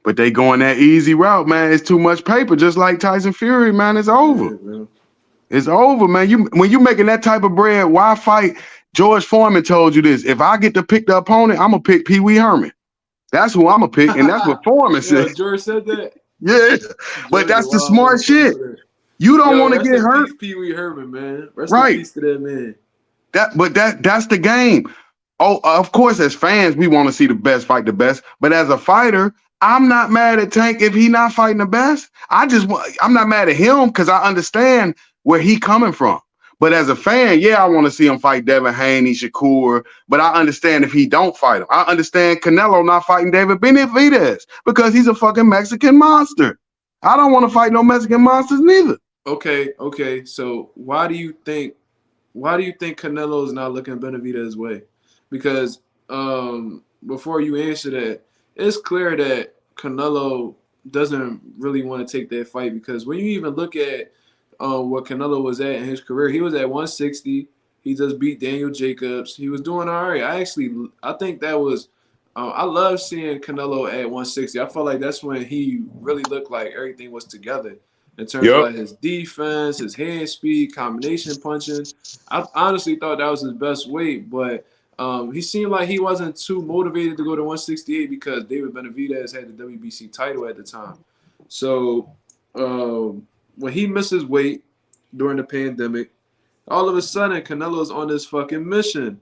But they going that easy route, man. It's too much paper, just like Tyson Fury, man. It's over. Yeah, it's over, man. When you making that type of bread, why fight George Foreman told you this. If I get to pick the opponent, I'm gonna pick Pee Wee Herman. That's who I'm gonna pick, and that's what Foreman said. Yo, George said that. Yeah, but George is that's a the wild smart shit. motherfucker. You don't Yo, want to rest get in hurt, peace, Pee Wee Herman, man. Rest in right? peace to that man. That's the game. Oh, of course, as fans, we want to see the best fight the best. But as a fighter, I'm not mad at Tank if he not fighting the best. I'm not mad at him because I understand where he coming from. But as a fan, yeah, I want to see him fight Devin Haney, Shakur. But I understand if he don't fight him. I understand Canelo not fighting David Benavidez because he's a fucking Mexican monster. I don't want to fight no Mexican monsters neither. Okay. So why do you think Canelo is not looking Benavidez's way? Because before you answer that, it's clear that Canelo doesn't really want to take that fight because when you even look at what Canelo was at in his career, he was at 160. He just beat Daniel Jacobs. He was doing all right. I think that was I love seeing Canelo at 160. I felt like that's when he really looked like everything was together in terms of Yep. like his defense, his hand speed, combination punching. I honestly thought that was his best weight, but he seemed like he wasn't too motivated to go to 168 because David Benavidez had the WBC title at the time. So when he misses weight during the pandemic, all of a sudden Canelo's on this fucking mission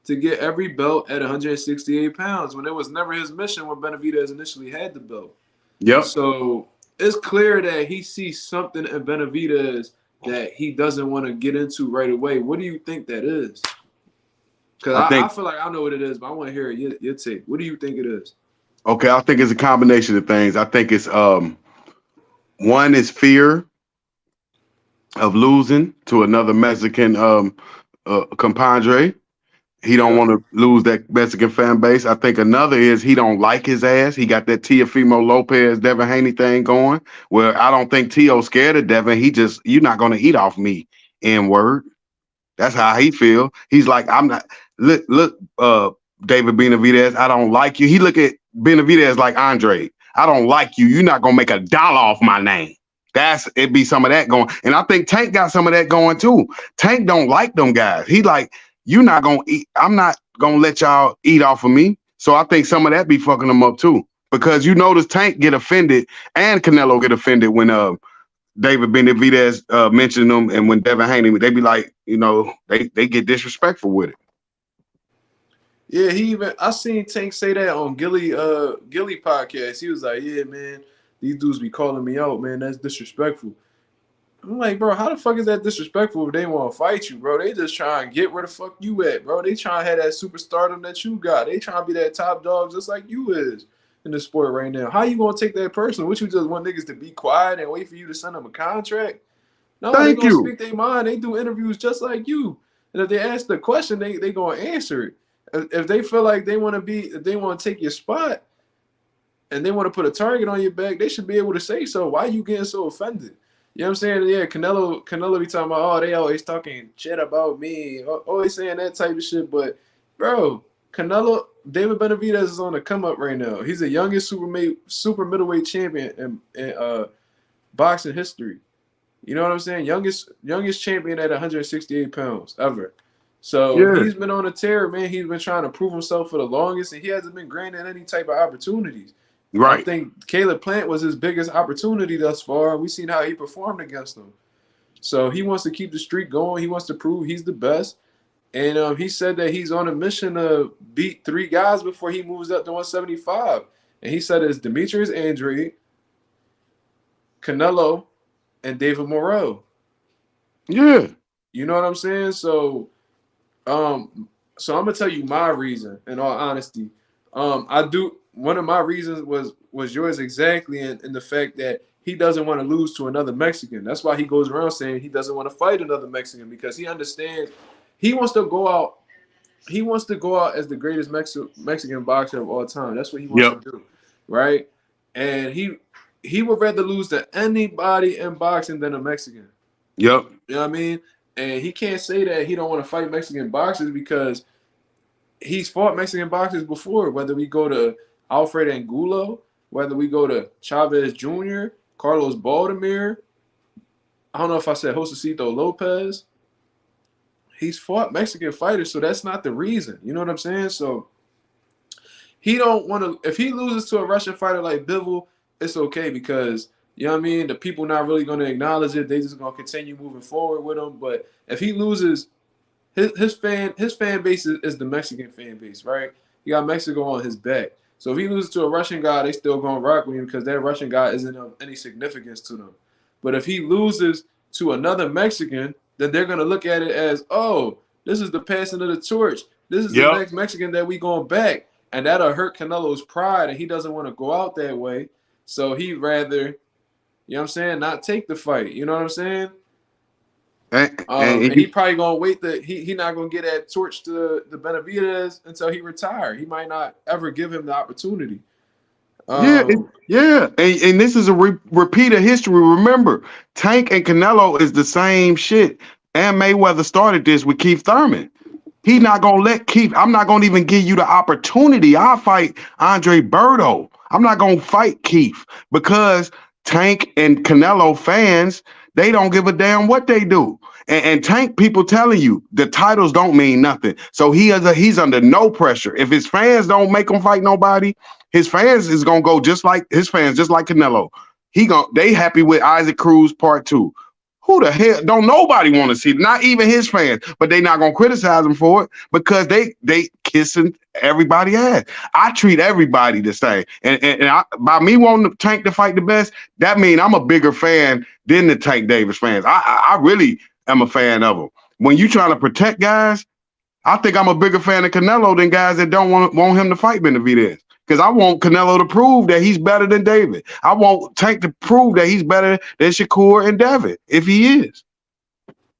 to get every belt at 168 pounds when it was never his mission when Benavidez initially had the belt. Yep. So it's clear that he sees something in Benavidez that he doesn't want to get into right away. What do you think that is? Because I feel like I know what it is, but I want to hear your take. What do you think it is? Okay, I think it's a combination of things. I think it's one is fear of losing to another Mexican compadre. He don't want to lose that Mexican fan base. I think another is he don't like his ass. He got that Teofimo Lopez, Devin Haney thing going. Where I don't think Tio's scared of Devin. You're not gonna eat off me, N-word. That's how he feel. He's like, I'm not. Look, David Benavidez, I don't like you. He look at Benavidez like Andre. I don't like you. You're not gonna make $1 off my name. It be some of that going. And I think Tank got some of that going too. Tank don't like them guys. He like, you're not gonna eat. I'm not gonna let y'all eat off of me. So I think some of that be fucking them up too. Because you notice Tank get offended and Canelo get offended when David Benavidez mentioned them, and when Devin Haney, they be like, they get disrespectful with it. Yeah, I seen Tank say that on Gilly podcast. He was like, yeah, man, these dudes be calling me out, man. That's disrespectful. I'm like, bro, how the fuck is that disrespectful if they want to fight you, bro? They just trying to get where the fuck you at, bro. They trying to have that superstardom that you got. They trying to be that top dog just like you is in the sport right now. How you gonna take that personal? What, you just want niggas to be quiet and wait for you to send them a contract? No, they gonna speak their mind. They do interviews just like you. And if they ask the question, they gonna answer it. If they feel like they want to take your spot and they want to put a target on your back, they should be able to say so. Why are you getting so offended? You know what I'm saying? Yeah, Canelo be talking about, they always talking shit about me, always saying that type of shit. But, bro, David Benavidez is on the come up right now. He's the youngest super middleweight champion in boxing history. You know what I'm saying? Youngest champion at 168 pounds ever. So he's been on a tear, man. He's been trying to prove himself for the longest, and he hasn't been granted any type of opportunities. Right. I think Caleb Plant was his biggest opportunity thus far. We've seen how he performed against him. So he wants to keep the streak going. He wants to prove he's the best. And he said that he's on a mission to beat 3 guys before he moves up to 175. And he said it's Demetrius Andrade, Canelo, and David Morrell. Yeah. You know what I'm saying? So I'm gonna tell you my reason, in all honesty. One of my reasons was yours exactly, in the fact that he doesn't want to lose to another Mexican. That's why he goes around saying he doesn't want to fight another Mexican, because he understands he wants to go out. He wants to go out as the greatest Mexican boxer of all time. That's what he wants to do, right? And he would rather lose to anybody in boxing than a Mexican. Yep. You know what I mean? And he can't say that he don't want to fight Mexican boxers because he's fought Mexican boxers before, whether we go to Alfred Angulo, whether we go to Chavez Jr., Carlos Baldomir. I don't know if I said Josecito Lopez. he's fought Mexican fighters, so that's not the reason. You know what I'm saying? So he don't want to. If he loses to a Russian fighter like Bivol, it's okay because you know what I mean. The people not really going to acknowledge it. They just going to continue moving forward with him. But if he loses, his fan base is the Mexican fan base, right? He got Mexico on his back. So if he loses to a Russian guy, they still going to rock with him because that Russian guy isn't of any significance to them. But if he loses to another Mexican, then they're going to look at it as, oh, this is the passing of the torch. This is the next Mexican that we going back. And that'll hurt Canelo's pride, and he doesn't want to go out that way. So he'd rather, you know what I'm saying, not take the fight. You know what I'm saying? And he probably gonna wait he not gonna get that torch to the Benavidez until he retire. He might not ever give him the opportunity. And this is a repeat of history. Remember, Tank and Canelo is the same shit. And Mayweather started this with Keith Thurman. He's not gonna let Keith. I'm not gonna even give you the opportunity. I'll fight Andre Berto. I'm not gonna fight Keith because Tank and Canelo fans, they don't give a damn what they do. And Tank people telling you the titles don't mean nothing. So he's under no pressure. If his fans don't make him fight nobody, his fans is gonna go just like Canelo. They happy with Isaac Cruz Part 2. Who the hell don't nobody want to see? Not even his fans, but they not gonna criticize him for it because they kissing everybody ass. I treat everybody the same, and by me wanting the Tank to fight the best, that means I'm a bigger fan than the Tank Davis fans. I really am a fan of them. When you trying to protect guys, I think I'm a bigger fan of Canelo than guys that don't want him to fight Benavidez. Because I want Canelo to prove that he's better than David. I want Tank to prove that he's better than Shakur and David, if he is.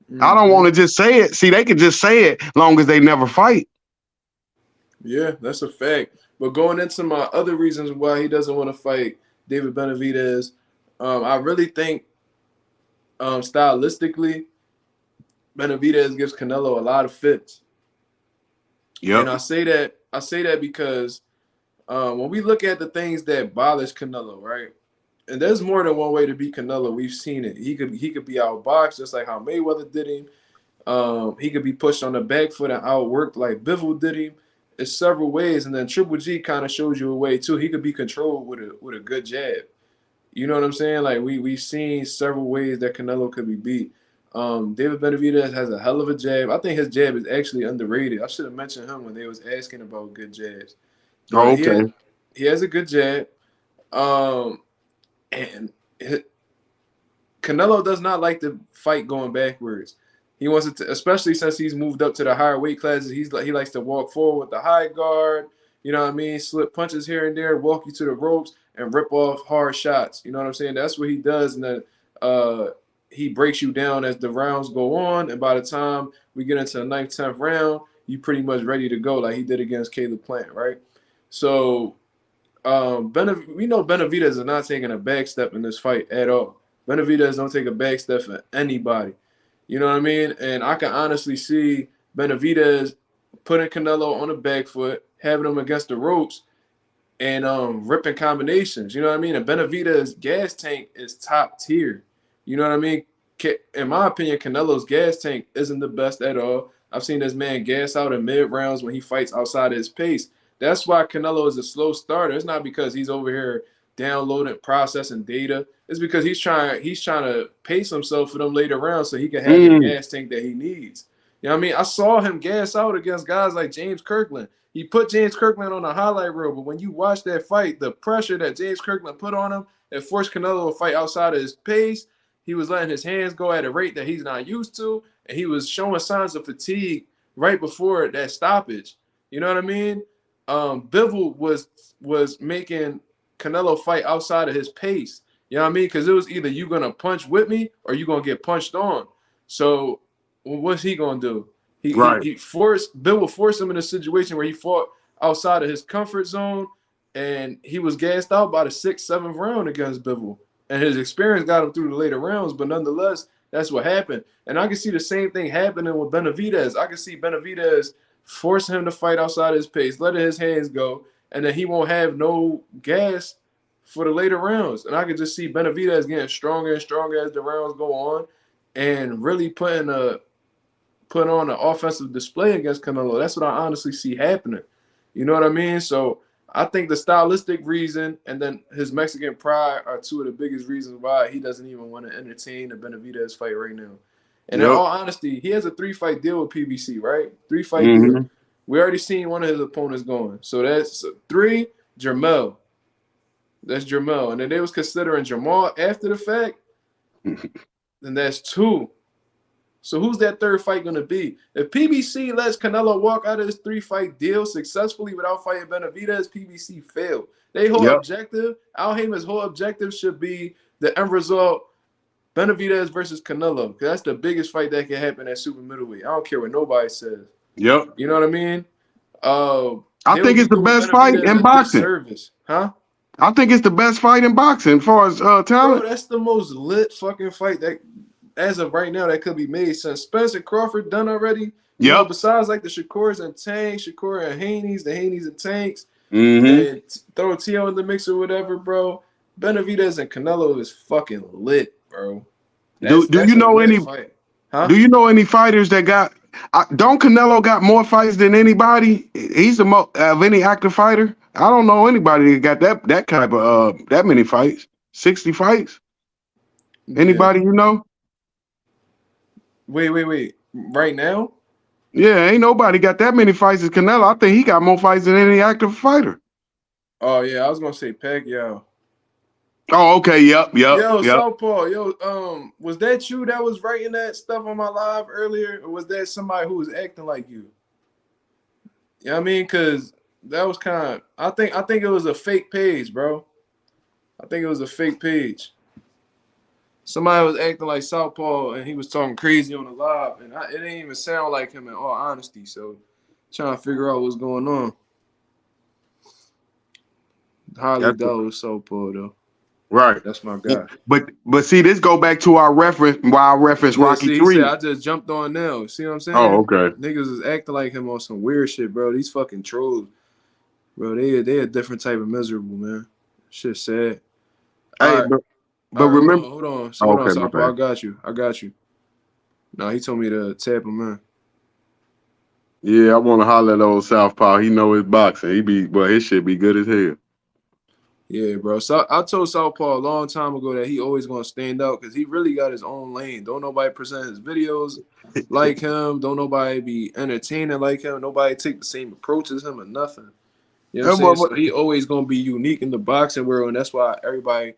Mm-hmm. I don't want to just say it. See, they can just say it long as they never fight. Yeah, that's a fact. But going into my other reasons why he doesn't want to fight David Benavidez, I really think stylistically, Benavidez gives Canelo a lot of fits. Yeah, and I say that because when we look at the things that bothers Canelo, right? And there's more than one way to beat Canelo. We've seen it. He could be outboxed just like how Mayweather did him. He could be pushed on the back foot and outworked like Bivol did him. It's several ways, and then Triple G kind of shows you a way too. He could be controlled with a good jab. You know what I'm saying? Like we've seen several ways that Canelo could be beat. David Benavidez has a hell of a jab. I think his jab is actually underrated. I should have mentioned him when they was asking about good jabs. Oh, okay. He has a good jab. And Canelo does not like to fight going backwards. He wants it to, especially since he's moved up to the higher weight classes. He likes to walk forward with the high guard. You know what I mean? Slip punches here and there, walk you to the ropes, and rip off hard shots. You know what I'm saying? That's what he does. And then he breaks you down as the rounds go on. And by the time we get into the 9th, 10th round, you pretty much ready to go like he did against Caleb Plant, right? So we know Benavidez is not taking a back step in this fight at all. Benavidez don't take a back step for anybody. You know what I mean? And I can honestly see Benavidez putting Canelo on the back foot, having him against the ropes, and ripping combinations. You know what I mean? And Benavidez' gas tank is top tier. You know what I mean? In my opinion, Canelo's gas tank isn't the best at all. I've seen this man gas out in mid rounds when he fights outside of his pace. That's why Canelo is a slow starter. It's not because he's over here downloading, processing data. It's because he's trying to pace himself for them later rounds so he can have the gas tank that he needs. You know what I mean? I saw him gas out against guys like James Kirkland. He put James Kirkland on a highlight reel, but when you watch that fight, the pressure that James Kirkland put on him, it forced Canelo to fight outside of his pace. He was letting his hands go at a rate that he's not used to, and he was showing signs of fatigue right before that stoppage. You know what I mean? Bivol was making Canelo fight outside of his pace. You know what I mean? Because it was either you gonna punch with me or you gonna get punched on. So what's he gonna do? Bivol forced him in a situation where he fought outside of his comfort zone, and he was gassed out by the 6th, 7th round against Bivol. And his experience got him through the later rounds, but nonetheless, that's what happened. And I can see the same thing happening with Benavidez. I can see Benavidez forcing him to fight outside his pace, letting his hands go, and then he won't have no gas for the later rounds. And I can just see Benavidez getting stronger and stronger as the rounds go on and really putting put on an offensive display against Canelo. That's what I honestly see happening. You know what I mean? So I think the stylistic reason and then his Mexican pride are two of the biggest reasons why he doesn't even want to entertain the Benavidez fight right now. And in all honesty, he has a 3-fight deal with PBC, right? 3-fight deal. We already seen one of his opponents going. So that's 3, Jermell. That's Jermell. And then they was considering Jamal after the fact. Then that's 2. So who's that 3rd fight going to be? If PBC lets Canelo walk out of this 3-fight deal successfully without fighting Benavidez, PBC failed. Their whole objective, Al Heyman's whole objective should be the end result, Benavidez versus Canelo. Because that's the biggest fight that can happen at super middleweight. I don't care what nobody says. You know what I mean? I think it's the best fight in boxing. Huh? I think it's the best fight in boxing as far as talent. Bro, that's the most lit fucking fight that, as of right now, that could be made. Since Spencer Crawford done already. You know, besides like the Shakurs and Tanks, Shakur and Haney's, the Haney's and Tanks, and throw T.O. in the mix or whatever, bro. Benavidez and Canelo is fucking lit, bro. Do you know any? Huh? Do you know any fighters that got? Don't Canelo got more fights than anybody? He's the most of any active fighter. I don't know anybody that got that type of that many fights. 60 fights. Anybody you know? Wait. Right now? Yeah, ain't nobody got that many fights as Canelo. I think he got more fights than any active fighter. Oh yeah, I was gonna say Pacquiao. Oh, okay, yep. Yo, Southpaw, was that you that was writing that stuff on my live earlier, or was that somebody who was acting like you? You know what I mean? Because that was kind of, I think it was a fake page, bro. I think it was a fake page. Somebody was acting like Southpaw, and he was talking crazy on the live, and it didn't even sound like him in all honesty. So, trying to figure out what's going on. Highly doubt it was Southpaw though. Right, that's my guy. But see, this go back to our reference. Why I reference Rocky 3. I just jumped on now. See what I'm saying? Oh, okay. Niggas is acting like him on some weird shit, bro. These fucking trolls, bro. They a different type of miserable, man. Shit sad. Hey, but remember, hold on. Hold on, Southpaw. I got you. No, he told me to tap him in. Yeah, I want to holler at old Southpaw. He know his boxing. His shit be good as hell. Yeah, bro. So I told Southpaw a long time ago that he always gonna stand out because he really got his own lane. Don't nobody present his videos like him. Don't nobody be entertaining like him. Nobody take the same approach as him or nothing. You know what I'm saying? So he always gonna be unique in the boxing world, and that's why everybody,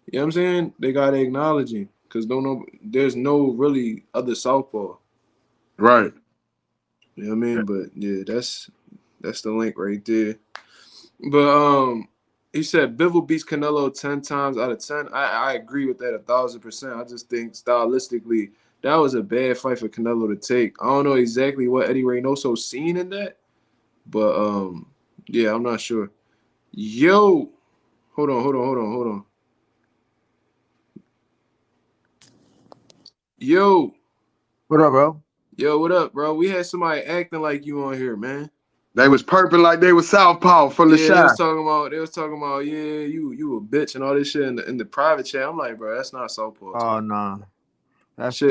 you know what I'm saying, they gotta acknowledge him because there's no really other Southpaw. Right. You know what I mean? But yeah, that's the link right there. But he said Bivol beats Canelo 10 times out of 10. I agree with that 1,000%. I just think stylistically that was a bad fight for Canelo to take. I don't know exactly what Eddie Reynoso seen in that, but yeah, I'm not sure. Yo, hold on. Yo, what up, bro? Yo, what up, bro? We had somebody acting like you on here, man. They was perping like they was Southpaw from the shot. They was talking about, yeah, you a bitch and all this shit in the private chat. I'm like, bro, that's not Southpaw. Oh no, that's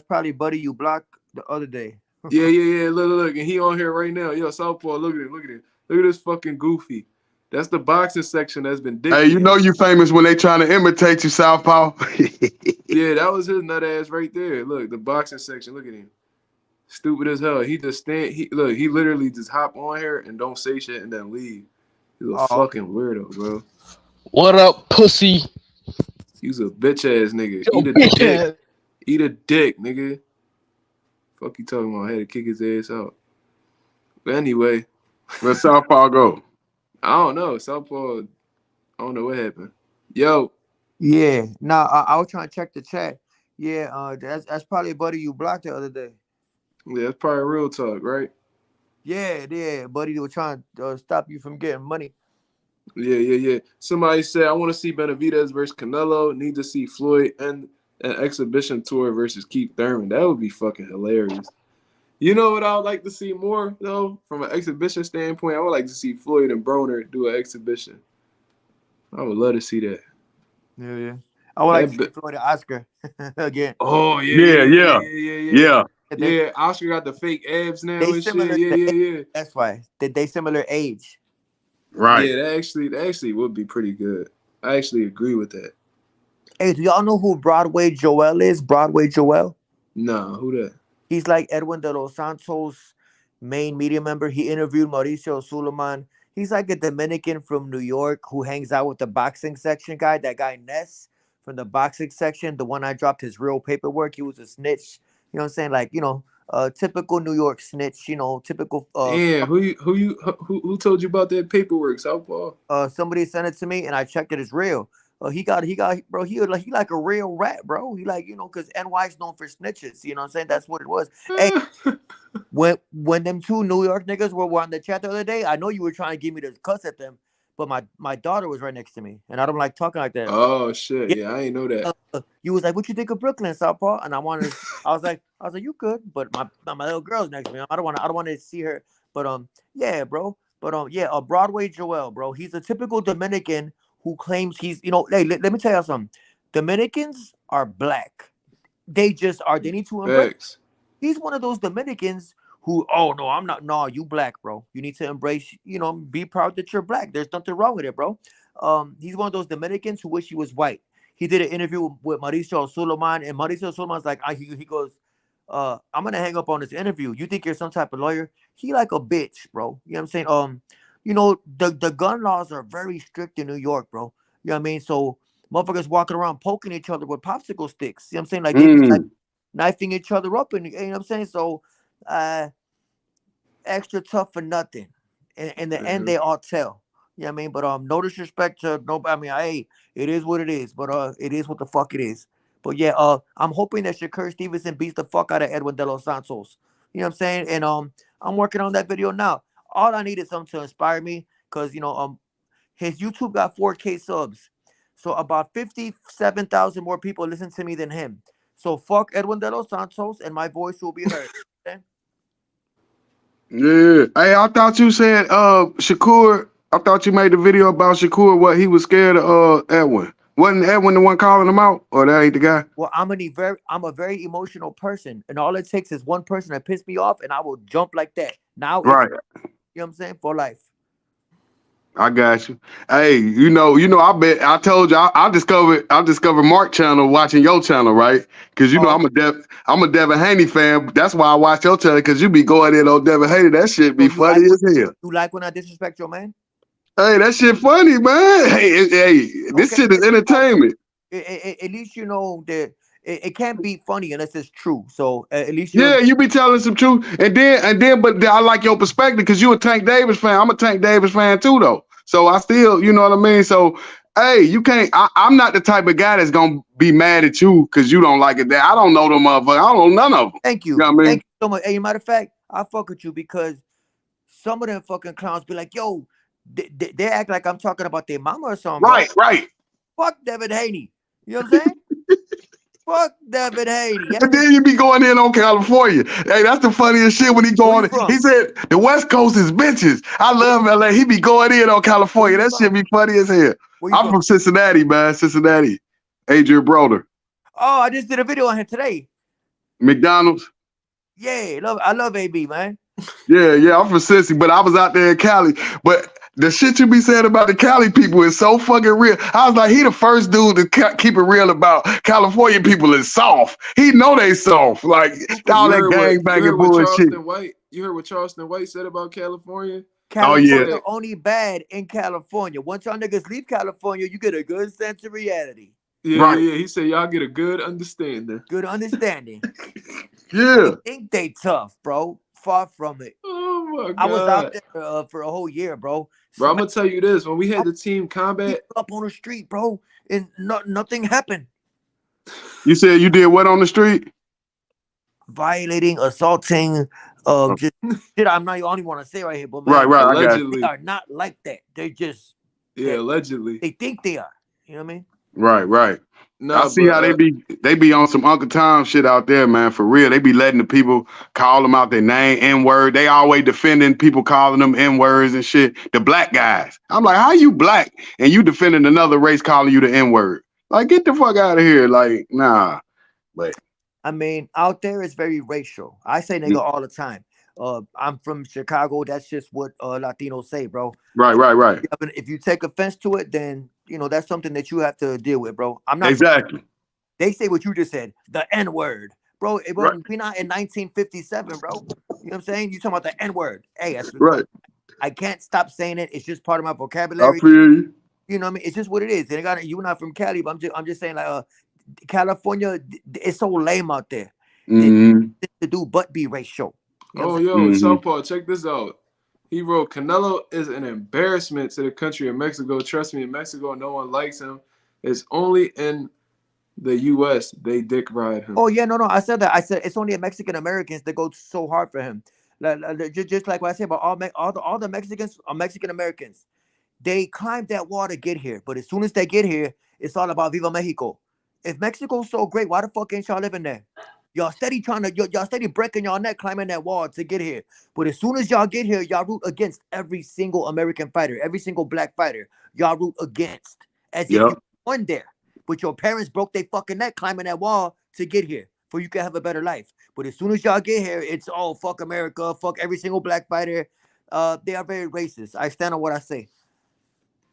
probably buddy you blocked the other day. yeah. Look, and he on here right now. Yo, Southpaw, look at it. Look at this fucking goofy. That's the boxing section that's been dictated. Hey, you know you famous when they trying to imitate you, Southpaw. Yeah, that was his nut ass right there. Look, the boxing section. Look at him. Stupid as hell. He just he literally just hop on here and don't say shit and then leave. He's a fucking weirdo, bro. What up, pussy? He's a bitch ass nigga. Eat a dick, nigga. Fuck you talking about? I had to kick his ass out. But anyway. Where Southpaw go? I don't know. Southpaw, I don't know what happened. Yo. Yeah. Nah, I was trying to check the chat. Yeah, that's probably a buddy you blocked the other day. Yeah, that's probably real talk, right? Yeah, buddy was trying to stop you from getting money. Yeah. Somebody said, I want to see Benavidez versus Canelo. Need to see Floyd and an exhibition tour versus Keith Thurman. That would be fucking hilarious. You know what I would like to see more, though? From an exhibition standpoint, I would like to see Floyd and Broner do an exhibition. I would love to see that. Yeah. I would like to see Floyd and Oscar again. Oh, yeah. Yeah, Oscar got the fake abs now They and similar. shit. Yeah. That's why they similar age. Right. Yeah, that actually would be pretty good. I actually agree with that. Hey, do y'all know who Broadway Joel is? Broadway Joel. Nah, who that? He's like Edwin de los Santos, main media member. He interviewed Mauricio Suleiman. He's like a Dominican from New York who hangs out with the boxing section guy. That guy Ness from the boxing section, the one I dropped his real paperwork. He was a snitch. You know what I'm saying? Like, typical New York snitch. Typical. Damn, who told you about that paperwork, Southpaw? Somebody sent it to me and I checked it. It's real. He got, bro. He like a real rat, bro. He like, because NY is known for snitches. You know what I'm saying? That's what it was. Hey, when them two New York niggas were on the chat the other day, I know you were trying to get me to cuss at them, but my daughter was right next to me, and I don't like talking like that. Oh shit, yeah, I ain't know that. You was like, "What you think of Brooklyn, Southpaw?" And I was like, "You good?" But my little girl's next to me. I don't want to see her. But yeah, bro. But yeah, Broadway Joel, bro. He's a typical Dominican who claims he's, hey, let me tell you something. Dominicans are black. They just are. They need to embrace. Facts. He's one of those Dominicans who, oh no, I'm not. No, you black, bro. You need to embrace, be proud that you're black. There's nothing wrong with it, bro. He's one of those Dominicans who wish he was white. He did an interview with Mauricio Suleiman, and Mauricio Suleiman's like, he goes, I'm gonna hang up on this interview. You think you're some type of lawyer? He like a bitch, bro. You know what I'm saying? The gun laws are very strict in New York, bro. You know what I mean? So motherfuckers walking around poking each other with popsicle sticks. You know what I'm saying? Like they be like knifing each other up, and you know what I'm saying? So extra tough for nothing. In the end, they all tell. You know what I mean? But no disrespect to nobody. I mean, hey, it is what it is, but it is what the fuck it is. But yeah, I'm hoping that Shakur Stevenson beats the fuck out of Edwin de los Santos. You know what I'm saying? And I'm working on that video now. All I need is something to inspire me, because his YouTube got 4K subs. So about 57,000 more people listen to me than him. So fuck Edwin de los Santos, and my voice will be heard. Okay? Yeah. Hey, I thought you said Shakur. I thought you made the video about Shakur. What he was scared of Edwin. Wasn't Edwin the one calling him out, or that ain't the guy? Well, I'm a very emotional person, and all it takes is one person to piss me off, and I will jump like that. Now, Right. you know what I'm saying? For life. I got you. Hey, I bet I told you I discovered Mark channel watching your channel, right? Because I'm a Devin Haney fan. That's why I watch your channel, because you be going in on Devin Haney. That shit be funny as hell. You like when I disrespect your man? Hey, that shit funny, man. Hey, this shit is entertainment. At least you know that it can't be funny unless it's true. So at least you be telling some truth, and then, but I like your perspective, because you a Tank Davis fan. I'm a Tank Davis fan too, though. So I still, you know what I mean. So hey, you can't. I'm not the type of guy that's gonna be mad at you because you don't like it. I don't know them motherfuckers. I don't know none of them. Thank you. You know what I mean? Thank you so much. Hey, matter of fact, I fuck with you because some of them fucking clowns be like, yo, they act like I'm talking about their mama or something. Right, bro. Right. Fuck Devin Haney. You know what I'm saying? Fuck Devin Haney. And then you be going in on California. Hey, that's the funniest shit when he go on. He said the West Coast is bitches. I love LA. He be going in on California. That shit be funny as hell. I'm from Cincinnati, man. Cincinnati. Adrian Broder. Oh, I just did a video on him today. McDonald's. Yeah, I love AB, man. Yeah, I'm from Cincy, but I was out there in Cali. But the shit you be saying about the Cali people is so fucking real. I was like, he the first dude to keep it real about California people is soft. He know they soft. Like, all that gang banging bullshit. You heard what Charleston White said about California? California only bad in California. Once y'all niggas leave California, you get a good sense of reality. Yeah, yeah. He said y'all get a good understanding. Good understanding. Yeah. They think they tough, bro. Far from it. Oh my God. I was out there for a whole year, bro. Bro, I'm gonna tell you this: when we had the team combat up on the street, bro, and nothing happened. You said you did what on the street? Violating, assaulting, just shit. I'm not. I don't even want to say right here, but man, right. Allegedly, they are not like that. They're just allegedly. They think they are. You know what I mean? Right. No, I see how they be on some Uncle Tom shit out there, man. For real, they be letting the people call them out their name, N-word. They always defending people calling them N-words and shit. The black guys. I'm like, how you black and you defending another race calling you the N-word? Like, get the fuck out of here. Like, nah. But I mean, out there it's very racial. I say nigga all the time. I'm from Chicago. That's just what Latinos say, bro. Right. If you take offense to it, then that's something that you have to deal with, bro. I'm not. Exactly. They say what you just said, the N word, bro. Right. We're not in 1957, bro. You know what I'm saying? You talking about the N word? Hey, Right. I can't stop saying it. It's just part of my I vocabulary. feel you. You know what I mean? It's just what it is. And you're not from Cali, but I'm just saying like California, it's so lame out there. Mm-hmm. To do but be racial. Southpaw, check this out. He wrote, Canelo is an embarrassment to the country of Mexico. Trust me, in Mexico, no one likes him. It's only in the U.S. they dick ride him. Oh, yeah, no. I said that. I said it's only Mexican Americans that go so hard for him. Just like what I said about all the Mexicans are Mexican Americans. They climbed that wall to get here. But as soon as they get here, it's all about Viva Mexico. If Mexico's so great, why the fuck ain't y'all living there? Y'all steady y'all steady breaking y'all neck climbing that wall to get here. But as soon as y'all get here, y'all root against every single American fighter, every single black fighter. Y'all root against as if you won there. But your parents broke their fucking neck climbing that wall to get here for you can have a better life. But as soon as y'all get here, it's fuck America, fuck every single black fighter. They are very racist. I stand on what I say.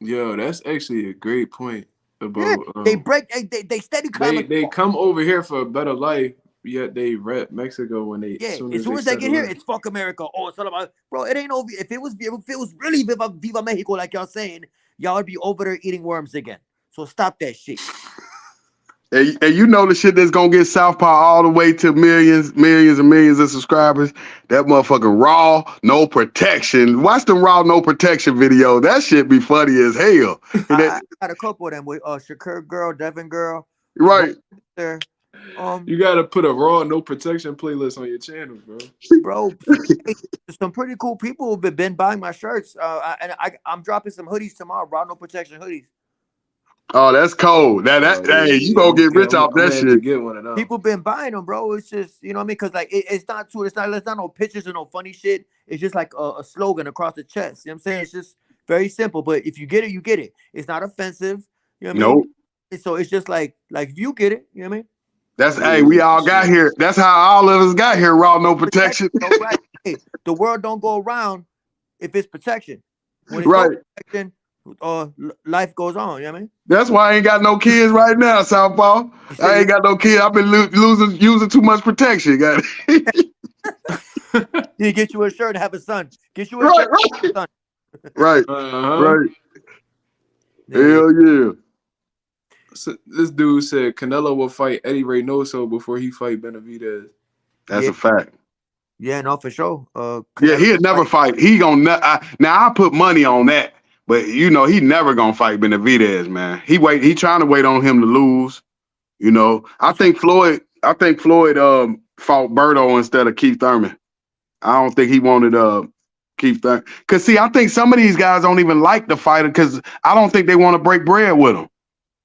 Yo, that's actually a great point about they steady climbing. They come over here for a better life. Yet they rep Mexico when they as soon as they get here, it's fuck America. Oh, it's all about bro. It ain't over. If it was really Viva Mexico, like y'all saying, y'all would be over there eating worms again. So stop that shit. And you know the shit that's gonna get Southpaw all the way to millions and millions of subscribers. That motherfucking Raw No Protection. Watch the Raw No Protection video. That shit be funny as hell. I got a couple of them with Shakur girl, Devin girl. Right. There. You gotta put a Raw No Protection playlist on your channel, bro. Bro, some pretty cool people have been buying my shirts. I'm dropping some hoodies tomorrow. Raw No Protection hoodies. Oh, that's cold. Hey, you gonna get rich off that shit. Get one of them. People been buying them, bro. It's just what I mean, because like it's not no pictures or no funny shit. It's just like a slogan across the chest. You know what I'm saying? It's just very simple. But if you get it, you get it. It's not offensive. You know what I mean? So it's just like if you get it, you know what I mean? That's we all got here. That's how all of us got here. Raw No Protection. Right. Hey, the world don't go around if it's protection. When it's right. No protection, life goes on. You know what I mean? That's why I ain't got no kids right now, Southpaw. I ain't got no kids. I've been using too much protection. Got it. You get you a shirt and have a son. Get you a shirt and have a son. Right. Right. Hell yeah. So this dude said Canelo will fight Eddie Reynoso before he fight Benavidez. That's a fact. Yeah, no, for sure. He'll never fight. He gonna now I put money on that, but he never gonna fight Benavidez, man. He trying to wait on him to lose. I think Floyd fought Berto instead of Keith Thurman. I don't think he wanted Keith Thurman. Cause see, I think some of these guys don't even like the fighter because I don't think they want to break bread with him.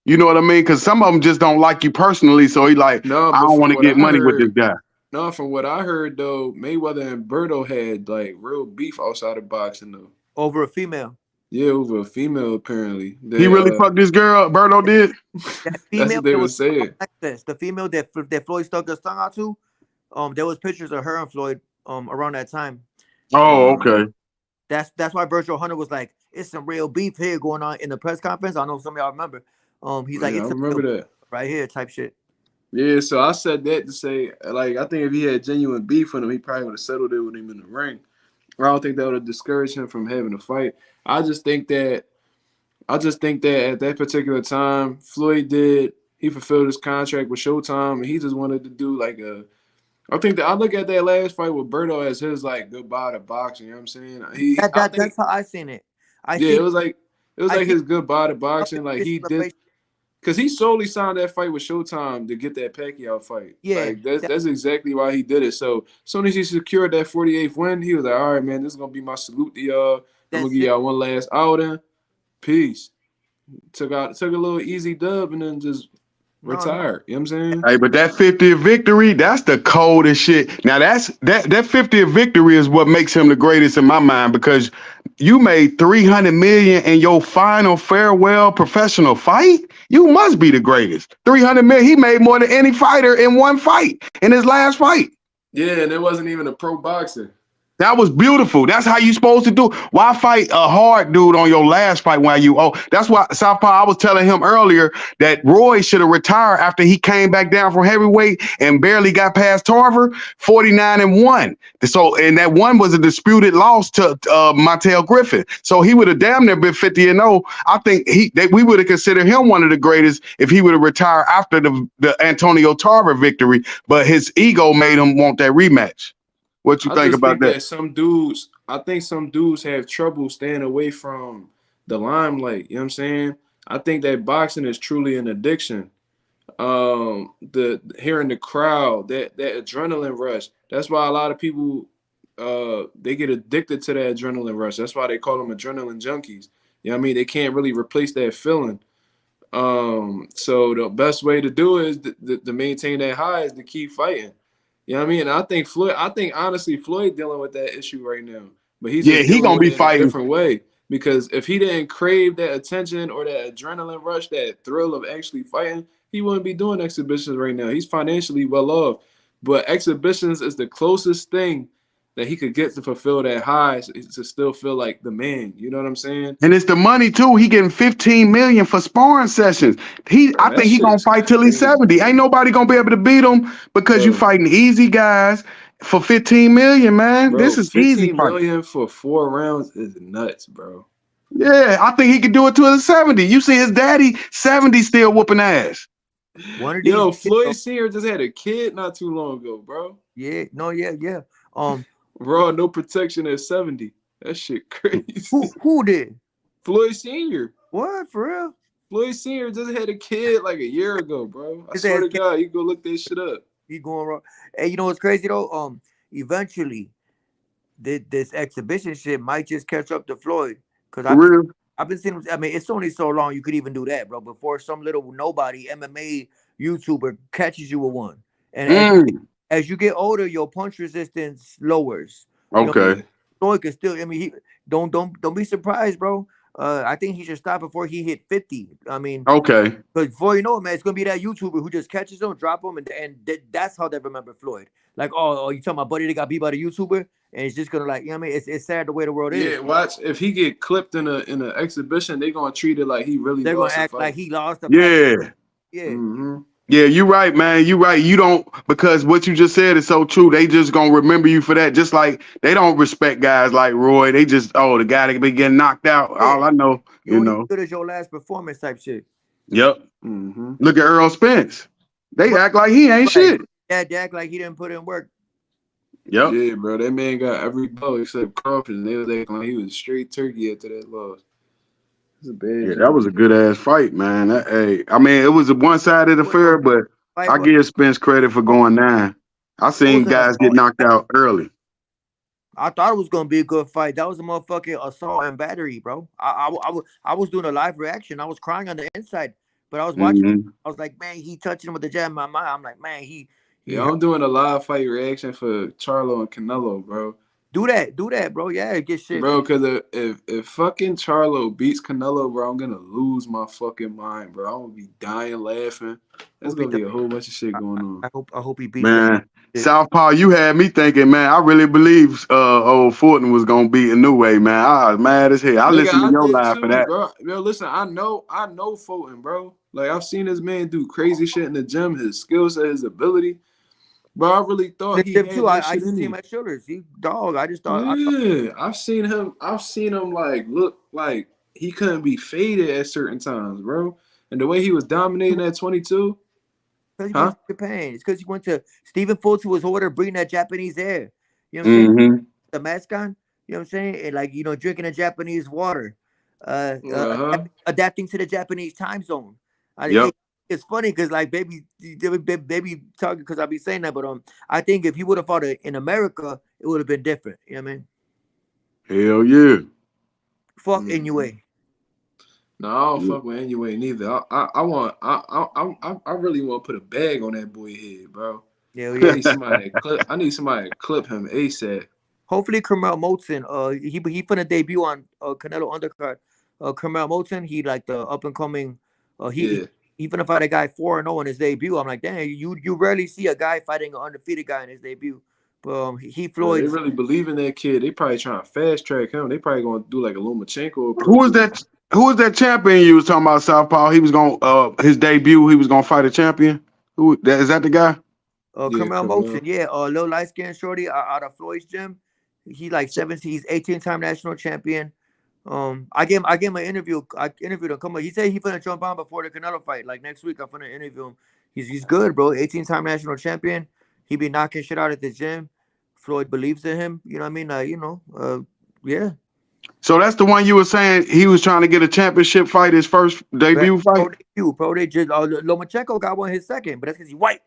You know what I mean? Because some of them just don't like you personally. So he I don't want to get money with this guy. No, from what I heard, though, Mayweather and Berto had, like, real beef outside of boxing, though. Over a female? Yeah, over a female, apparently. He really fucked this girl, Berto did? That female That's what they were saying. The female that Floyd stuck his tongue out to, there was pictures of her and Floyd around that time. Oh, okay. That's why Virgil Hunter was like, it's some real beef here going on in the press conference. I know some of y'all remember. He's like, I remember that right here type shit. Yeah, so I said that to say, like, I think if he had genuine beef with him, he probably would have settled it with him in the ring. I don't think that would have discouraged him from having a fight. I just think that at that particular time, he fulfilled his contract with Showtime, and he just wanted to do like I look at that last fight with Berto as his like goodbye to boxing. You know what I'm saying? That's how I seen it. It was like his goodbye to boxing. Like he did, because he solely signed that fight with Showtime to get that Pacquiao fight. Yeah, like that's exactly why he did it. So as soon as he secured that 48th win, he was like, "All right, man, this is gonna be my salute to y'all. I'm gonna give y'all one last outing. Peace." Took a little easy dub and then just retired. You know what I'm saying? Hey, but that 50th victory, that's the coldest shit. Now that 50th victory is what makes him the greatest in my mind, because you made $300 million in your final farewell professional fight. You must be the greatest. $300 million. He made more than any fighter in one fight in his last fight. Yeah, and it wasn't even a pro boxer. That was beautiful. That's how you supposed to do. Why fight a hard dude on your last fight while you that's why Southpaw, I was telling him earlier that Roy should have retired after he came back down from heavyweight and barely got past Tarver, 49-1. So, and that one was a disputed loss to Montel Griffin. So he would have damn near been 50-0. I think we would have considered him one of the greatest if he would have retired after the Antonio Tarver victory, but his ego made him want that rematch. What you think about that? I think some dudes have trouble staying away from the limelight. You know what I'm saying? I think that boxing is truly an addiction. The hearing the crowd, that adrenaline rush. That's why a lot of people they get addicted to that adrenaline rush. That's why they call them adrenaline junkies. You know what I mean? They can't really replace that feeling. So the best way to do it is to maintain that high is to keep fighting. You know what I mean? And I think honestly, Floyd dealing with that issue right now. But he's just he gonna be fighting in a different way. Because if he didn't crave that attention or that adrenaline rush, that thrill of actually fighting, he wouldn't be doing exhibitions right now. He's financially well off. But exhibitions is the closest thing that he could get to fulfill that high to still feel like the man. You know what I'm saying? And it's the money too. He getting $15 million for sparring sessions. I think he gonna fight till he's 70. Ain't nobody gonna be able to beat him because you fighting easy guys for $15 million, man. Bro, this is easy. $15 million for 4 rounds is nuts, bro. Yeah, I think he could do it to his 70. You see his daddy 70 still whooping ass. Yo, Floyd Senior just had a kid not too long ago, bro. Yeah, yeah. Bro, no protection at 70. That shit crazy. Who did? Floyd Senior. What, for real? Floyd Senior just had a kid like a year ago, bro. I swear to God, you go look this shit up. He going wrong. Hey, you know what's crazy though? Eventually, this exhibition shit might just catch up to Floyd. Cause I've been seeing. I mean, it's only so long you could even do that, bro. Before some little nobody MMA YouTuber catches you with one, and as you get older, your punch resistance lowers. Okay. Floyd can still. I mean, he don't be surprised, bro. I think he should stop before he hit 50. I mean, okay. But before you know it, man, it's gonna be that YouTuber who just catches him, drop him, and that's how they remember Floyd. Like, oh, you talking about buddy that got beat by the YouTuber, and it's just gonna like, you know what I mean? It's sad the way the world is. Yeah, watch if he get clipped in an exhibition, they're gonna treat it like he really. They're gonna act like he lost. Yeah. Mm-hmm. Yeah, you're right, man. You're right. You don't, because what you just said is so true. They just gonna remember you for that. Just like they don't respect guys like Roy. They just, the guy that be getting knocked out. Yeah. All I know, you know. Good as your last performance type shit. Yep. Mm-hmm. Look at Earl Spence. They act like he ain't shit. Yeah, they act like he didn't put in work. Yep. Yeah, bro. That man got every blow except Crawford, and they was acting like he was straight turkey after that loss. That was a good ass fight, man. I mean, it was a one-sided affair, but I give Spence credit for going down. I seen guys get knocked out early. I thought it was gonna be a good fight. That was a motherfucking assault and battery, bro. I was doing a live reaction. I was crying on the inside, but I was watching. Mm-hmm. I was like, man, he touching him with the jab in my mind. I'm like, man, Yeah, I'm doing a live fight reaction for Charlo and Canelo, bro. Do that, bro. Yeah, get shit, bro. Because if fucking Charlo beats Canelo, bro, I'm gonna lose my fucking mind, bro. I'm gonna be dying laughing. There's gonna be a whole bunch of shit going on. I hope he beats. Man, Southpaw, you had me thinking, man. I really believe old Fulton was gonna beat Inoue, man. I was mad as hell. I listened to your live for that, bro. Yo, listen, I know Fulton, bro. Like I've seen this man do crazy shit in the gym. His skill set, his ability. Bro, I really thought he had that shit in see him at shoulders. He dog. I just thought. Yeah, I've seen him like look like he couldn't be faded at certain times, bro. And the way he was dominating at 22. Because he went to Japan. It's because he went to Stephen Fultz, who was ordered bringing that Japanese air. You know what I'm saying? The mask on. You know what I'm saying? And like, you know, drinking a Japanese water. Adapting to the Japanese time zone. It's funny because like baby talking because I be saying that, but I think if he would have fought in America, it would have been different. You know what I mean? Hell yeah. Fuck Inoue. No, I don't fuck with Inoue neither. I really want to put a bag on that boy head, bro. Yeah. I need somebody to clip him ASAP. Hopefully, Carmel Moulton. He finna debut on Canelo undercard. Carmel Moulton. He like the up and coming. Yeah. He finna fight a guy 4-0 in his debut. I'm like, damn, you rarely see a guy fighting an undefeated guy in his debut. But he Bro, they Floyd's. really believe in that kid. They probably trying to fast track him. They probably gonna do like a Lomachenko approach. Who was that? Who was that champion you was talking about, Southpaw? He was gonna his debut. He was gonna fight a champion. Is that the guy? Yeah, Carmel Carmel. Moulton, yeah, little light skinned shorty out of Floyd's gym. He like 17. He's 18-time national champion. I gave him an interview. I interviewed him. Come on, he said he finna jump on before the Canelo fight. Like next week, I'm finna interview him. He's good, bro. 18-time national champion. He be knocking shit out at the gym. Floyd believes in him. You know what I mean? Yeah. So that's the one you were saying he was trying to get a championship fight, his first debut fight. Pro debut. Lomachenko got one his second, but that's because he's white.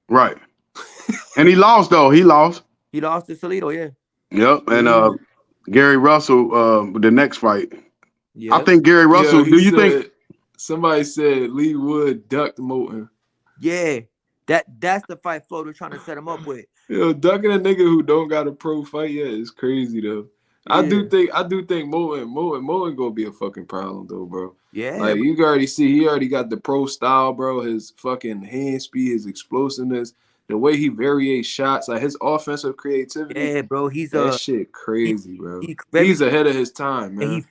Right. And he lost though. He lost. He lost to Salido, yeah. Yep. And Gary Russell, the next fight. Yeah. I think Gary Russell. Do you think somebody said Lee Wood ducked Moulton? Yeah. That's the fight Floyd was trying to set him up with. Yo, ducking a nigga who don't got a pro fight yet is crazy though. Yeah. I do think Moulton gonna be a fucking problem though, bro. Yeah. Like you can already see he already got the pro style, bro. His fucking hand speed, his explosiveness, the way he varies shots, like his offensive creativity. Yeah, bro. He's that shit crazy, bro. He's ahead of his time, man. And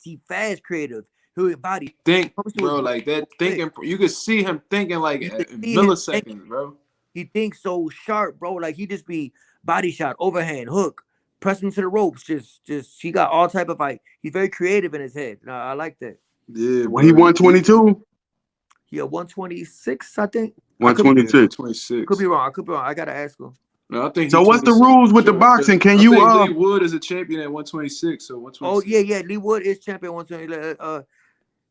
he fast, creative. Who body bro, like that thinking. You could see him thinking like milliseconds, bro. He thinks so sharp, bro. Like he just be body shot, overhand, hook, press him to the ropes. Just he got all type of like. He's very creative in his head. I like that. Yeah, when he 122. Yeah, 126, I think. 126. Could be wrong. I gotta ask him. No, I think. So what's the rules with the boxing? Can you? Lee Wood is a champion at 126. So 126. Oh yeah. Lee Wood is champion 126.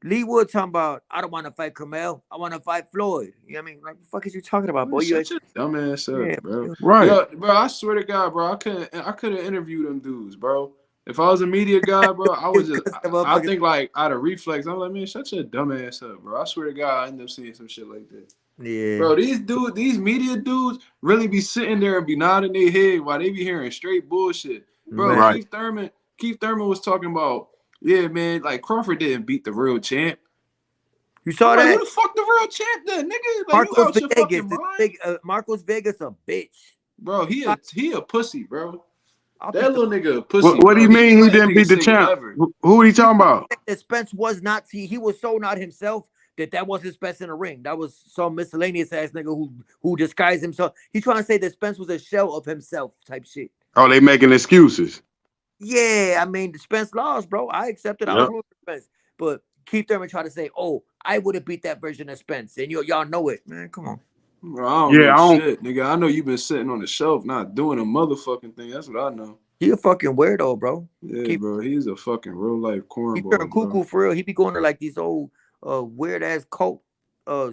Lee Wood talking about, I don't want to fight Carmel. I want to fight Floyd. You know what I mean? Like, what the fuck is you talking about, boy? You're such a dumbass up, bro. Right. Yo, bro, I swear to God, bro, I could have interviewed them dudes, bro. If I was a media guy, bro, I would just, I think like out of reflex, I'm like, man, shut your dumb ass up, bro. I swear to God, I end up seeing some shit like that. Yeah. Bro, these media dudes really be sitting there and be nodding their head while they be hearing straight bullshit. Bro, right. Keith Thurman was talking about, yeah, man, like Crawford didn't beat the real champ. You saw that? Who the fuck the real champ then, nigga? Like, Marcos Vegas a bitch. Bro, he a pussy, bro. That little nigga a pussy. What do you mean he didn't beat the champ? Who are you talking about? Spence was not. He was so not himself that wasn't Spence in the ring. That was some miscellaneous ass nigga who disguised himself. He's trying to say that Spence was a shell of himself type shit. Oh, they making excuses. Yeah, I mean, Spence lost, bro. I accepted. I was rooting for Spence, but Keith Thurman tried to say, "Oh, I would have beat that version of Spence," and y'all know it, man. Come on. Bro, I don't know shit, nigga. I know you've been sitting on the shelf not doing a motherfucking thing. That's what I know. He a fucking weirdo, bro. Yeah, bro. He's a fucking real life cornball. He turned cuckoo for real. He be going to like these old weird ass cult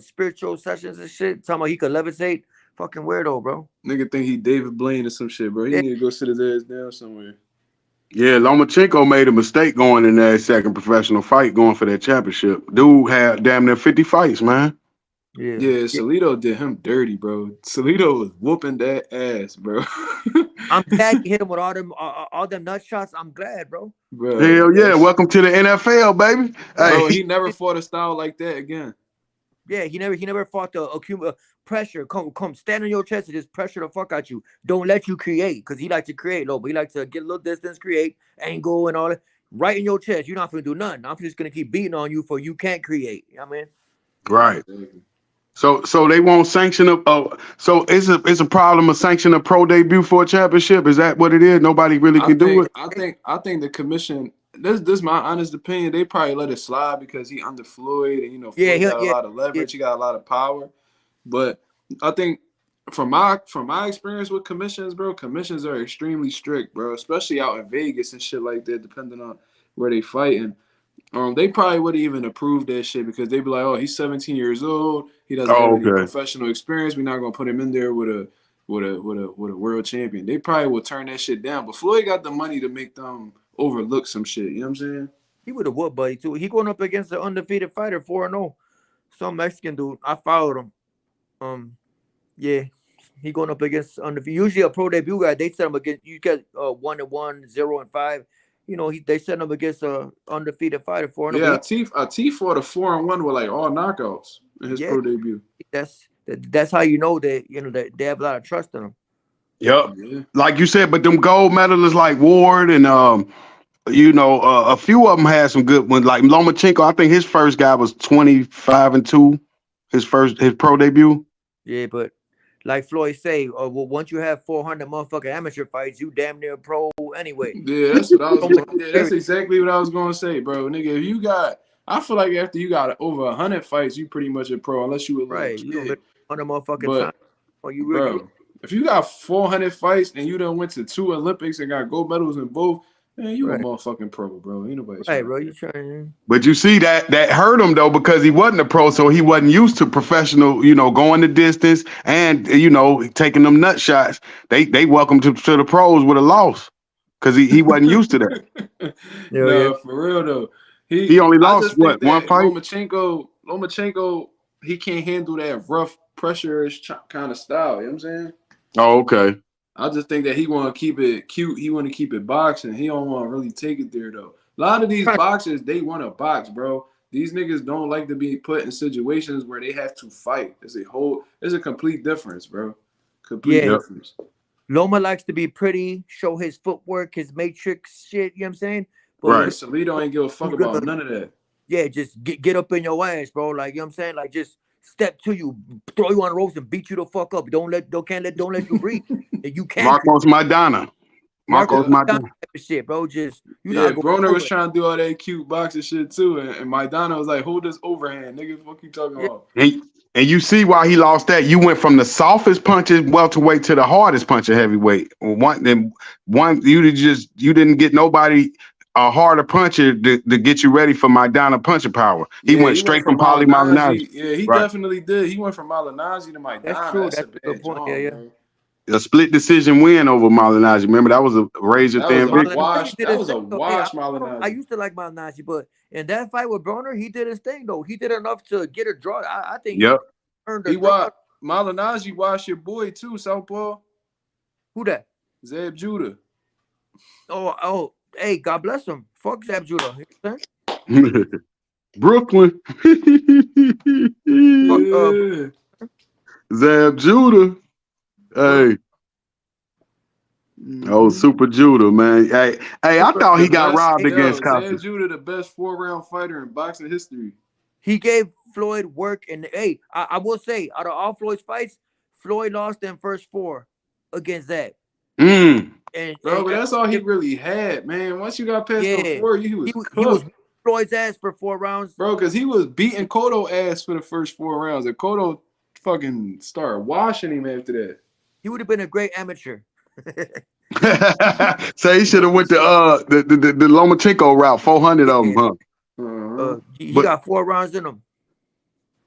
spiritual sessions and shit. Talking about he could levitate. Fucking weirdo, bro. Nigga think he David Blaine or some shit, bro. He need to go sit his ass down somewhere. Yeah, Lomachenko made a mistake going in that second professional fight, going for that championship. Dude had damn near 50 fights, man. Yeah, Salido did him dirty, bro. Salido was whooping that ass, bro. I'm glad he hit him with all them nut shots. I'm glad, bro. Hell yeah, welcome to the NFL, baby. Bro, he never fought a style like that again. Yeah, he never fought the pressure. Come stand on your chest and just pressure the fuck out you. Don't let you create, because he likes to create, but he likes to get a little distance, create, angle and all that. Right in your chest. You're not gonna do nothing. I'm just gonna keep beating on you for you can't create. You know what I mean? Right. So they won't sanction so it's a problem of sanction a pro debut for a championship. Is that what it is? Nobody really can do it. I think the commission. This is my honest opinion. They probably let it slide because he under Floyd, and Floyd got a lot of leverage. He got a lot of power. But I think from my experience with commissions, bro, commissions are extremely strict, bro. Especially out in Vegas and shit like that, depending on where they fighting. They probably wouldn't even approve that shit because they'd be like, "Oh, he's 17 years old. He doesn't have any professional experience. We're not gonna put him in there with a world champion." They probably would turn that shit down. But Floyd got the money to make them overlook some shit. You know what I'm saying? He would have whooped Buddy too. He going up against an undefeated fighter, 4-0. Some Mexican dude. I followed him. Yeah, He going up against undefeated. Usually a pro debut guy, they set him against. You get 1-1, 0-5. You know, they set him against a undefeated fighter, 4-0. Yeah, T fought a 4-1 with like all knockouts in his pro debut. That's how you know that that they have a lot of trust in him. Yep. Yeah. Like you said, but them gold medalists like Ward and a few of them had some good ones. Like Lomachenko, I think his first guy was 25-2. His pro debut. Yeah, but like Floyd say, well, once you have 400 motherfucking amateur fights, you damn near pro anyway. Yeah, that's what I was going. Yeah, that's exactly what I was going to say, bro. Nigga, if you got, I feel like after you got over 100 fights, you pretty much a pro, unless you were right. You don't 100 motherfucking time. Oh, you really? Bro, if you got 400 fights and you done went to 2 Olympics and got gold medals in both, man, you a motherfucking pro, bro. Ain't nobody right, bro. You trying? But you see that hurt him though, because he wasn't a pro, so he wasn't used to professional, going the distance and taking them nut shots. They welcomed to the pros with a loss because he wasn't used to that. No, for real though. He only lost what, one fight? Lomachenko, he can't handle that rough, pressure-ish kind of style. You know what I'm saying? Oh, okay. I just think that he want to keep it cute. He want to keep it boxing. He don't want to really take it there, though. A lot of these boxers, they want to box, bro. These niggas don't like to be put in situations where they have to fight. It's a complete difference, bro. Complete difference. Loma likes to be pretty, show his footwork, his matrix shit, you know what I'm saying? But right. Salido ain't give a fuck about none of that. Yeah, just get up in your ass, bro. Like, you know what I'm saying? Like, just step to you, throw you on the ropes and beat you the fuck up. Don't let you breathe. You can't. Marcos Maidana. Shit, bro. Just Broner was trying to do all that cute boxing shit too, and Maidana was like, "Hold this overhand, nigga. What you talking about?" And you see why he lost that. You went from the softest punches welterweight to the hardest puncher heavyweight. You didn't get nobody a harder puncher to get you ready for Maidana punching power. He went straight from Paulie Malignaggi. Yeah, he definitely did. He went from Malignaggi to Maidana. That's true. That's a good point. Bro. A split decision win over Malignaggi. Remember, that was a razor thin victory. That was a wash, Malignaggi. I used to like Malignaggi, but in that fight with Broner, he did his thing though. He did enough to get a draw. I think he earned a draw. Malignaggi washed your boy too, Southpaw. Who that? Zab Judah. Oh, hey, God bless him. Fuck Zab Judah. Brooklyn. Zab Judah. Hey. Oh, Super Judah, man. Hey, I thought he got robbed against Costa. Zab Judah, the best 4-round fighter in boxing history. He gave Floyd work, and hey, I will say, out of all Floyd's fights, Floyd lost them first 4 against Zab. But that's all he really had, man. Once you got past the 4, he was Floyd's ass for 4 rounds, bro. Because he was beating Cotto ass for the first 4 rounds, and Cotto fucking started washing him after that. He would have been a great amateur. So he should have went to the Lomachenko route, 400 of them, huh? He got 4 rounds in him.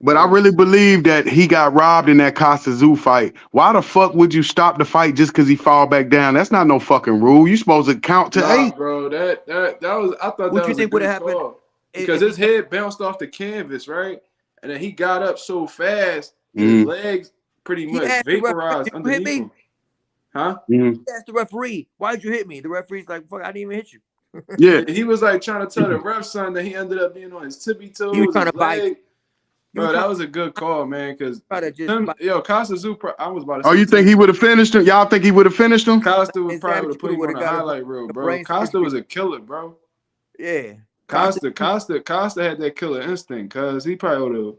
But I really believe that he got robbed in that Costa Zoo fight. Why the fuck would you stop the fight just because he fall back down? That's not no fucking rule. You supposed to count to 8. Bro. That was. I thought what that you was think would have happened? Because his head bounced off the canvas, right? And then he got up so fast, his legs pretty much vaporized underneath him. Huh? He asked the referee, "Why did you hit me?" The referee's like, "Fuck, I didn't even hit you." Yeah, he was like trying to tell the ref son that he ended up being on his tippy toes. He was trying to bite. Bro, that was a good call, man. Because Costa Zoo, I was about to say. Oh, you think he would have finished him? Y'all think he would have finished him? Costa would probably would have put him on the highlight reel, bro. Costa was a killer, bro. Yeah. Costa had that killer instinct, cause he probably would have.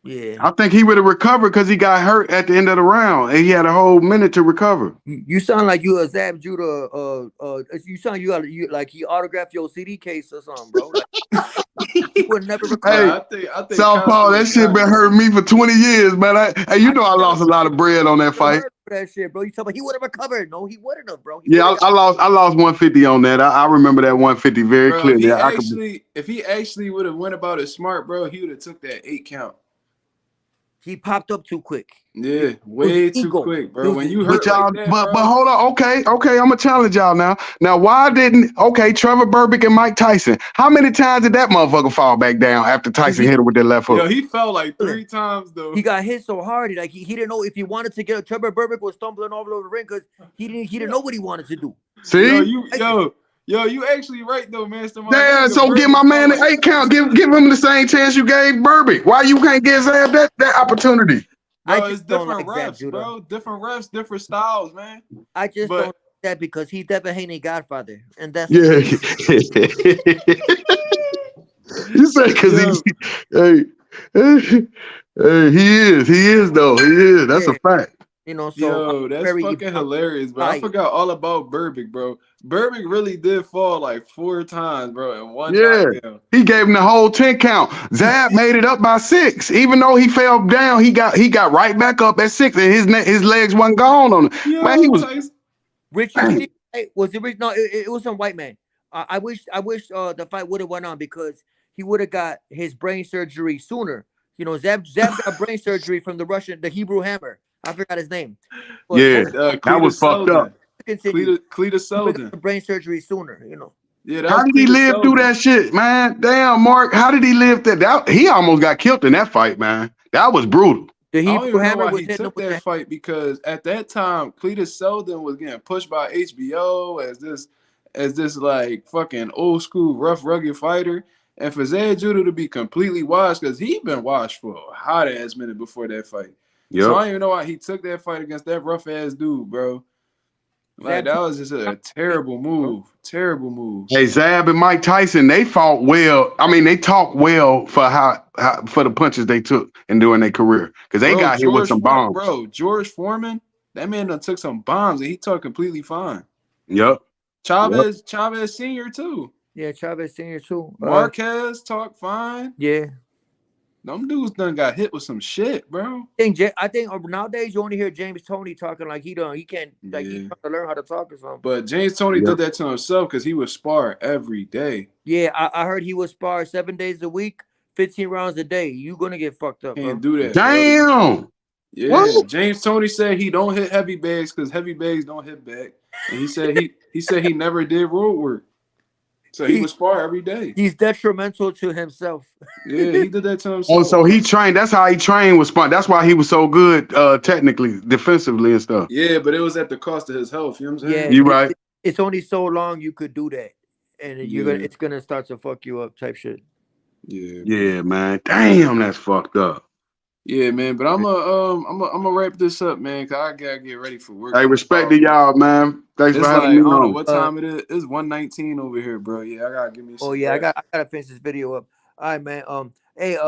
Yeah. I think he would have recovered because he got hurt at the end of the round, and he had a whole minute to recover. You sound like you a Zab Judah. You sound you like he autographed your CD case or something, bro. Like, he would never recover. Hey, I think Southpaw, that shit been hurting me for 20 years, man. I lost a lot of bread on that fight. That shit, bro. You talking about he would have recovered? No, he wouldn't have, bro. I lost 150 on that. I remember that 150 very clearly. If he actually would have went about it smart, bro, he would have took that 8 count. He popped up too quick. Yeah, It way was too ego. quick, It bro. was When his you But hurt ego. y'all, like that, but bro. hold on. Okay, I'm gonna challenge y'all now. Now, why didn't Trevor Burbick and Mike Tyson? How many times did that motherfucker fall back down after Tyson hit him with that left Yo, hook? he fell like 3 times though. He got hit so hard, like he didn't know if he wanted to get. Trevor Burbick was stumbling all over the ring because he didn't know what he wanted to do. See? You actually right though, man. Yeah, so give my man the 8 count. Give him the same chance you gave Burbick. Why you can't give Zab that opportunity? Bro, I it's just don't different like Zab refs, Judah. bro. Different refs, different styles, man. I just But don't like that because he Devin Haney godfather, and that's Yeah. You say because yo, hey, he is though. He is. That's a yeah, fact. So I'm that's very fucking I'm hilarious, bro. I biased. forgot all about Burbick, bro. Burbick really did fall like 4 times, bro, in one Yeah. knockdown. He gave him the whole 10 count. Zab made it up by 6. Even though he fell down, he got right back up at 6, and his legs wasn't gone on him. Man, he Yo, was Tyson. Richie Steve was the no, it was some white man. I wish the fight would have went on because he would have got his brain surgery sooner. Zab got brain surgery from the Hebrew Hammer. I forgot his name. But yeah. That was Cletus fucked up. Selden. continue. Cletus He would have Selden. got the brain surgery sooner. Yeah, that How was did he Cletus live through Selden. that shit, man? Damn, Mark. How did he live that? He almost got killed in that fight, man. That was brutal. The I don't Hebrew even know Hammer why was he hitting him took with that the fight because at that time Cletus Selden was getting pushed by HBO as this like fucking old school rough rugged fighter, and for Zab Judah to be completely washed because he been washed for a hot ass minute before that fight. So Yep. I don't even know why he took that fight against that rough ass dude, bro. Like Zab that was just a terrible move. Terrible move. Hey, Zab and Mike Tyson, they fought well. I mean, they talked well for how for the punches they took and during their career because they got hit with some bombs. George Foreman, that man done took some bombs and he talked completely fine. Yep. Chavez Senior too. Yeah, Chavez Senior too. Marquez talked fine. Yeah. Them dudes done got hit with some shit, bro. I think nowadays you only hear James Toney talking like he can't like he's trying to learn how to talk or something. But James Toney did that to himself because he would spar every day. Yeah, I heard he would spar 7 days a week, 15 rounds a day. You gonna get fucked up, Can't bro. do that. Damn. Bro. Yeah. What? James Toney said he don't hit heavy bags because heavy bags don't hit back. And he said he never did road work. So he would spar every day. He's detrimental to himself. Yeah, he did that to himself. Oh, so he trained. That's how he trained with spar. That's why he was so good technically, defensively and stuff. Yeah, but it was at the cost of his health. You know what I'm saying? Yeah, you right. It's only so long you could do that, and it's gonna start to fuck you up, type shit. Yeah. Yeah, man. Damn, that's fucked up. Yeah, man. But I'm gonna wrap this up, man, cause I gotta get ready for work. Hey, respect to y'all, man. Thanks for having me I don't know on. what time it is. It's 1:19 over here, bro. Yeah, I gotta give me some. Oh yeah, rest. I gotta finish this video up. All right, man. Hey,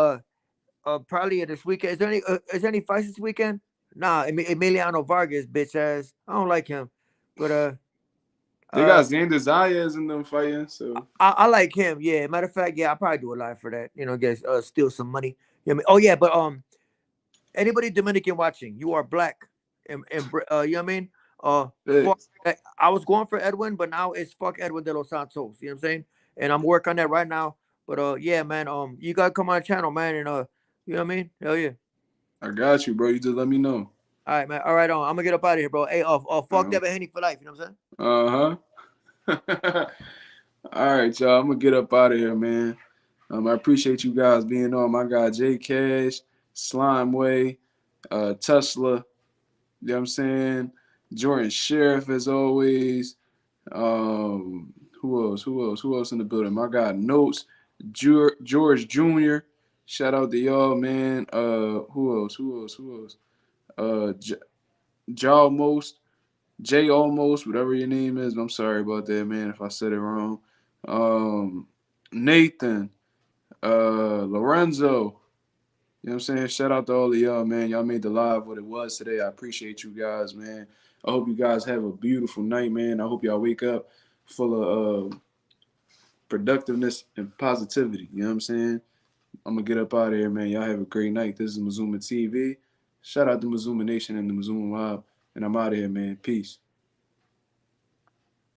probably this weekend. Is there any fights this weekend? Nah, Emiliano Vargas, bitch ass. I don't like him, but they got Xander Zayas in them fighting, so I like him. Yeah, matter of fact, yeah, I'll probably do a live for that. Guys, steal some money. You know what I mean? Oh yeah, but anybody Dominican watching, you are black, and you know what I mean? I was going for Edwin, but now it's fuck Edwin de los Santos. You know what I'm saying? And I'm working on that right now. But yeah, man, you gotta come on the channel, man, and you know what I mean? Hell yeah. I got you, bro. You just let me know. All right, man. All right, I'm gonna get up out of here, bro. Hey, fuck Devin Haney for life. You know what I'm saying? All right, y'all. I'm gonna get up out of here, man. I appreciate you guys being on. My guy J Cash, Slimeway, Tesla. You know what I'm saying? Jordan Sheriff, as always. Who else in the building? My guy Notes, George Jr. Shout out to y'all, man. Who else? J Almost, whatever your name is. I'm sorry about that, man, if I said it wrong. Nathan, Lorenzo. You know what I'm saying? Shout out to all of y'all, man. Y'all made the live what it was today. I appreciate you guys, man. I hope you guys have a beautiful night, man. I hope y'all wake up full of productiveness and positivity. You know what I'm saying? I'm going to get up out of here, man. Y'all have a great night. This is Mazuma TV. Shout out to Mazuma Nation and the Mazuma Mob. And I'm out of here, man. Peace.